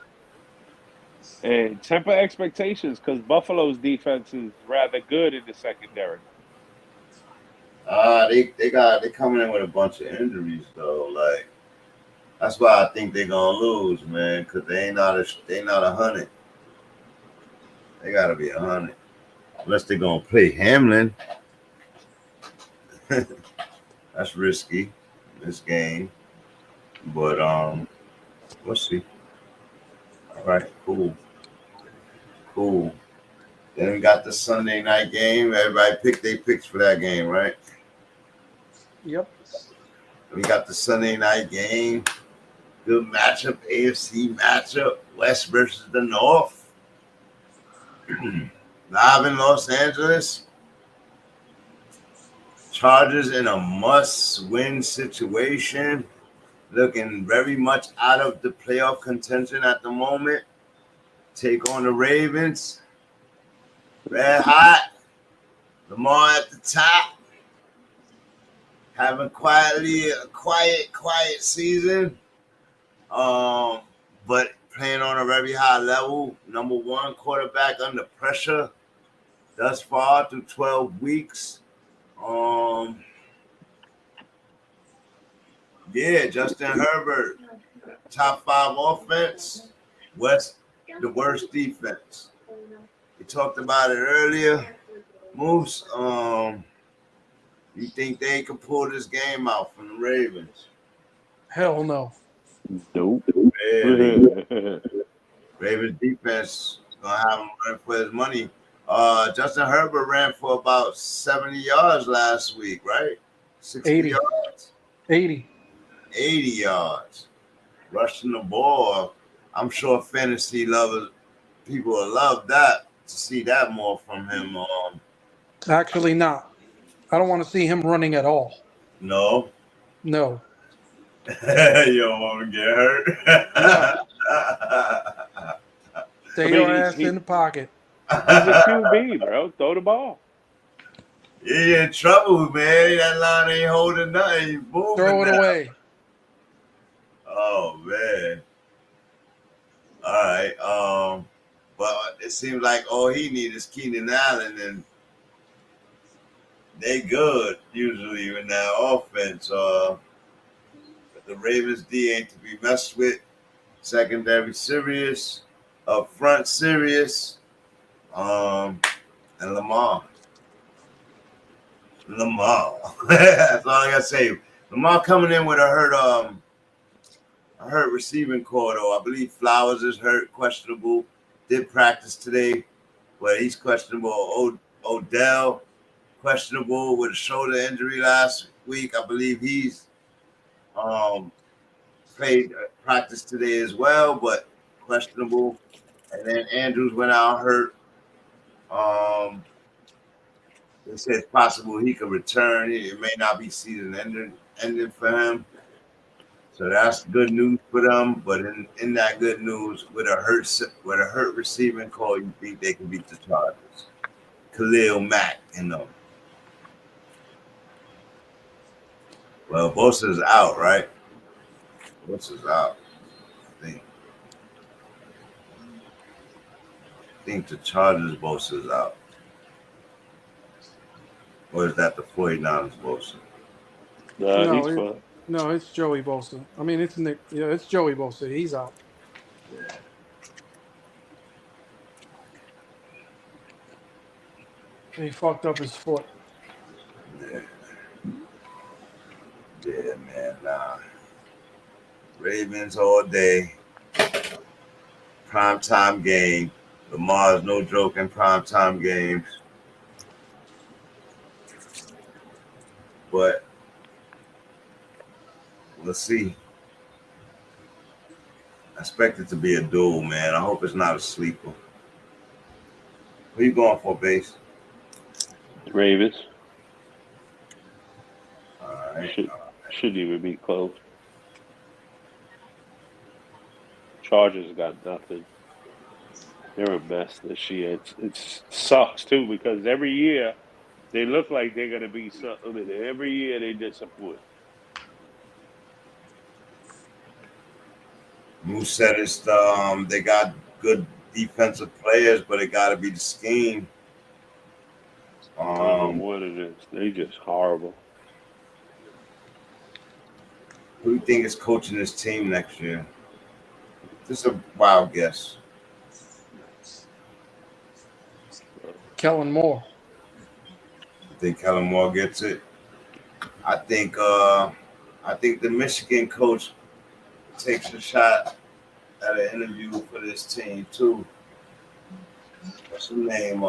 And temper expectations because Buffalo's defense is rather good in the secondary. They coming in with a bunch of injuries though. Like that's why I think they're gonna lose, man, because they not 100. They gotta be 100. Unless they're gonna play Hamlin. That's risky in this game. But we'll see. All right, cool. Then we got the Sunday night game. Everybody picked their picks for that game, right? Yep. We got the Sunday night game. Good matchup, AFC matchup. West versus the North. Live in Los Angeles. Chargers in a must-win situation. Looking very much out of the playoff contention at the moment. Take on the Ravens. Red hot. Lamar at the top. having quietly a quiet season. But playing on a very high level. Number one quarterback under pressure thus far through 12 weeks. Yeah, Justin Herbert, top 5 offense, West the worst defense. We talked about it earlier. Moose, you think they can pull this game out from the Ravens? Hell no. Nope. Really? Ravens defense gonna have him run for his money. Justin Herbert ran for about 70 yards last week, right? 60 80. yards. 80 yards. Rushing the ball. I'm sure fantasy lovers, people will love that, to see that more from him. Actually, not. I don't want to see him running at all. No. No. You don't want to get hurt? No. Stay your ass in the pocket. He's a QB, bro. Throw the ball. You're in trouble, man. That line ain't holding nothing. He's moving. Throw it now. away. Oh, man. All right. But it seems like all he needs is Keenan Allen, and they good usually in that offense. But the Ravens D ain't to be messed with. Secondary serious, up front serious, and Lamar. That's all I gotta say. Lamar coming in with a hurt receiving core though. I believe Flowers is hurt, questionable. Did practice today, but he's questionable. Odell, questionable with a shoulder injury last week. I believe he's played practice today as well, but questionable. And then Andrews went out hurt. They say it's possible he could return. It may not be season ending for him. So that's good news for them. But in that good news, with a hurt receiving call, you think they can beat the Chargers. Khalil Mack, Well, Bosa's out, right? Bosa's out. I think the Chargers Bosa's out. Or is that the 49ers Bosa? No, it's Joey Bosa. I mean, it's Nick. Yeah, it's Joey Bosa. He's out. Yeah. He fucked up his foot. Yeah. Yeah, man. Nah. Ravens all day. Primetime game. Lamar's no joke in primetime games. But let's see. I expect it to be a duel, man. I hope it's not a sleeper. Who you going for, Base? Ravens. All right. Shouldn't even be close. Chargers got nothing. They're a mess this year. It sucks too because every year they look like they're gonna be something, and every year they disappoint. Moose said it's they got good defensive players, but it got to be the scheme. I don't know what it is. They just horrible. Who do you think is coaching this team next year? Just a wild guess. Kellen Moore. I think Kellen Moore gets it. I think the Michigan coach takes a shot at an interview for this team too. What's his name?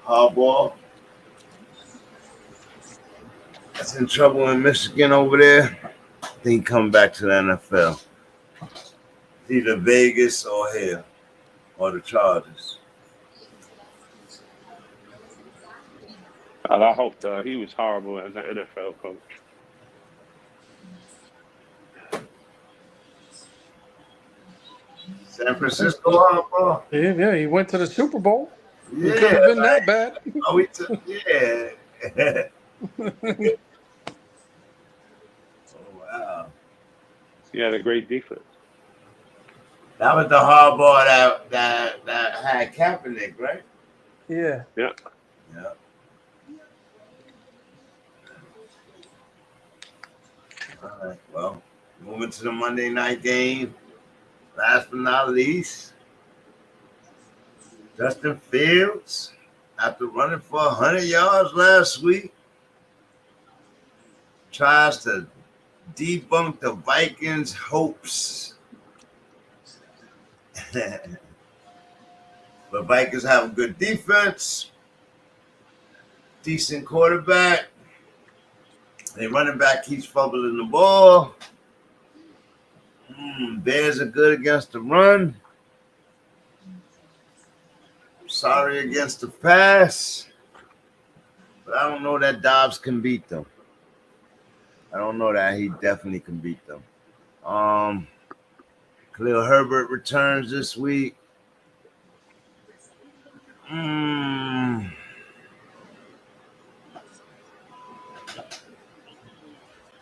Harbaugh. That's in trouble in Michigan over there. I think coming back to the NFL. Either Vegas or here, or the Chargers. I hope he was horrible as an NFL coach. San Francisco, Harbaugh. Yeah, he went to the Super Bowl. Yeah, it could have been that bad. Yeah. He had a great defense. That was the hard ball that had Kaepernick, right? Yeah. Yeah. Yeah. All right. Well, moving to the Monday night game. Last but not least, Justin Fields, after running for 100 yards last week, tries to debunk the Vikings' hopes. But Vikings have a good defense, decent quarterback. Their running back keeps fumbling the ball. Bears are good against the run. Sorry against the pass. But I don't know that Dobbs can beat them. I don't know that he definitely can beat them. Khalil Herbert returns this week.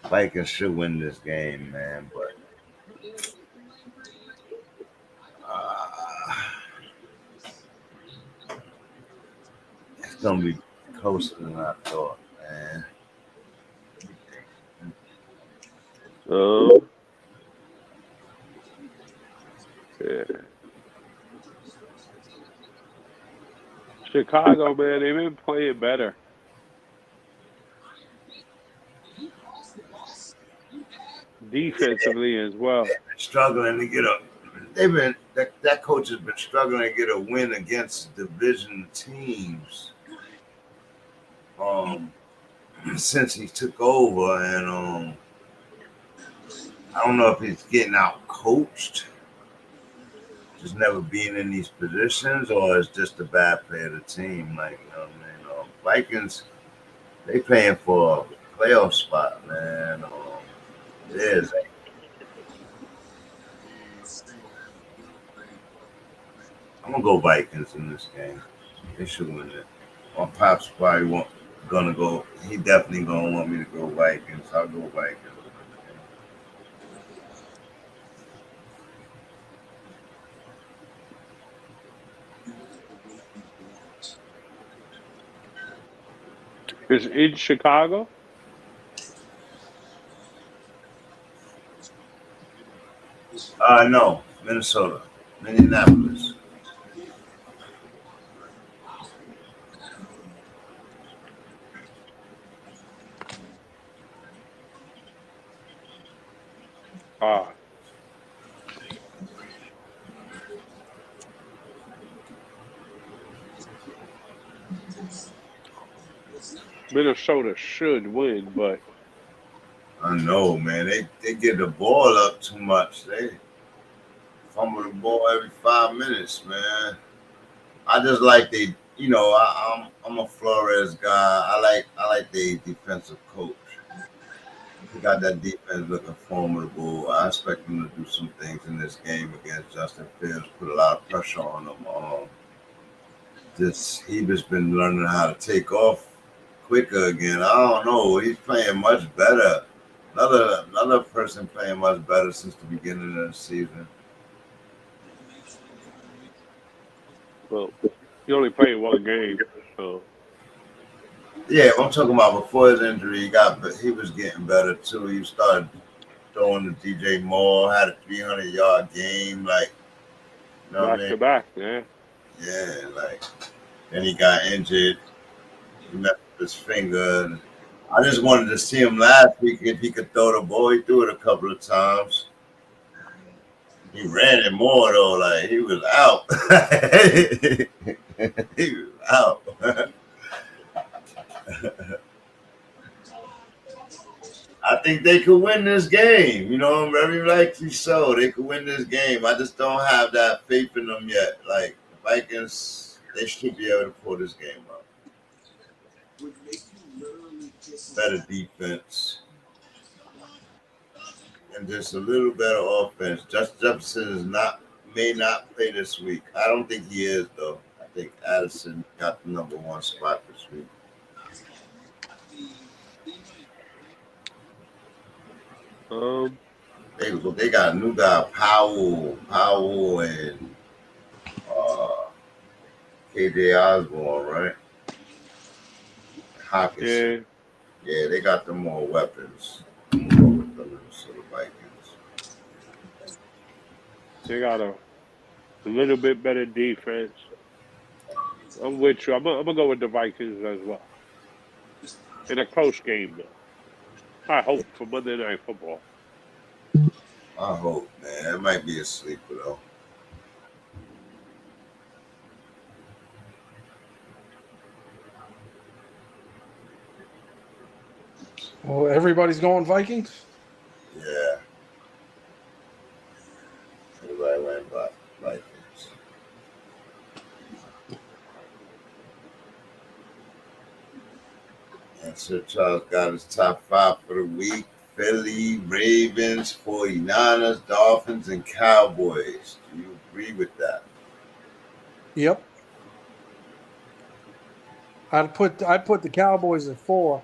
Vikings should win this game, man, but it's gonna be closer than I thought, man. Yeah. Chicago, man, they've been playing better. Defensively as well. Struggling to get that coach has been struggling to get a win against division teams since he took over, and I don't know if he's getting out coached, just never being in these positions, or it's just a bad play of the team. Like, you know what I mean? Vikings, they playing for a playoff spot, man. It is. I'm gonna go Vikings in this game. They should win it. My pops probably gonna go. He definitely gonna want me to go Vikings. I'll go Vikings. Is in Chicago? No, Minnesota, Minneapolis. Minnesota should win, but I know, man. They get the ball up too much. They fumble the ball every 5 minutes, man. I just like I'm a Flores guy. I like the defensive coach. He got that defense looking formidable. I expect him to do some things in this game against Justin Fields, put a lot of pressure on him. He just been learning how to take off quicker again. I don't know. He's playing much better. Another person playing much better since the beginning of the season. well, he only played one game, so Yeah, I'm talking about before his injury. He was getting better too. He started throwing to DJ Moore, had a 300-yard game, like, you know what I back mean? to back, yeah. Yeah, like, then he got injured. He messed up his finger. I just wanted to see him last week if he could throw the ball. He threw it a couple of times. He ran it more though, like he was out. He was out. I think they could win this game. You know, very likely so. They could win this game. I just don't have that faith in them yet. Like, the Vikings, they should be able to pull this game up. Better defense. And just a little better offense. Justin Jefferson may not play this week. I don't think he is, though. I think Addison got the number one spot this week. They got a new guy, Powell, and KJ Osborne, right? Hawkinson. Yeah, they got them more weapons. The Minnesota Vikings. They got a little bit better defense. I'm with you. I'm gonna go with the Vikings as well. In a close game, though. I hope for Monday Night Football. I hope, man. It might be a sleeper, though. Well, everybody's going Vikings? Yeah. Everybody went by Vikings. And Sir Charles got his top 5 for the week. Philly, Ravens, 49ers, Dolphins, and Cowboys. Do you agree with that? Yep. I'd put the Cowboys at 4.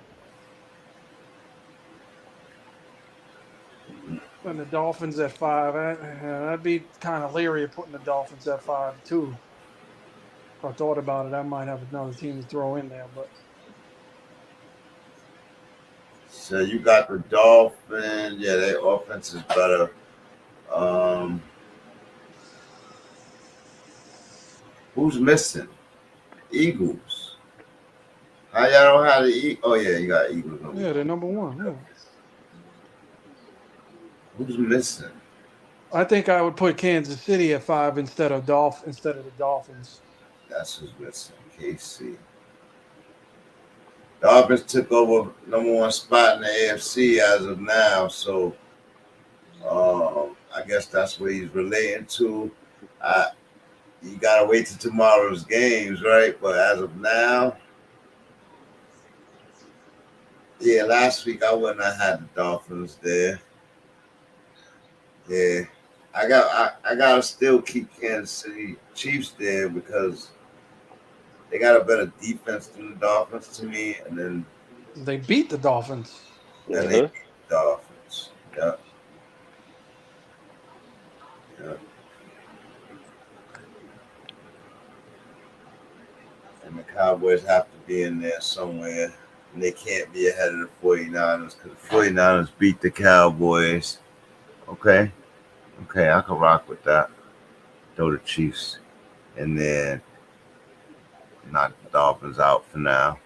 And the Dolphins at 5. I'd be kind of leery of putting the Dolphins at 5 too. If I thought about it, I might have another team to throw in there, but So you got the Dolphins. Yeah, their offense is better. Who's missing? Eagles. How y'all don't have the Eagles? Oh, yeah, you got Eagles. yeah, they're number 1. Yeah. Who's missing? I think I would put Kansas City at 5 instead of the Dolphins. That's who's missing. KC. Dolphins took over number 1 spot in the AFC as of now, so I guess that's what he's relating to. You gotta wait till tomorrow's games, right? But as of now, yeah, last week I wouldn't have had the Dolphins there. Yeah, I gotta still keep Kansas City Chiefs there because they got a better defense than the Dolphins to me, and then they beat the Dolphins. And they beat the Dolphins. Yeah. Yeah. And the Cowboys have to be in there somewhere. And they can't be ahead of the 49ers because the 49ers beat the Cowboys. Okay, I can rock with that. Throw the Chiefs. And then knock the Dolphins out for now.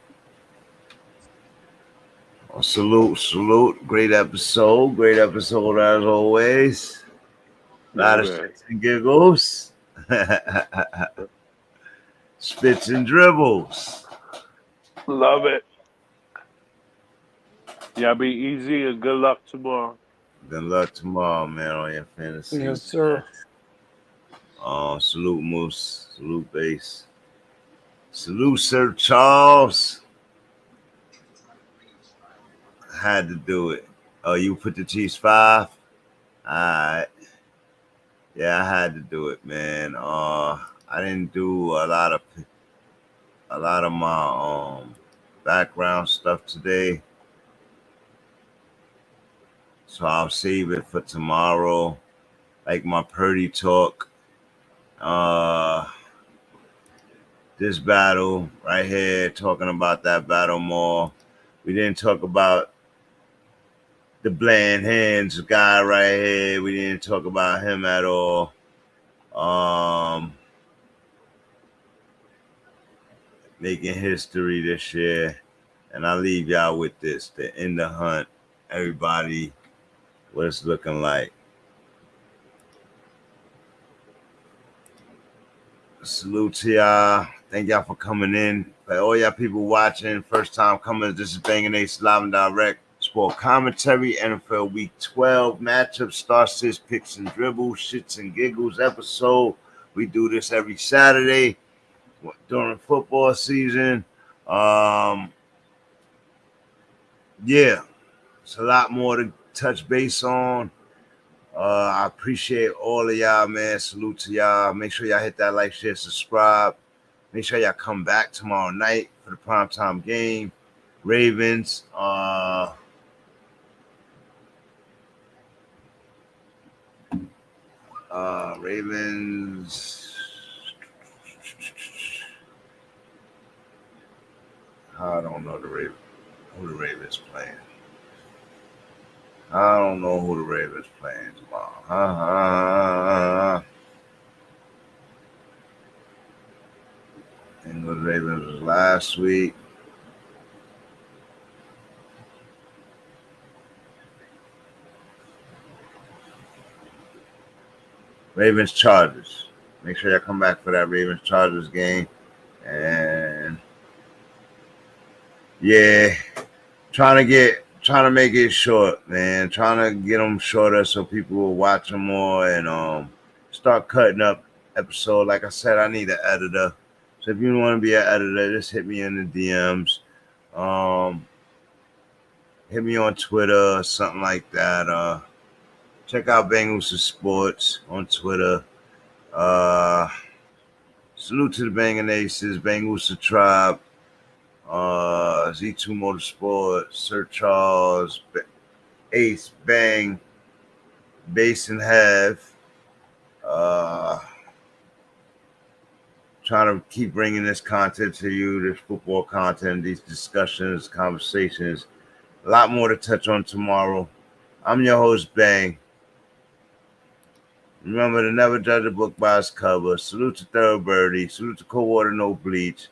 Well, salute. Great episode as always. A lot of shits and giggles. Spits and dribbles. Love it. Y'all be easy and good luck tomorrow. Good luck tomorrow, man, on your fantasy. Yes, sir. Salute Moose. Salute Base. Salute Sir Charles. Had to do it. Oh, you put the Chiefs 5? All right. Yeah, I had to do it, man. I didn't do a lot of my background stuff today. So I'll save it for tomorrow. Like my Purdy talk. This battle right here, talking about that battle more. We didn't talk about the bland hands guy right here. We didn't talk about him at all. Making history this year. And I'll leave y'all with this. The end of hunt. Everybody, what it's looking like. Salute to y'all. Thank y'all for coming in. For all y'all people watching, first time coming, this is BANGnACES LIVEnDIRECT. Sport commentary, NFL Week 12 matchup, star sits, picks and dribbles, shits and giggles episode. We do this every Saturday during football season. Yeah, it's a lot more to touch base on. I appreciate all of y'all, man. Salute to y'all. Make sure y'all hit that like, share, subscribe. Make sure y'all come back tomorrow night for the primetime game. Ravens. Ravens. I don't know who the Ravens playing. I don't know who the Ravens playing tomorrow. And the Ravens was last week. Ravens Chargers. Make sure y'all come back for that Ravens Chargers game. And yeah, trying to make it short, man. Trying to get them shorter so people will watch them more and start cutting up episode. Like I said, I need an editor. So if you want to be an editor, just hit me in the DMs. Hit me on Twitter or something like that. Check out BANGnACES Sports on Twitter. Salute to the BANGnACES, BANGnACES Tribe, Z2 Motorsports, Sir Charles, Ace, Bang, Base and Have. Trying to keep bringing this content to you, this football content, these discussions, conversations. A lot more to touch on tomorrow. I'm your host, Bang. Remember to never judge a book by its cover. Salute to Third Birdie. Salute to Cold Water, No Bleach.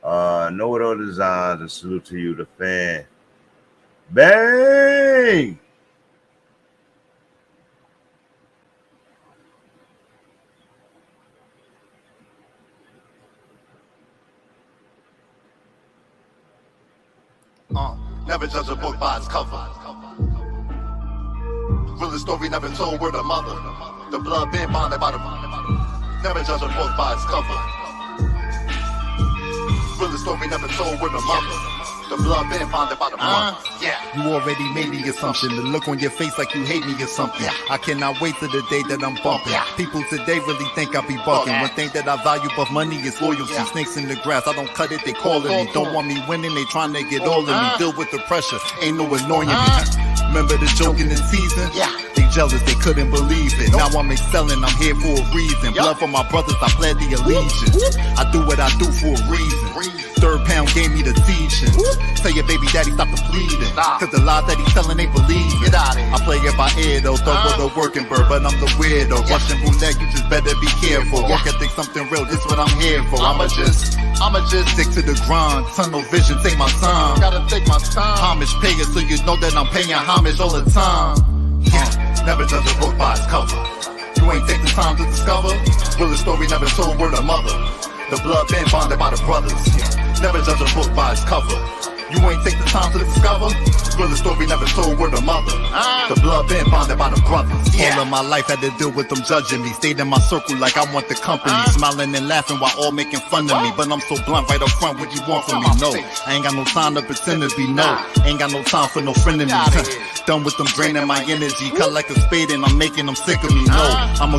Know It All Designs. And salute to you, the fan. Bang! Never judge a book by its cover. Realest story never told, word of mother. The blood been bonded by the. Never judge a book by its cover. Realest story never told, word of mother. The blood been bonded by the mother. Yeah. You already made the assumption. The look on your face like you hate me or something. I cannot wait till the day that I'm bumping. People today really think I be bucking. One thing that I value above money is loyalty. Snakes in the grass, I don't cut it, they calling me. Don't want me winning, they trying to get all of me. Deal with the pressure, ain't no annoying me. Remember the joke in the season? They jealous, they couldn't believe it. Now I'm excelling, I'm here for a reason. Blood for my brothers, I pledge the allegiance. I do what I do for a reason. Third pound gave me the teaching. Tell your baby daddy stop the pleading. Cause the lies that he's telling ain't believing. I play it by ear though, thug with a working bird, but I'm the weirdo. Russian roulette, you just better be careful. Work ethic, something real, this what I'm here for. I'ma just stick to the grind. Tunnel vision, take my time. Gotta take my time. Homage payer, so you know that I'm paying homage all the time. Never judge a book by its cover. You ain't take the time to discover. Will the story never told, word of mother. The blood been bonded by the brothers. Never judge a book by its cover. You ain't take the time to discover. Will the story never told, word of mother. The blood been bonded by the brothers. All of my life had to deal with them judging me. Stayed in my circle like I want the company. Smiling and laughing while all making fun of me. But I'm so blunt right up front, what you want from me? No, I ain't got no time to pretend to be no. Ain't got no time for no friend of me. Done with them draining my energy. Cut like a spade and I'm making them sick of me. No, I'm a